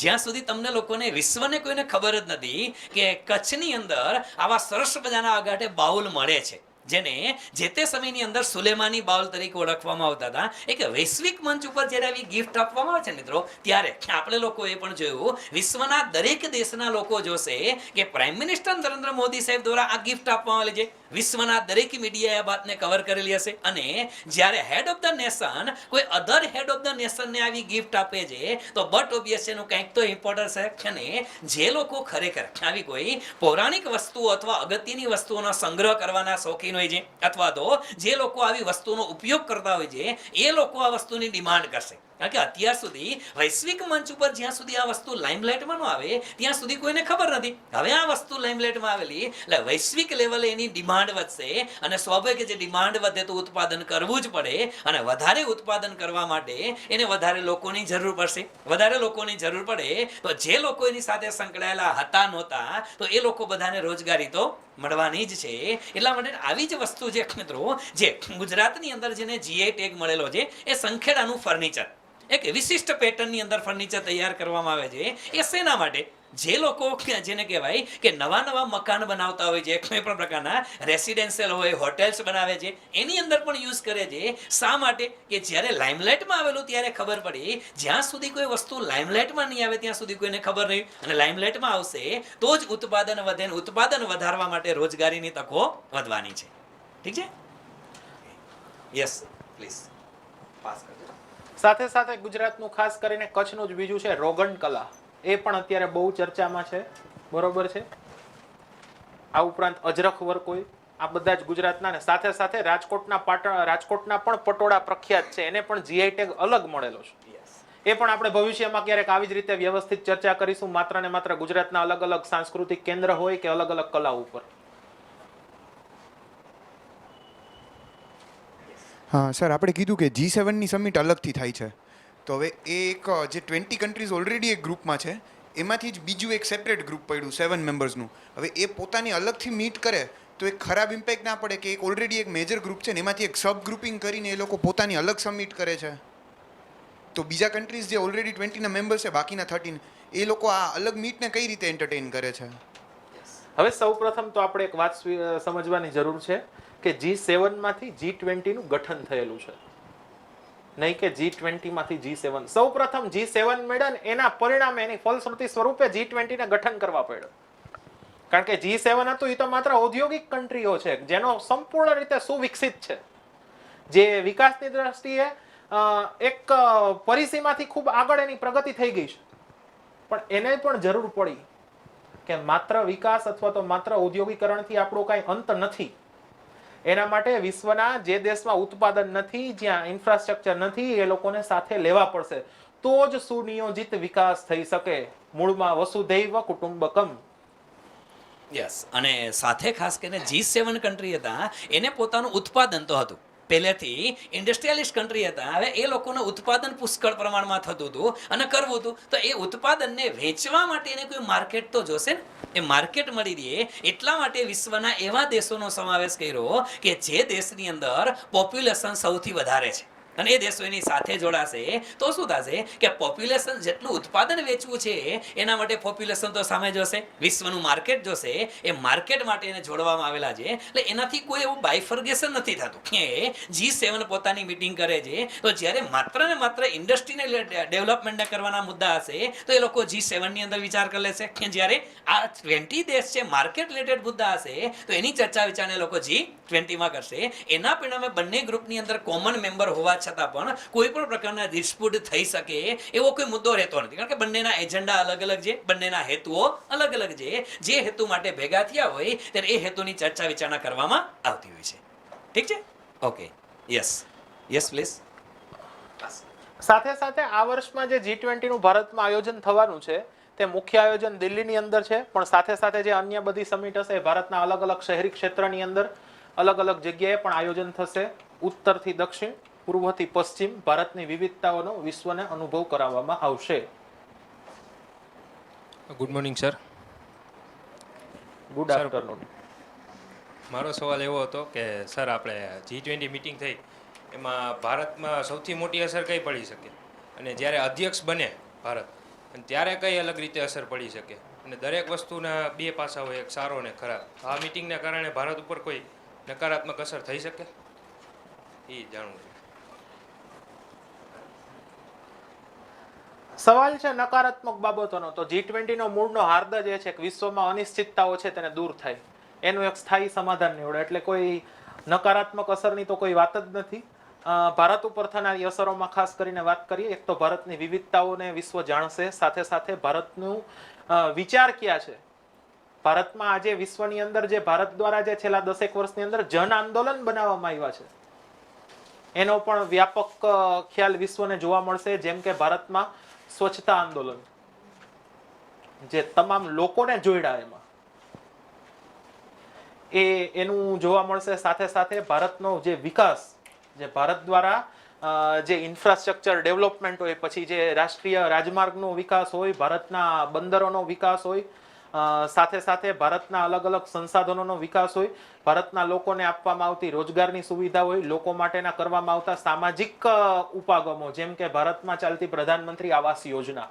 જ્યાં સુધી તમને લોકોને વિશ્વને કોઈને ખબર જ નથી કે કચ્છની અંદર આવા સરસ મજાના આગાટે બાઉલ મળે છે, જેને જે તે સમયની અંદર સુલેમાની બાઉલ તરીકે ઓળખવામાં આવતા હતા. એક વૈશ્વિક મંચ ઉપર જ્યારે આવી ગિફ્ટ આપવામાં આવે છે મિત્રો, ત્યારે આપણે લોકોએ પણ જોયું, વિશ્વના દરેક દેશના લોકો જોશે કે પ્રાઇમ મિનિસ્ટર નરેન્દ્ર મોદી સાહેબ દ્વારા આ ગિફ્ટ આપવામાં આવેલી છે. વિશ્વના દરેક મીડિયાએ આ વાતને કવર કરેલી હશે. અને જ્યારે હેડ ઓફ ધ નેશન કોઈ અધર હેડ ઓફ ધ નેશનને આવી ગિફ્ટ આપે છે તો બટ ઓબ્વિયસ એનું કંઈક તો ઇમ્પોર્ટન્સ છે. અને જે લોકો ખરેખર આવી કોઈ પૌરાણિક વસ્તુઓ અથવા અગત્યની વસ્તુઓનો સંગ્રહ કરવાના શોખીન હોય છે, અથવા તો જે લોકો આવી વસ્તુનો ઉપયોગ કરતા હોય છે, એ લોકો આ વસ્તુની ડિમાન્ડ કરશે. કારણ કે અત્યાર સુધી વૈશ્વિક મંચ ઉપર જ્યાં સુધી આ વસ્તુ લાઇમલાઇટમાં ન આવે ત્યાં સુધી કોઈને ખબર નથી. હવે આ વસ્તુ લાઇમલાઇટમાં આવેલી એટલે વૈશ્વિક લેવલે એની ડિમાન્ડ વધશે, અને સ્વાભાવિક જે ડિમાન્ડ વધે તો ઉત્પાદન કરવું જ પડે, અને વધારે ઉત્પાદન કરવા માટે એને વધારે લોકોની જરૂર પડશે. વધારે લોકોની જરૂર પડે તો જે લોકો એની સાથે સંકળાયેલા હતા નહોતા તો એ લોકો બધાને રોજગારી તો મળવાની જ છે. એટલા માટે આવી જ વસ્તુ છે મિત્રો, જે ગુજરાતની અંદર જેને જીઆઈ ટેગ મળેલો છે, એ સંખેડાનું ફર્નિચર, એક વિશિષ્ટ પેટર્નની અંદર ફર્નિચર તૈયાર કરવામાં આવે છે. એ શેના માટે? જે લોકો જેને કહેવાય કે નવા નવા મકાન બનાવતા હોય છે, કોઈ પણ પ્રકારના રેસિડેન્શિયલ હોય, હોટેલ્સ બનાવે છે, એની અંદર પણ યુઝ કરે છે. શા માટે? કે જ્યારે લાઇમલાઇટમાં આવેલું ત્યારે ખબર પડી. જ્યાં સુધી કોઈ વસ્તુ લાઇમલાઇટમાં નહીં આવે ત્યાં સુધી કોઈને ખબર નહીં, અને લાઇમલાઇટમાં આવશે તો જ ઉત્પાદન વધે. ઉત્પાદન વધારવા માટે રોજગારીની તકો વધવાની છે. ઠીક છે? યસ પ્લીઝ પાસ કરજો. સાથે સાથે ગુજરાતનું ખાસ કરીને કચ્છનું જ બીજું છે રોગન કલા. એ પણ અત્યારે બહુ ચર્ચામાં છે, બરોબર છે. આ ઉપરાંત અજરખ વર્ક હોય, આ બધા જ ગુજરાતના, ને સાથે સાથે રાજકોટના પણ પટોળા પ્રખ્યાત છે, એને પણ જીઆઈ ટેગ અલગ મળેલો છે. એ પણ આપણે ભવિષ્યમાં ક્યારેક આવી જ રીતે વ્યવસ્થિત ચર્ચા કરીશું, માત્ર ને માત્ર ગુજરાતના અલગ અલગ સાંસ્કૃતિક કેન્દ્ર હોય કે અલગ અલગ કલા ઉપર. હા સર, આપણે કીધું કે G7ની સમિટ અલગથી થાય છે, તો હવે એ એક જે 20 કન્ટ્રીઝ ઓલરેડી એક ગ્રુપમાં છે એમાંથી જ બીજું એક સેપરેટ ગ્રુપ પડ્યું 7 મેમ્બર્સનું. હવે એ પોતાની અલગથી મીટ કરે તો એક ખરાબ ઇમ્પેક્ટ ના પડે કે એક ઓલરેડી એક મેજર ગ્રુપ છે ને એમાંથી એક સબ ગ્રુપિંગ કરીને એ લોકો પોતાની અલગ સબમિટ કરે છે, તો બીજા કન્ટ્રીઝ જે ઓલરેડી 20ના મેમ્બર છે બાકીના 13 એ લોકો આ અલગ મીટને કઈ રીતે એન્ટરટેન કરે છે? હવે સૌપ્રથમ તો આપણે એક વાત સમજવાની જરૂર છે કે G7 માંથી G20 નું ગઠન થયેલું છે, નહીં કે G20 માંથી G7. સૌપ્રથમ G7 મેળન એના પરિણામે એની ફલશ્રુતિ સ્વરૂપે G20 ને ગઠન કરવા પડ્યું. કારણ કે G7 હતું એ તો માત્ર ઔદ્યોગિક કન્ટ્રીઓ છે જેનો સંપૂર્ણ રીતે સુવિકસિત છે, જે વિકાસની દ્રષ્ટિએ એક પરિસીમાથી ખૂબ આગળ એની પ્રગતિ થઈ ગઈ છે, પણ એને પણ જરૂર પડી કે માત્ર વિકાસ અથવા તો માત્ર ઔદ્યોગિકરણથી આપણો કાંઈ અંત નથી. એના માટે વિશ્વના જે દેશમાં ઉત્પાદન નથી, જ્યાં ઇન્ફ્રાસ્ટ્રક્ચર નથી, એ લોકોને સાથે લેવા પડશે, તો જ સુનિયોજિત વિકાસ થઈ શકે. મૂળમાં વસુધૈવ કુટુંબકમ. યસ, અને સાથે ખાસ કરીને G7 કન્ટ્રી હતા એને પોતાનું ઉત્પાદન તો હતું, પહેલેથી ઇન્ડસ્ટ્રીયલિસ્ટ કન્ટ્રી હતા, હવે એ લોકોનું ઉત્પાદન પુષ્કળ પ્રમાણમાં થતું હતું અને કરવું હતું, તો એ ઉત્પાદનને વેચવા માટે એને કોઈ માર્કેટ તો જોશે ને. એ માર્કેટ મળી રહે એટલા માટે વિશ્વના એવા દેશોનો સમાવેશ કર્યો કે જે દેશની અંદર પોપ્યુલેશન સૌથી વધારે છે, અને એ દેશો એની સાથે જોડાશે તો શું થશે કે પોપ્યુલેશન જેટલું ઉત્પાદન વેચવું છે એના માટે પોપ્યુલેશન તો સામે જોશે, વિશ્વનું માર્કેટ જોશે, એ માર્કેટ માટે એને જોડવામાં આવેલા છે. એટલે એનાથી કોઈ એવું બાયફર્ગેશન નથી થતું કે G7 પોતાની મીટિંગ કરે છે તો જ્યારે માત્ર ને માત્ર ઇન્ડસ્ટ્રીને ડેવલપમેન્ટને કરવાના મુદ્દા હશે તો એ લોકો G7 ની અંદર વિચાર કરી લેશે, કે જ્યારે આ 20 દેશ છે માર્કેટ રિલેટેડ મુદ્દા હશે તો એની ચર્ચા વિચારને લોકો G20 માં કરશે. એના પરિણામે બંને ગ્રુપની અંદર કોમન મેમ્બર હોવા છતાં પણ કોઈ પણ પ્રકારના ડિસ્પ્યુટ થઈ શકે એવો કોઈ મુદ્દો રહેતો નથી, કારણ કે બંનેના એજન્ડા અલગ અલગ છે, બંનેના હેતુઓ અલગ અલગ છે. જે હેતુ માટે ભેગા થયા હોય ત્યારે એ હેતુની ચર્ચા વિચારણા કરવામાં આવતી હોય છે. ઠીક છે, ઓકે, યસ યસ પ્લીઝ. સાથે સાથે આ વર્ષમાં જે G20 નું ભારતમાં આયોજન થવાનું છે તે મુખ્ય આયોજન દિલ્હીની અંદર છે, પણ સાથે સાથે જે અન્ય બધી સમિટ હશે ભારતના અલગ અલગ શહેરી ક્ષેત્રની અંદર અલગ અલગ જગ્યાએ પણ આયોજન થશે. ઉત્તરથી દક્ષિણ, પૂર્વથી પશ્ચિમ ભારતની વિવિધતાઓનો વિશ્વને અનુભવ કરાવવામાં આવશે. Good morning sir. Good afternoon. મારો સવાલ એવો હતો કે સર આપણે G20 મિટિંગ થઈ એમાં ભારતમાં સૌથી મોટી અસર કઈ પડી શકે, અને જ્યારે અધ્યક્ષ બને ભારત અને ત્યારે કઈ અલગ રીતે અસર પડી શકે, અને દરેક વસ્તુના બે પાસા હોય, એક સારો અને ખરાબ. આ મિટિંગના કારણે ભારત ઉપર કોઈ નકારાત્મક અસર થઈ શકે એ જાણવું છે. સવાલ છે નકારાત્મક બાબતોનો, તો G20 નો મૂળનો હાર્દ જ એ છે કે વિશ્વમાં અનિશ્ચિતતાઓ છે તેને દૂર થાય, એનું એક સ્થાયી સમાધાન નીવડે, એટલે કોઈ નકારાત્મક અસરની તો કોઈ વાત જ નથી. ભારત ઉપર થનારી અસરોમાં ખાસ કરીને વાત કરીએ, એક તો ભારતની વિવિધતાઓને વિશ્વ જાણશે, સાથે સાથે ભારતનું વિચાર ક્યાં છે. ભારતમાં આજે વિશ્વની અંદર જે ભારત દ્વારા જે છેલ્લા 10 વર્ષની અંદર જન આંદોલન બનાવવામાં આવ્યા છે એનો પણ વ્યાપક ખ્યાલ વિશ્વને જોવા મળશે. જેમ કે ભારતમાં સ્વચ્છતા આંદોલન જે તમામ લોકોને જોડ્યા એમાં એનું જોવા મળશે. સાથે સાથે ભારતનો જે વિકાસ, જે ભારત દ્વારા જે ઇન્ફ્રાસ્ટ્રક્ચર ડેવલપમેન્ટ હોય, પછી જે રાષ્ટ્રીય રાજમાર્ગનો વિકાસ હોય, ભારતના બંદરોનો વિકાસ હોય, સાથે સાથે ભારતના અલગ અલગ સંસાધનોનો વિકાસ હોય, ભારતના લોકોને આપવામાં આવતી રોજગારની સુવિધા હોય, લોકો માટેના કરવામાં આવતા સામાજિક ઉપાગમો, જેમ કે ભારતમાં ચાલતી પ્રધાનમંત્રી આવાસ યોજના,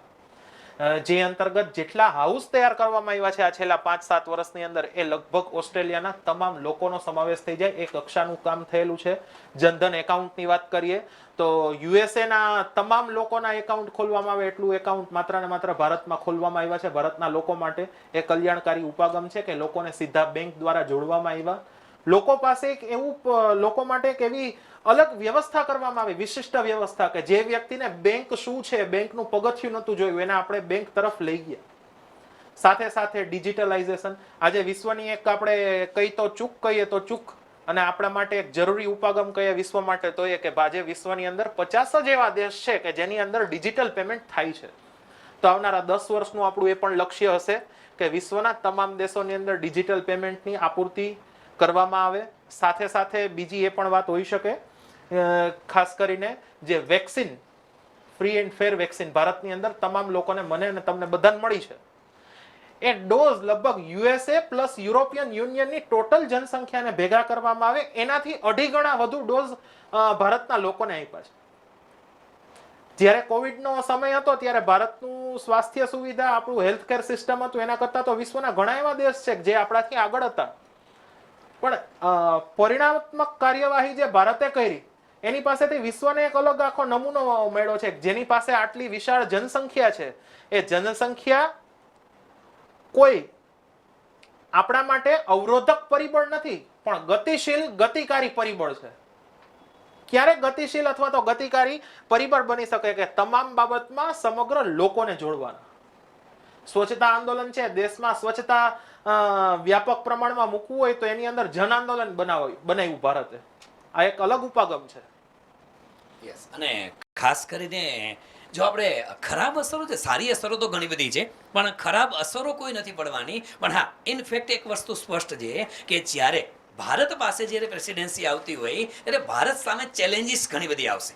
જે અંતર્ગત જેટલા હાઉસ તૈયાર કરવામાં આવ્યા છે આ છેલ્લા 5-7 વર્ષની અંદર, એ લગભગ ઓસ્ટ્રેલિયાના તમામ લોકોનો સમાવેશ થઈ જાય એ કક્ષાનું કામ થયેલું છે. જનધન એકાઉન્ટની વાત કરીએ તો USA ના તમામ લોકોના એકાઉન્ટ ખોલવામાં આવે એટલું એકાઉન્ટ માત્ર ને માત્ર ભારતમાં ખોલવામાં આવ્યા છે ભારતના લોકો માટે. એ કલ્યાણકારી ઉપાગમ છે કે લોકોને સીધા બેંક દ્વારા જોડવામાં આવ્યા. લોકો પાસે એક એવું, લોકો માટે એક એવી અલગ વ્યવસ્થા કરવામાં આવી, વિશિષ્ટ વ્યવસ્થા, કે જે વ્યક્તિને બેંક શું છે, બેંકનું પગથિયું નહોતું જોયું, એને આપણે બેંક તરફ લઈ ગયા. સાથે સાથે ડિજિટલાઇઝેશન, આજે વિશ્વની એક આપણે કઈ તો ચૂક કહીએ તો ચૂક અને આપણા માટે એક જરૂરી ઉપાગમ કહીએ વિશ્વ માટે તો એ કે આજે વિશ્વની અંદર 50 જ એવા દેશ છે કે જેની અંદર ડિજિટલ પેમેન્ટ થાય છે. તો આવનારા 10 વર્ષનું આપણું એ પણ લક્ષ્ય હશે કે વિશ્વના તમામ દેશોની અંદર ડિજિટલ પેમેન્ટની આપૂર્તિ કરવામાં આવે. સાથે સાથે બીજી એ પણ વાત હોઈ શકે, ખાસ કરીને જે vaccine, free and fair vaccine ભારતની અંદર તમામ લોકોને, મને અને તમને બધાને મળી છે, એ ડોઝ લગભગ યુએસએ પ્લસ યુરોપિયન યુનિયનની ટોટલ જનસંખ્યાને ભેગા કરવામાં આવે એનાથી 2.5 ગણા વધુ ડોઝ ભારતના લોકોને આપ્યા છે. જ્યારે કોવિડનો સમય હતો ત્યારે ભારતનું સ્વાસ્થ્ય સુવિધા, આપણું હેલ્થકેર સિસ્ટમ હતું એના કરતાં તો વિશ્વના ઘણા એવા દેશ છે જે આપણાથી આગળ હતા. પણ પરિણાત્મક કાર્યવાહી જે ભારતે કરી એની પાસેથી વિશ્વને એક અલગ આખો નમૂનો મળ્યો છે. જેની પાસે આટલી વિશાળ જનસંખ્યા છે, એ જનસંખ્યા કોઈ આપણા માટે અવરોધક પરિબળ નથી, પણ ગતિશીલ, ગતિકારી પરિબળ છે. ક્યારે ગતિશીલ અથવા તો ગતિકારી પરિબળ બની શકે કે તમામ બાબતમાં સમગ્ર લોકોને જોડવાના. સ્વચ્છતા આંદોલન છે, દેશમાં સ્વચ્છતા વ્યાપક પ્રમાણમાં મૂકવું હોય તો એની અંદર જન આંદોલન બનાવ્યું ભારતે. આ એક અલગ ઉપાગમ છે. યસ, અને ખાસ કરીને જો આપણે ખરાબ અસરો છે, સારી અસરો તો ઘણી બધી છે, પણ ખરાબ અસરો કોઈ નથી પડવાની. પણ હા, ઇનફેક્ટ એક વસ્તુ સ્પષ્ટ છે કે જ્યારે ભારત પાસે જ્યારે પ્રેસિડેન્સી આવતી હોય ત્યારે ભારત સામે ચેલેન્જીસ ઘણી બધી આવશે.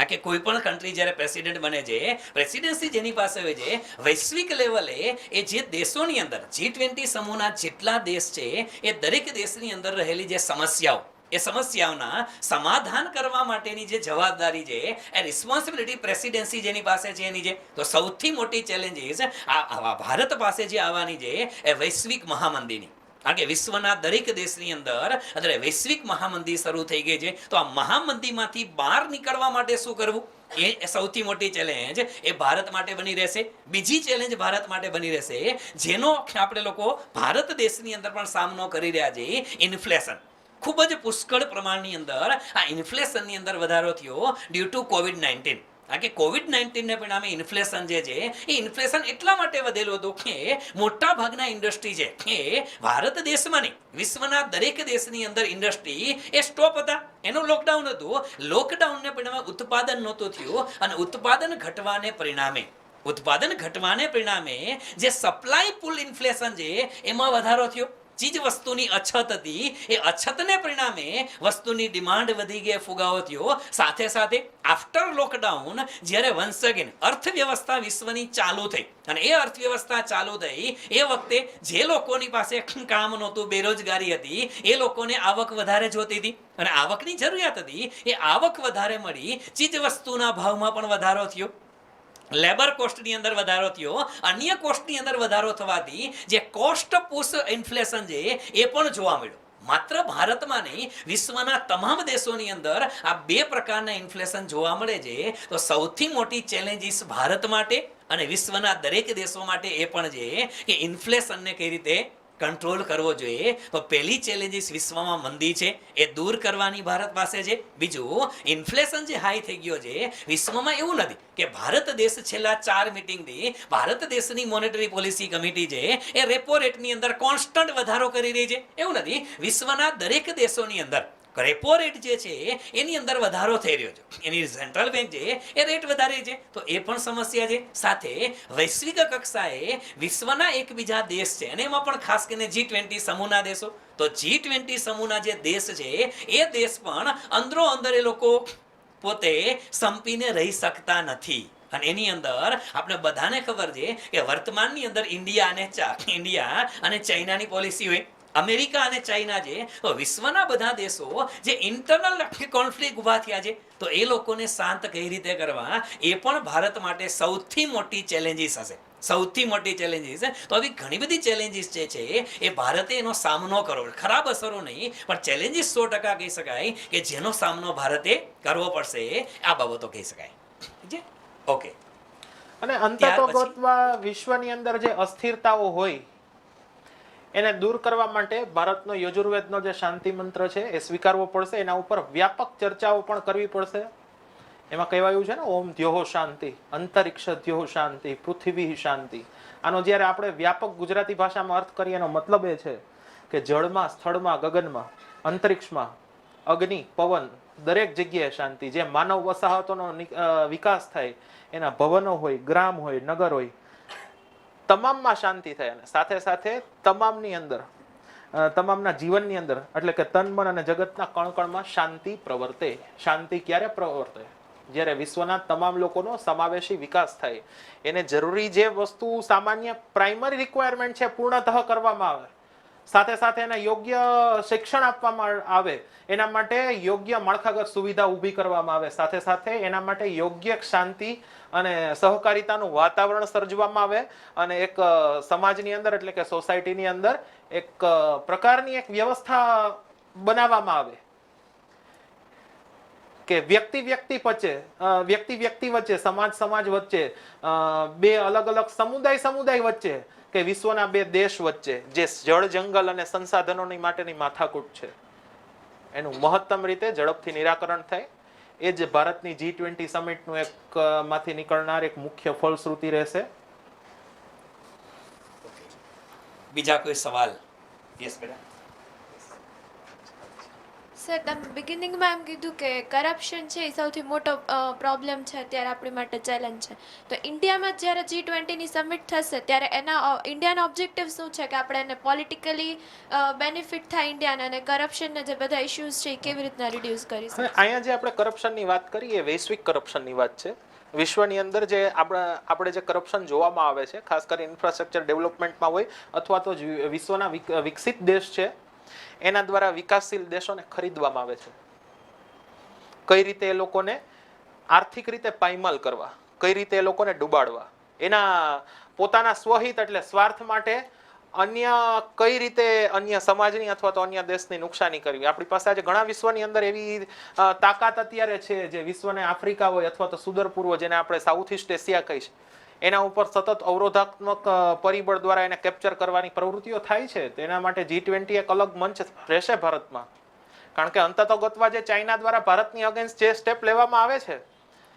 આ કે કોઈ પણ કન્ટ્રી જ્યારે પ્રેસિડેન્ટ બને છે, પ્રેસિડેન્સી જેની પાસે હોય છે, વૈશ્વિક લેવલે એ જે દેશોની અંદર G20 સમૂહના જેટલા દેશ છે એ દરેક દેશની અંદર રહેલી જે સમસ્યાઓ, એ સમસ્યાઓના સમાધાન કરવા માટેની જે જવાબદારી છે, એ રિસ્પોન્સિબિલિટી પ્રેસિડેન્સી જેની પાસે છે એની છે. તો સૌથી મોટી ચેલેન્જીસ આ ભારત પાસે જે આવવાની છે એ વૈશ્વિક મહામંદીની. કારણ કે વિશ્વના દરેક દેશની અંદર અત્યારે વૈશ્વિક મહામંદી શરૂ થઈ ગઈ છે. તો આ મહામંદીમાંથી બહાર નીકળવા માટે શું કરવું, એ સૌથી મોટી ચેલેન્જ એ ભારત માટે બની રહેશે. બીજી ચેલેન્જ ભારત માટે બની રહેશે, જેનો આપણે લોકો ભારત દેશની અંદર પણ સામનો કરી રહ્યા છીએ, ઇન્ફ્લેશન. ખૂબ જ પુષ્કળ પ્રમાણની અંદર આ ઇન્ફ્લેશનની અંદર વધારો થયો ડ્યુ ટુ COVID-19. કારણ કે COVID-19ને પરિણામે ઇન્ફ્લેશન જે છે એ ઇન્ફ્લેશન એટલા માટે વધેલું હતું કે મોટા ભાગના ઇન્ડસ્ટ્રી છે એ ભારત દેશમાં નહીં, વિશ્વના દરેક દેશની અંદર ઇન્ડસ્ટ્રી એ સ્ટોપ હતા. એનું લોકડાઉન હતું. લોકડાઉનને પરિણામે ઉત્પાદન નહોતું થયું, અને ઉત્પાદન ઘટવાને પરિણામે જે સપ્લાય પુલ ઇન્ફ્લેશન છે એમાં વધારો થયો. ચીજ વસ્તુની અછત હતી, એ અછતને પરિણામે વસ્તુની ડિમાન્ડ વધી ગઈ, ફુગાવો થયો. સાથે સાથે આફ્ટર લોકડાઉન જ્યારે વન્સ અગેન અર્થવ્યવસ્થા વિશ્વની ચાલુ થઈ, અને એ અર્થવ્યવસ્થા ચાલુ થઈ એ વખતે જે લોકોની પાસે કામ નહોતું, બેરોજગારી હતી, એ લોકોને આવક વધારે જોતી હતી, અને આવકની જરૂરિયાત હતી. એ આવક વધારે મળી, ચીજ વસ્તુના ભાવમાં પણ વધારો થયો, લેબર કોસ્ટની અંદર વધારો થયો, અન્ય કોસ્ટની અંદર વધારો થવાથી જે કોસ્ટ પુશ ઇન્ફ્લેશન છે એ પણ જોવા મળ્યું. માત્ર ભારતમાં નહીં, વિશ્વના તમામ દેશોની અંદર આ બે પ્રકારના ઇન્ફ્લેશન જોવા મળે છે. તો સૌથી મોટી ચેલેન્જીસ ભારત માટે અને વિશ્વના દરેક દેશો માટે એ પણ છે કે ઇન્ફ્લેશનને કઈ રીતે કંટ્રોલ કરવો જોઈએ. તો પહેલી ચેલેન્જીસ વિશ્વમાં મંદી છે એ દૂર કરવાની ભારત પાસે છે. બીજું, ઇન્ફ્લેશન જે હાઈ થઈ ગયો છે, વિશ્વમાં એવું નથી કે ભારત દેશ છેલ્લા 4 મીટિંગથી ભારત દેશની મોનેટરી પોલિસી કમિટી છે એ રેપો રેટની અંદર કોન્સ્ટન્ટ વધારો કરી રહી છે. એવું નથી. વિશ્વના દરેક દેશોની અંદર રેપો રેટ જે છે એની અંદર વધારો થઈ રહ્યો છે, એની સેન્ટ્રલ બેંક છે એ રેટ વધારે છે. તો એ પણ સમસ્યા છે. સાથે વૈશ્વિક કક્ષાએ વિશ્વના એકબીજા દેશ છે, અને એમાં પણ ખાસ કરીને G20 સમૂહના દેશો. તો G20 સમૂહના જે દેશ છે એ દેશ પણ અંદરો અંદર એ લોકો પોતે સંપીને રહી શકતા નથી. અને એની અંદર આપણે બધાને ખબર છે કે વર્તમાનની અંદર ઇન્ડિયા અને ચાઇનાની પોલિસી હોય, અમેરિકા અને ચાઇના છે. તો વિશ્વના બધા દેશો જે ઇન્ટરનલ કોન્ફ્લિક્ટ ઊભા થયા છે, તો એ લોકોને શાંત કઈ રીતે કરવા, એ પણ ભારત માટે સૌથી મોટી ચેલેન્જીસ હશે. સૌથી મોટી ચેલેન્જીસ. તો આવી ઘણી બધી ચેલેન્જીસ જે છે એ ભારતે એનો સામનો કરવો. ખરાબ અસરો નહીં, પણ ચેલેન્જીસ 100% કહી શકાય કે જેનો સામનો ભારતે કરવો પડશે. આ બાબતો કહી શકાય. ઠીક છે, ઓકે. અને અંતતોગતમાં વિશ્વની અંદર જે અસ્થિરતાઓ હોય એને દૂર કરવા માટે ભારતનો યજુર્વેદનો જે શાંતિ મંત્ર છે એ સ્વીકારવો પડશે. એના ઉપર વ્યાપક ચર્ચાઓ પણ કરવી પડશે. એમાં કહેવાયું છે ને, ઓમ દ્યોહો શાંતિ, અંતરિક્ષ દ્યોહો શાંતિ, પૃથ્વી શાંતિ. આનો જ્યારે આપણે વ્યાપક ગુજરાતી ભાષામાં અર્થ કરીએ એનો મતલબ એ છે કે જળમાં, સ્થળમાં, ગગનમાં અંતરિક્ષમાં અગ્નિ, પવન, દરેક જગ્યાએ શાંતિ. જે માનવ વસાહતોનો વિકાસ થાય, એના ભવનો હોય, ગ્રામ હોય, નગર હોય, તમામમાં શાંતિ થાય. અને સાથે સાથે તમામની અંદર, તમામના જીવનની અંદર, એટલે કે તન, મન અને જગતના કણકણમાં શાંતિ પ્રવર્તે. શાંતિ ક્યારે પ્રવર્તે? જ્યારે વિશ્વના તમામ લોકોનો સમાવેશી વિકાસ થાય. એને જરૂરી જે વસ્તુ સામાન્ય પ્રાઇમરી રિક્વાયરમેન્ટ છે પૂર્ણતઃ કરવામાં આવે, સાથે સાથે એને યોગ્ય શિક્ષણ આપવામાં આવે, એના માટે યોગ્ય માળખાગત સુવિધા ઊભી કરવામાં આવે, સાથે સાથે એના માટે યોગ્ય શાંતિ અને સહકારિતાનું વાતાવરણ સર્જવામાં આવે, અને એક સમાજની અંદર એટલે કે સોસાયટીની અંદર એક પ્રકારની એક વ્યવસ્થા બનાવવામાં આવે કે વ્યક્તિ વ્યક્તિ વચ્ચે, સમાજ વચ્ચે, બે અલગ અલગ સમુદાય વચ્ચે, કે વિશ્વના બે દેશ વચ્ચે જે જળ, જંગલ અને સંસાધનોની માટેની માથાકૂટ છે, એનું મહત્તમ રીતે ઝડપથી નિરાકરણ થાય. એ જ ભારતની G20 સમિટનું એક માંથી નીકળનાર એક મુખ્ય ફલશ્રુતિ રહેશે. બીજા કોઈ સવાલ? યસ બેટા. સર, તમે બિગિનિંગમાં એમ કીધું કે કરપ્શન છે એ સૌથી મોટો પ્રોબ્લેમ છે અત્યારે આપણી માટે, ચેલેન્જ છે. તો ઇન્ડિયામાં જ્યારે G20ની સમિટ થશે ત્યારે એના ઇન્ડિયાના ઓબ્જેક્ટિવ શું છે કે આપણે એને પોલિટિકલી બેનિફિટ થાય ઇન્ડિયાને, અને કરપ્શનના જે બધા ઇશ્યુઝ છે એ કેવી રીતના રિડ્યુસ કરી શકીએ? અહીંયા જે આપણે કરપ્શનની વાત કરીએ, વૈશ્વિક કરપ્શનની વાત છે. વિશ્વની અંદર જે આપણે જે કરપ્શન જોવામાં આવે છે, ખાસ કરીને ઇન્ફ્રાસ્ટ્રક્ચર ડેવલપમેન્ટમાં હોય અથવા તો વિશ્વના વિકસિત દેશ છે એના દ્વારા વિકાસશીલ દેશોને ખરીદવામાં આવે છે. કઈ રીતે એ લોકોને આર્થિક રીતે પાયમાલ કરવા, કઈ રીતે એ લોકોને ડૂબાડવા, એના પોતાના સ્વહિત એટલે સ્વાર્થ માટે અન્ય કઈ રીતે અન્ય સમાજની અથવા તો અન્ય દેશની નુકસાની કરવી. આપણી પાસે આજે ઘણા વિશ્વની અંદર એવી તાકાત અત્યારે છે જે વિશ્વને આફ્રિકા હોય અથવા તો સુદૂર પૂર્વ, જેને આપણે સાઉથ ઈસ્ટ એશિયા કહીશ, એના ઉપર સતત અવરોધાત્મક પરિબળ દ્વારા એને કેપ્ચર કરવાની પ્રવૃત્તિઓ થાય છે. તેના માટે G20 એક અલગ મંચ રહેશે ભારતમાં. કારણ કે અંતતોગતવા જે ચાઇના દ્વારા ભારતની અગેન્સ્ટ જે સ્ટેપ લેવામાં આવે છે,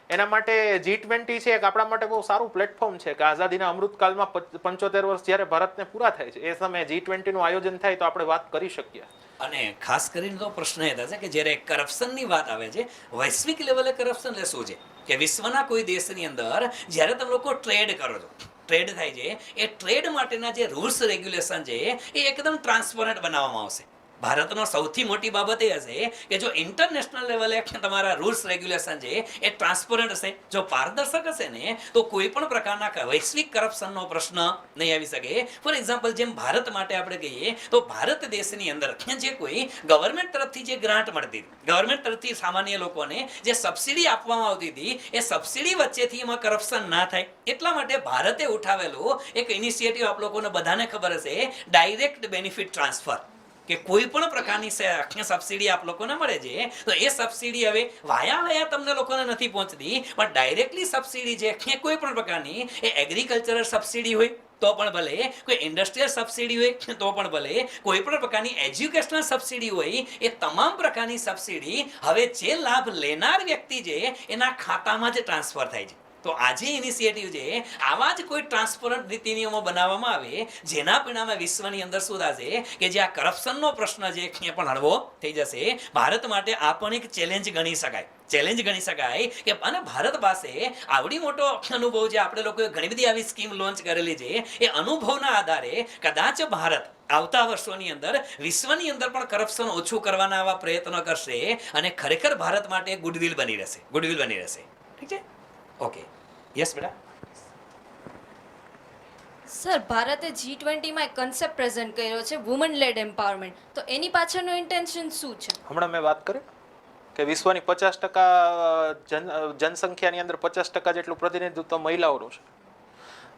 એના માટે G20 છે એક આપણા માટે બહુ સારું પ્લેટફોર્મ છે કે આઝાદીના અમૃતકાળમાં 75 વર્ષ જ્યારે ભારતને પૂરા થાય છે એ સમયે G20 નું આયોજન થાય તો આપણે વાત કરી શકીએ. અને ખાસ કરીને તો પ્રશ્ન એ થશે કે જ્યારે કરપ્શનની વાત આવે છે, વૈશ્વિક લેવલે કરપ્શન એટલે શું છે કે વિશ્વના કોઈ દેશની અંદર જ્યારે તમે લોકો ટ્રેડ કરો છો, ટ્રેડ થાય છે, એ ટ્રેડ માટેના જે રૂલ્સ રેગ્યુલેશન છે એ એકદમ ટ્રાન્સપરન્ટ બનાવવામાં આવશે. ભારતનો સૌથી મોટી બાબત એ હશે કે જો ઇન્ટરનેશનલ લેવલે તમારા રૂલ્સ રેગ્યુલેશન છે એ ટ્રાન્સપરન્ટ હશે, જો પારદર્શક હશે ને, તો કોઈ પણ પ્રકારના વૈશ્વિક કરપ્શનનો પ્રશ્ન નહીં આવી શકે. ફોર એક્ઝામ્પલ, જેમ ભારત માટે આપણે કહીએ તો ભારત દેશની અંદર જે કોઈ ગવર્મેન્ટ તરફથી જે ગ્રાન્ટ મળતી હતી, ગવર્મેન્ટ તરફથી સામાન્ય લોકોને જે સબસિડી આપવામાં આવતી હતી, એ સબસિડી વચ્ચેથી એમાં કરપ્શન ના થાય એટલા માટે ભારતે ઉઠાવેલો એક ઇનિશિયેટિવ આપ લોકોને બધાને ખબર હશે, ડાયરેક્ટ બેનિફિટ ટ્રાન્સફર, કે કોઈ પણ પ્રકારની સબસિડી આપ લોકોને મળે છે તો એ સબસિડી હવે વાયા તમને લોકોને નથી પહોંચતી, પણ ડાયરેક્ટલી સબસિડી છે કોઈ પણ પ્રકારની, એ એગ્રીકલ્ચરલ સબસિડી હોય તો પણ ભલે, કોઈ ઇન્ડસ્ટ્રીયલ સબસિડી હોય તો પણ ભલે, કોઈ પણ પ્રકારની એજ્યુકેશનલ સબસિડી હોય, એ તમામ પ્રકારની સબસિડી હવે જે લાભ લેનાર વ્યક્તિ છે એના ખાતામાં જ ટ્રાન્સફર થાય છે. તો આજે ઇનિશિયેટિવ છે આવા જ કોઈ ટ્રાન્સપરન્ટ નીતિ નિયમો બનાવવામાં આવે, જેના પરિણામે વિશ્વની અંદર શું થશે કે જે આ કરપ્શનનો પ્રશ્ન છે એ પણ હળવો થઈ જશે. ભારત માટે આ પણ એક ચેલેન્જ ગણી શકાય કે અને ભારત પાસે આવડી મોટો અનુભવ છે, આપણે લોકોએ ઘણી બધી આવી સ્કીમ લોન્ચ કરેલી છે, એ અનુભવના આધારે કદાચ ભારત આવતા વર્ષોની અંદર વિશ્વની અંદર પણ કરપ્શન ઓછું કરવાના આવા પ્રયત્નો કરશે, અને ખરેખર ભારત માટે ગુડવિલ બની રહેશે. ઠીક છે? ઓકે, યસ બેટા. સર, ભારતે G20માં એક કન્સેપ્ટ પ્રેઝન્ટ કર્યો છે, વુમન લેડ એમ્પાવરમેન્ટ. તો એની પાછળનું ઇન્ટેન્શન શું છે? હમણાં મેં વાત કરી કે વિશ્વની 50% જનસંખ્યાની અંદર 50% જેટલું પ્રતિનિધિત્વ મહિલાઓનું છે.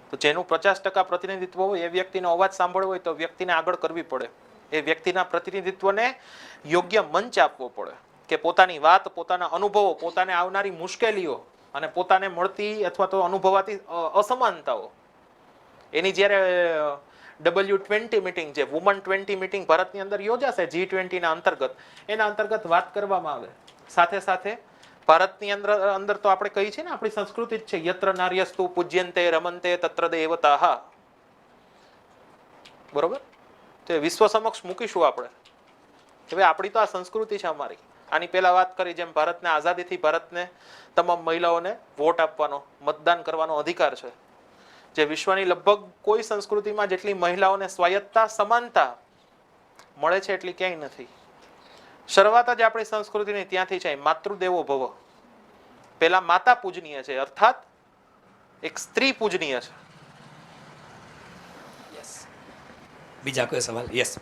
તો જેનું 50% પ્રતિનિધિત્વ હોય એ વ્યક્તિનો અવાજ સાંભળવો હોય તો વ્યક્તિને આગળ કરવી પડે, એ વ્યક્તિના પ્રતિનિધિત્વને યોગ્ય મંચ આપવો પડે કે પોતાની વાત, પોતાના અનુભવો, પોતાને આવનારી મુશ્કેલીઓ અને પોતાને મળતી અથવા તો અનુભવાતી અસમાનતાઓ, એની જ્યારે W20 મીટિંગ છે, વુમન 20 મીટિંગ ભારતની અંદર યોજાશે G20 ના અંતર્ગત, એના અંતર્ગત વાત કરવામાં આવે. સાથે સાથે ભારતની અંદર તો આપણે કહી છે ને, આપણી સંસ્કૃતિ જ છે, યત્ર નાર્યસ્તુ પૂજ્યન્તે રમન્તે તત્ર દેવતાઃ. બરોબર? તો વિશ્વ સમક્ષ મૂકીશું આપણે કે ભાઈ આપણી તો આ સંસ્કૃતિ છે અમારી. આની પહેલા વાત કરી જેમ ભારતને આઝાદીથી ભારતને તમામ મહિલાઓને વોટ આપવાનો, મતદાન કરવાનો અધિકાર છે, જે વિશ્વની લગભગ કોઈ સંસ્કૃતિમાં જેટલી મહિલાઓને સ્વાયત્તતા, સમાનતા મળે છે એટલી ક્યાંય નથી. શરૂઆત જ આપણી સંસ્કૃતિની ત્યાંથી છે. માતૃદેવો ભવ. પહેલા માતા પૂજનીય છે, અર્થાત એક સ્ત્રી પૂજનીય છે. યસ, બીજા કોઈ સવાલ? યસ.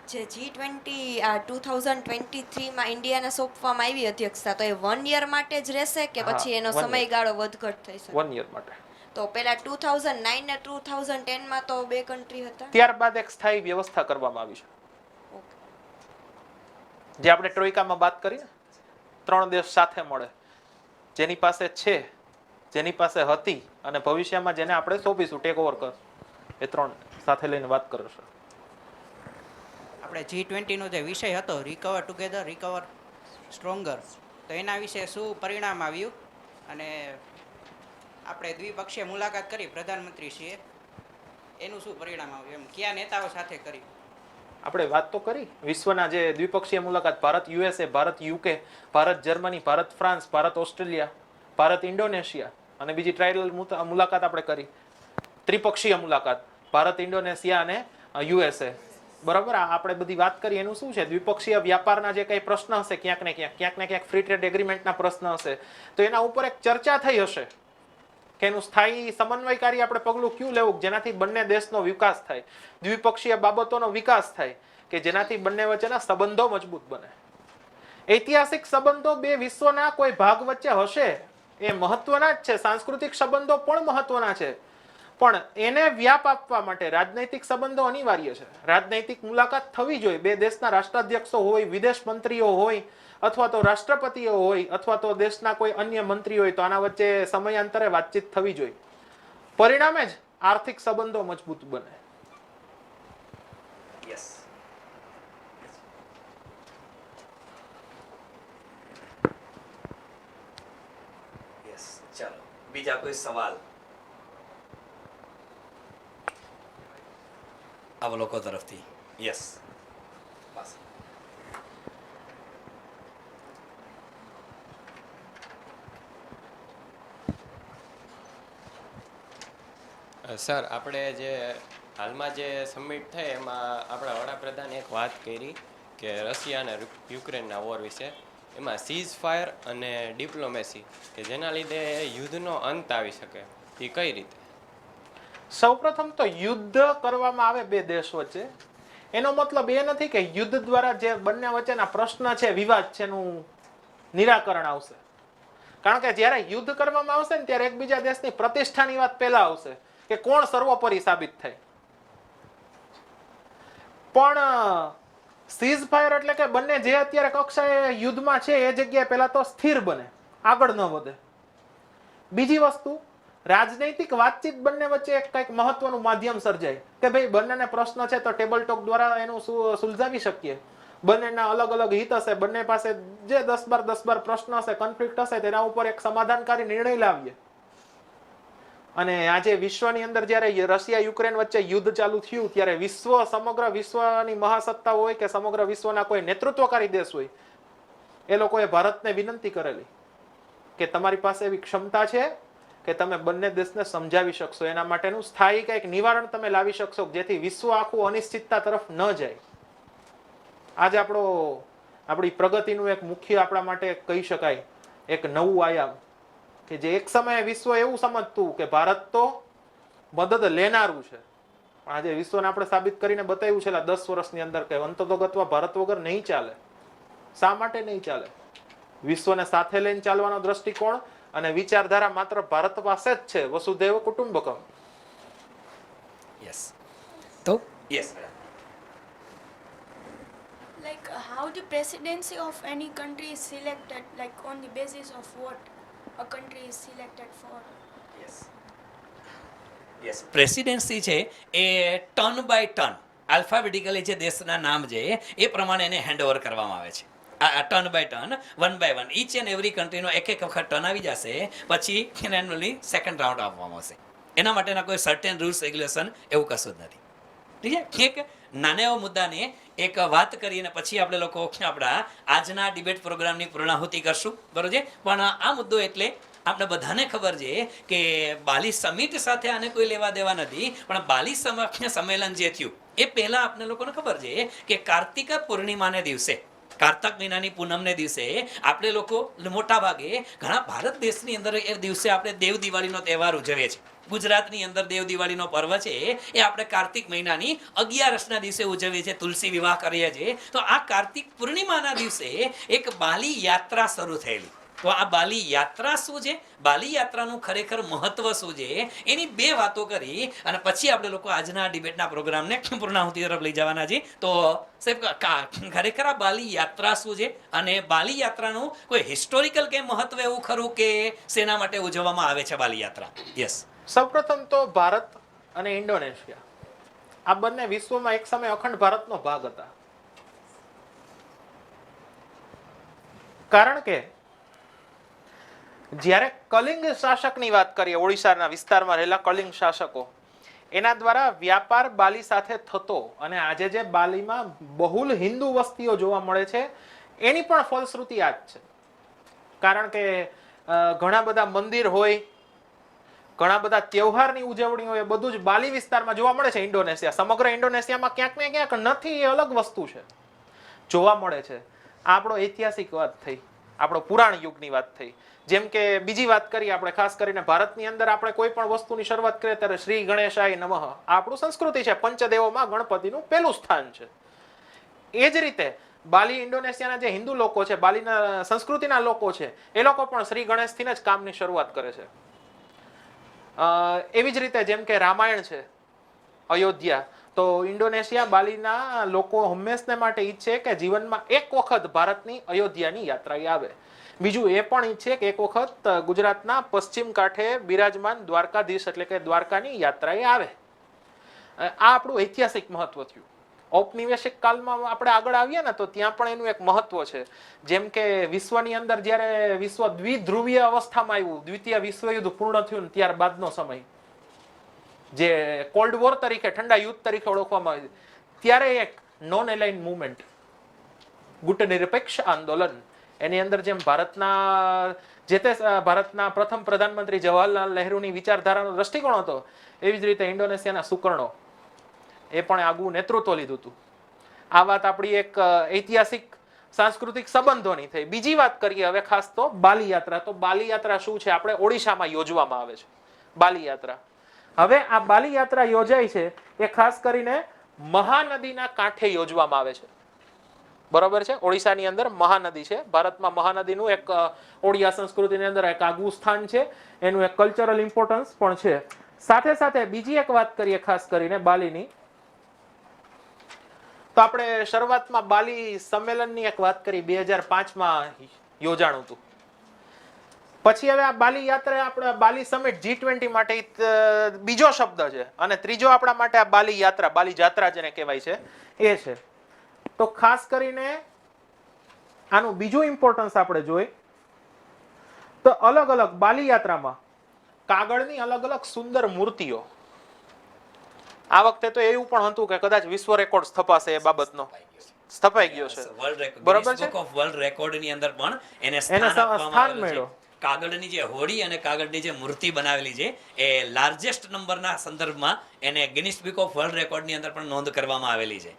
જે G20 આ 2023માં ઇન્ડિયાને સોંપવામાં આવી અધ્યક્ષતા, તો એ 1 યર માટે જ રહેશે કે હા, પછી એનો 1 year. સમયગાળો વધઘટ થઈ શકે? 1 યર માટે. તો પેલા 2009 ને 2010માં તો બે કન્ટ્રી હતા. ત્યારબાદ એક સ્થાયી વ્યવસ્થા કરવામાં આવી છે, જે આપણે ટ્રોઈકામાં વાત કરી ને, 3 દેશ સાથે મળે, જેની પાસે છે, જેની પાસે હતી અને ભવિષ્યમાં જેને આપણે સોંપીશું, ટેક ઓવર કરશું, એ 3 સાથે લઈને વાત કરશે. આપણે G20નો જે વિષય હતો રિકવર ટુગેધર, રિકવર સ્ટ્રોંગર, તો એના વિશે શું પરિણામ આવ્યું અને આપણે દ્વિપક્ષીય મુલાકાત કરી પ્રધાનમંત્રીશ્રીએ, એનું શું પરિણામ આવ્યું, એમ કયા નેતાઓ સાથે કરી? આપણે વાત તો કરી વિશ્વના જે દ્વિપક્ષીય મુલાકાત, Bharat USA, Bharat UK, Bharat Germany, Bharat France, Bharat Australia, Bharat Indonesia, અને બીજી ટ્રાયલ મુલાકાત આપણે કરી, ત્રિપક્ષીય મુલાકાત ભારત, ઇન્ડોનેશિયા અને USA. બરાબર, આપણે બધી વાત કરી. એનું શું છે, દ્વિપક્ષીય વ્યાપારના જે કંઈ પ્રશ્ન હશે, ક્યાંક ને ક્યાંક ફ્રી ટ્રેડ એગ્રીમેન્ટના પ્રશ્ન હશે, તો એના ઉપર એક ચર્ચા થઈ હશે કે એનું સ્થાયી સમન્વયકારી આપણે પગલું કયું લેવું જેનાથી બંને દેશનો વિકાસ થાય, દ્વિપક્ષીય બાબતોનો વિકાસ થાય, કે જેનાથી બંને વચ્ચેના સંબંધો મજબૂત બને. ઐતિહાસિક સંબંધો બે વિશ્વના કોઈ ભાગ વચ્ચે હશે, એ મહત્વના જ છે. સાંસ્કૃતિક સંબંધો પણ મહત્વના છે, પણ એને વ્યાપ આપવા માટે રાજનૈતિક સંબંધો અનિવાર્ય છે. રાજનૈતિક મુલાકાત થવી જોઈએ. બે દેશના રાષ્ટ્રાધ્યક્ષો હોય, વિદેશ મંત્રીઓ હોય, અથવા તો રાષ્ટ્રપતિઓ હોય, અથવા તો દેશના કોઈ અન્ય મંત્રી હોય, તો આના વચ્ચે સમયાંતરે વાતચીત થવી જોઈએ. પરિણામે જ આર્થિક સંબંધો મજબૂત બને. યસ. યસ, ચાલો બીજા કોઈ સવાલ અવલોકો તરફથી? યસ. બસ. સર, આપણે જે હાલમાં જે સમિટ થઈ એમાં આપણા વડાપ્રધાને એક વાત કરી કે રશિયા અને યુક્રેનના વોર વિશે, એમાં સીઝ ફાયર અને ડિપ્લોમેસી, કે જેના લીધે યુદ્ધનો અંત આવી શકે, એ કઈ રીતે? સૌપ્રથમ તો યુદ્ધ કરવામાં આવે બે દેશ વચ્ચે, એનો મતલબ એ નથી કે યુદ્ધ દ્વારા જે બંને વચ્ચેના પ્રશ્ન છે, વિવાદ છે, એનું નિરાકરણ આવશે. કારણ કે જ્યારે યુદ્ધ કરવામાં આવશે ને ત્યારે એકબીજા દેશની પ્રતિષ્ઠાની વાત પહેલા આવશે કે કોણ સર્વોપરી સાબિત થાય. પણ સીઝ ફાયર એટલે કે બંને જે અત્યારે કક્ષાએ યુદ્ધમાં છે એ જગ્યાએ પહેલા તો સ્થિર બને, આગળ ન વધે. બીજી વસ્તુ, રાજનૈતિક વાતચીત બંને વચ્ચે એક કંઈક મહત્વનું માધ્યમ સર્જાય કે ભાઈ બંનેને પ્રશ્ન છે તો ટેબલ ટોક દ્વારા એનું સુલઝાવી શકીએ. બંનેના અલગ અલગ હિત હશે, બંને પાસે જે 10-12 પ્રશ્ન હશે, કોન્ફ્લિક્ટ હશે, તેના ઉપર એક સમાધાનકારી નિર્ણય લાવીએ. અને આજે વિશ્વની અંદર જ્યારે રશિયા યુક્રેન વચ્ચે યુદ્ધ ચાલુ થયું ત્યારે સમગ્ર વિશ્વની મહાસત્તા હોય કે સમગ્ર વિશ્વના કોઈ નેતૃત્વકારી દેશ હોય, એ લોકોએ ભારતને વિનંતી કરેલી કે તમારી પાસે એવી ક્ષમતા છે કે તમે બંને દેશને સમજાવી શકશો, એના માટેનું સ્થાયી કંઈક નિવારણ તમે લાવી શકશો જેથી વિશ્વ આખું અનિશ્ચિતતા તરફ ન જાય. આજે આપણી પ્રગતિનું એક મુખ્ય આપણા માટે કહી શકાય એક નવું આયામ, કે જે એક સમયે વિશ્વ એવું સમજતું કે ભારત તો મદદ લેનારું છે, પણ આજે વિશ્વને આપણે સાબિત કરીને બતાવ્યું છે 10 વર્ષની અંદર કે અંતતોગતવા ભારત વગર નહીં ચાલે. શા માટે નહીં ચાલે? વિશ્વને સાથે લઈને ચાલવાનો દ્રષ્ટિકોણ અને વિચારધારા માત્ર ભારત પાસે જ છે, વસુધૈવ કુટુંબકમ. યસ. તો yes. Like how the presidency of any country is selected, like on the basis of what a country is selected for? Yes. Presidency છે એ ટર્ન બાય ટર્ન આલ્ફાબેટિકલી જે દેશના નામ છે એ પ્રમાણે એને હેન્ડઓવર કરવામાં આવે છે. આ turn by turn, 1 by 1, each and every કન્ટ્રીનો એક વખત ટર્ન આવી જશે, પછી એને સેકન્ડ રાઉન્ડ આપવામાં આવશે. એના માટેના કોઈ સર્ટેન રૂલ્સ રેગ્યુલેશન એવું કશું જ નથી. ઠીક છે. એક નાના એવા મુદ્દાને એક વાત કરીને પછી આપણે લોકો આપણા આજના ડિબેટ પ્રોગ્રામની પૂર્ણાહુતિ કરશું, બરોબર છે. પણ આ મુદ્દો એટલે આપણે બધાને ખબર છે કે બાલી સમિટ સાથે આને કોઈ લેવા દેવા નથી, પણ બાલી સંમેલન જે થયું એ પહેલા આપણે લોકોને ખબર છે કે કાર્તિક પૂર્ણિમાને દિવસે, કારતક મહિનાની પૂનમને દિવસે આપણે લોકો મોટા ભાગે ઘણા ભારત દેશની અંદર એ દિવસે આપણે દેવ દિવાળીનો તહેવાર ઉજવીએ છીએ. ગુજરાતની અંદર દેવ દિવાળીનો પર્વ છે એ આપણે કાર્તિક મહિનાની 11ના દિવસે ઉજવીએ છીએ, તુલસી વિવાહ કરીએ છીએ. તો આ કાર્તિક પૂર્ણિમાના દિવસે એક બાલી યાત્રા શરૂ થયેલી. તો આ બાલી યાત્રા શું છે, બાલી યાત્રાનું ખરેખર મહત્વ શું છે, એની બે વાતો કરી અને પછી આપણે લોકો આજના ડિબેટના પ્રોગ્રામને પૂર્ણાહુતિ તરફ લઈ જવાના છીએ. તો સાહેબ ખરેખર આ બાલી યાત્રા શું છે અને બાલી યાત્રાનું કોઈ હિસ્ટોરિકલ કે મહત્વ એવું ખરું કે શેના માટે ઉજવવામાં આવે છે બાલી યાત્રા? યસ. સૌપ્રથમ તો ભારત અને ઇન્ડોનેશિયા આ બંને વિશ્વમાં એક સમય અખંડ ભારતનો ભાગ હતા. કારણ કે જ્યારે કલિંગ શાસકની વાત કરીએ, ઓડિશાના વિસ્તારમાં રહેલા કલિંગ શાસકો, એના દ્વારા વ્યાપાર બાલી સાથે થતો અને આજે જે બાલીમાં બહુલ હિન્દુ વસ્તીઓ જોવા મળે છે એની પણ ફલશ્રુતિ આ જ છે. કારણ કે ઘણા બધા મંદિર હોય, ઘણા બધા તહેવારની ઉજવણી હોય, બધું જ બાલી વિસ્તારમાં જોવા મળે છે. ઇન્ડોનેશિયા, સમગ્ર ઇન્ડોનેશિયામાં ક્યાંક ને ક્યાંક નથી, એ અલગ વસ્તુ છે, જોવા મળે છે. આ આપણો ઐતિહાસિક વાત થઈ, આપણો પુરાણ યુગની વાત થઈ. જેમ કે બીજી વાત કરીએ આપણે, ખાસ કરીને ભારતની અંદર આપણે કોઈ પણ વસ્તુની શરૂઆત કરીએ ત્યારે શ્રી ગણેશાય નમઃ, આ આપણું સંસ્કૃતિ છે. પંચદેવોમાં ગણપતિનું પહેલું સ્થાન છે. એ જ રીતે બાલી ઇન્ડોનેશિયાના જે હિન્દુ લોકો છે, બાલીના સંસ્કૃતિના લોકો છે, એ લોકો પણ શ્રી ગણેશથી જ કામની શરૂઆત કરે છે. એવી જ રીતે જેમ કે રામાયણ છે, અયોધ્યા, તો ઇન્ડોનેશિયા બાલીના લોકો હંમેશને માટે ઈચ્છે કે જીવનમાં એક વખત ભારતની અયોધ્યાની યાત્રાએ આવે. બીજું એ પણ ઈચ્છે કે એક વખત ગુજરાતના પશ્ચિમ કાંઠે બિરાજમાન દ્વારકાધીશ એટલે કે દ્વારકાની યાત્રાએ આવે. આ આપણું ઐતિહાસિક મહત્વ થયું. ઔપનિવેશિક કાળમાં આપણે આગળ આવીએ ને તો ત્યાં પણ એનું એક મહત્વ છે. જેમ કે વિશ્વની અંદર જ્યારે વિશ્વ દ્વિધ્રુવીય અવસ્થામાં આવ્યું, દ્વિતીય વિશ્વયુદ્ધ પૂર્ણ થયું ને ત્યારબાદનો સમય, જે કોલ્ડ વોર તરીકે, ઠંડા યુદ્ધ તરીકે ઓળખવામાં આવે, ત્યારે એક નોન એલાઇન મુવમેન્ટ, ગુટનિરપેક્ષ આંદોલન, એની અંદર જેમ ભારતના ભારતના પ્રથમ પ્રધાનમંત્રી જવાહરલાલ નહેરુની વિચારધારાનો દ્રષ્ટિકોણ હતો, એવી જ રીતે ઇન્ડોનેશિયાના સુકર્ણો એ પણ આગવું નેતૃત્વ લીધું હતું. આ વાત આપણી એક ઐતિહાસિક સાંસ્કૃતિક સંબંધોની થઈ. બીજી વાત કરીએ હવે ખાસ તો બાલી યાત્રા. તો બાલી યાત્રા શું છે? આપણે ઓડિશામાં યોજવામાં આવે છે બાલી યાત્રા. હવે આ બાલી યાત્રા યોજાય છે એ ખાસ કરીને મહાનદીના કાંઠે યોજવામાં આવે છે. બરોબર છે? ઓડિશાની અંદર મહાનદી છે. ભારતમાં મહાનદીનું એક ઓડિયા સંસ્કૃતિની અંદર એક આગવું સ્થાન છે, એનું એક કલ્ચરલ ઇમ્પોર્ટન્સ પણ છે. સાથે સાથે બીજી એક વાત કરીએ ખાસ કરીને બાલીની, તો આપણે શરૂઆતમાં બાલી સંમેલનની એક વાત કરી, 2005માં યોજાણું હતું. પછી હવે આ બાલી યાત્રા, આપણે બાલી સમિટ G20 માટે બીજો શબ્દ છે, અને ત્રીજો આપણા માટે આ બાલી યાત્રા, બાલી જાત્રા જેને કહેવાય છે એ છે. તો ખાસ કરીને આનું બીજું ઇમ્પોર્ટન્સ આપણે જોઈ તો અલગ અલગ બાલી યાત્રામાં કાગળની અલગ અલગ સુંદર મૂર્તિઓ. આ વખતે તો એવું પણ હતું કે કદાચ વિશ્વ રેકોર્ડ સ્થપાશે એ બાબતનો, સ્થપાઈ ગયો છે. બરોબર છે? વર્લ્ડ રેકોર્ડની અંદર પણ એને સ્થાન મળ્યો. કાગળની જે હોડી અને કાગળની જે મૂર્તિ બનાવેલી છે એ લાર્જેસ્ટ નંબરના સંદર્ભમાં એને ગિનિસ બુક ઓફ વર્લ્ડ રેકોર્ડની અંદર પણ નોંધ કરવામાં આવેલી છે.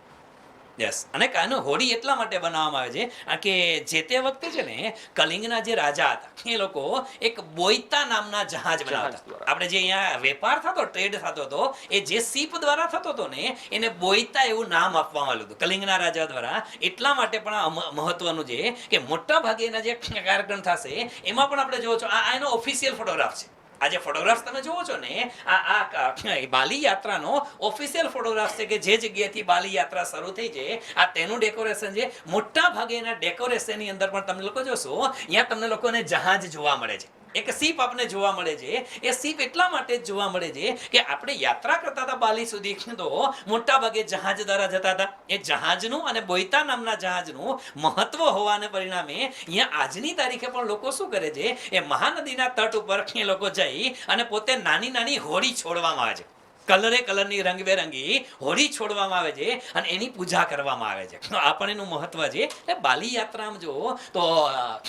યસ. અને આનો હોડી એટલા માટે બનાવવામાં આવે છે કે જે તે વખતે છે ને કલિંગના જે રાજા હતા એ લોકો એક બોઈતા નામના જહાજ બનાવતા. આપણે જે અહીંયા વેપાર થતો, ટ્રેડ થતો હતો, એ જે શીપ દ્વારા થતો હતો ને એને બોઈતા એવું નામ આપવામાં આવ્યું હતું કલિંગના રાજા દ્વારા. એટલા માટે પણ આ મહત્વનું છે કે મોટા ભાગે એના જે કાર્યક્રમ થશે એમાં પણ આપણે જોવો છો આ એનો ઓફિશિયલ ફોટોગ્રાફ છે. આ જે ફોટોગ્રાફ્સ તમે જોવો છો ને આ બાલી યાત્રાનો ઓફિશિયલ ફોટોગ્રાફ છે કે જે જગ્યાએથી બાલી યાત્રા શરૂ થઈ છે આ તેનું ડેકોરેશન છે. મોટા ભાગે એના ડેકોરેશનની અંદર પણ તમે લોકો જોશો અહીંયા તમને લોકોને જહાજ જોવા મળે છે. એક સીપ આપણને જોવા મળે છે. એ સીપ એટલા માટે જ જોવા મળે છે કે આપણે યાત્રા કરતા હતા બાલી સુધી તો મોટા ભાગે જહાજ દ્વારા જતા હતા. એ જહાજનું અને બોયતા નામના જહાજનું મહત્વ હોવાને પરિણામે અહીંયા આજની તારીખે પણ લોકો શું કરે છે, એ મહાનદીના તટ ઉપર એ લોકો જઈ અને પોતે નાની નાની હોડી છોડવામાં આવે છે. કલરની રંગબેરંગી હોડી છોડવામાં આવે છે અને એની પૂજા કરવામાં આવે છે. આ પણ એનું મહત્વ છે. એટલે બાલી યાત્રામાં જો તો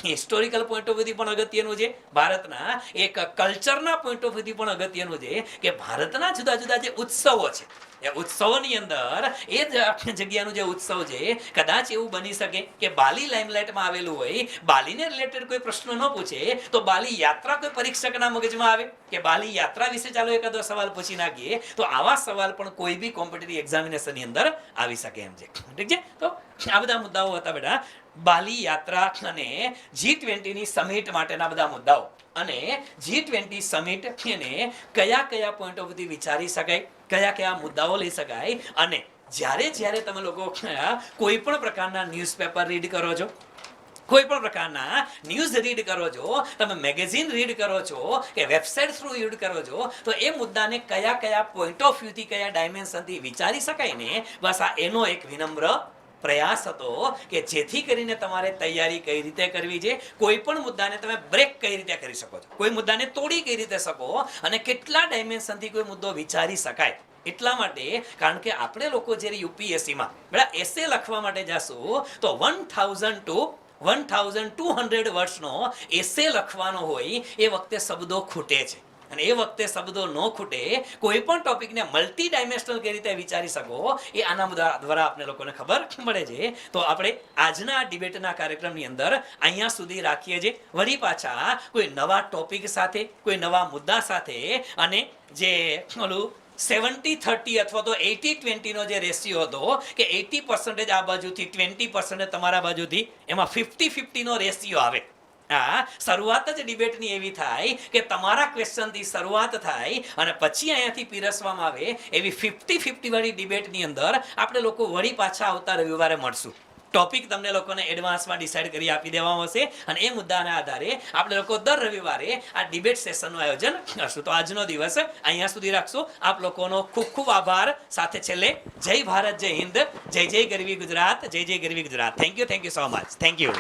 હિસ્ટોરિકલ પોઈન્ટ ઓફ વ્યૂથી પણ અગત્યનું છે, ભારતના એક કલ્ચરના પોઈન્ટ ઓફ વ્યૂથી પણ અગત્યનું છે કે ભારતના જુદા જુદા જે ઉત્સવો છે એ ઉત્સવોની અંદર એ જગ્યાનું જે ઉત્સવ છે કદાચ એવું બની શકે કે બાલી લાઇમલાઇટમાં આવેલું હોય, બાલીને રિલેટેડ કોઈ પ્રશ્ન ન પૂછે તો બાલી યાત્રા કોઈ પરીક્ષકના મગજમાં આવે કે બાલી યાત્રા વિશે ચાલો એકાદો સવાલ પૂછી નાખીએ, તો આવા સવાલ પણ કોઈ બી કોમ્પિટિટિવ એક્ઝામિનેશનની અંદર આવી શકે એમ છે. ઠીક છે, તો આ બધા મુદ્દાઓ હતા બેટા બાલી યાત્રા અને G20ની સમિટ માટેના બધા મુદ્દાઓ. અને G20 સમિટ એને કયા કયા પોઈન્ટ ઓફ વ્યૂથી વિચારી શકાય, કયા કયા મુદ્દાઓ લઈ શકાય, અને જ્યારે તમે લોકો કોઈ પણ પ્રકારના ન્યૂઝપેપર રીડ કરો છો, કોઈ પણ પ્રકારના ન્યૂઝ રીડ કરો છો, તમે મેગેઝિન રીડ કરો છો કે વેબસાઇટ થ્રુ રીડ કરો છો, તો એ મુદ્દાને કયા કયા પોઈન્ટ ઓફ વ્યૂથી, કયા ડાયમેન્શનથી વિચારી શકાય ને, બસ આ એનો એક વિનમ્ર પ્રયાસ હતો કે જેથી કરીને તમારે તૈયારી કઈ રીતે કરવી છે, કોઈ પણ મુદ્દાને તમે બ્રેક કઈ રીતે કરી શકો છો, કોઈ મુદ્દાને તોડી કઈ રીતે શકો, અને કેટલા ડાયમેન્શનથી કોઈ મુદ્દો વિચારી શકાય. એટલા માટે કારણ કે આપણે લોકો જ્યારે યુપીએસસીમાં બેટા એસે લખવા માટે જશું તો 1000 to 1200 વર્ષનો એસે લખવાનો હોય એ વખતે શબ્દો ખૂટે છે. અને એ વખતે શબ્દો ન ખૂટે, કોઈ પણ ટોપિકને મલ્ટી ડાયમેન્શનલ કઈ રીતે વિચારી શકો એ આના દ્વારા આપણે લોકોને ખબર પડે છે. તો આપણે આજના ડિબેટના કાર્યક્રમની અંદર અહીંયા સુધી રાખીએ છીએ. વળી પાછા કોઈ નવા ટોપિક સાથે, કોઈ નવા મુદ્દા સાથે, અને જે ઓલું 70-30 અથવા તો 80-20 નો જે રેશિયો હતો કે 80% આ બાજુથી 20% તમારા બાજુથી, એમાં 50-50 નો રેશિયો આવે. શરૂઆત જ ડિબેટની એવી થાય કે તમારા ક્વેશ્ચનથી શરૂઆત થાય અને પછી અહીંયાથી પીરસવામાં આવે. એવી 50-50 વાળી ડિબેટની અંદર આપણે લોકો વળી પાછા આવતા રવિવારે મળશું. ટોપિક તમને લોકોને એડવાન્સમાં ડિસાઇડ કરી આપી દેવામાં આવશે અને એ મુદ્દાના આધારે આપણે લોકો દર રવિવારે આ ડિબેટ સેશનનું આયોજન કરશું. તો આજનો દિવસ અહીંયા સુધી રાખશું. આપ લોકોનો ખૂબ ખૂબ આભાર. સાથે છેલ્લે જય ભારત, જય હિન્દ, જય જય ગરવી ગુજરાત, જય જય ગરવી Gujarat. Thank you so much. Thank you.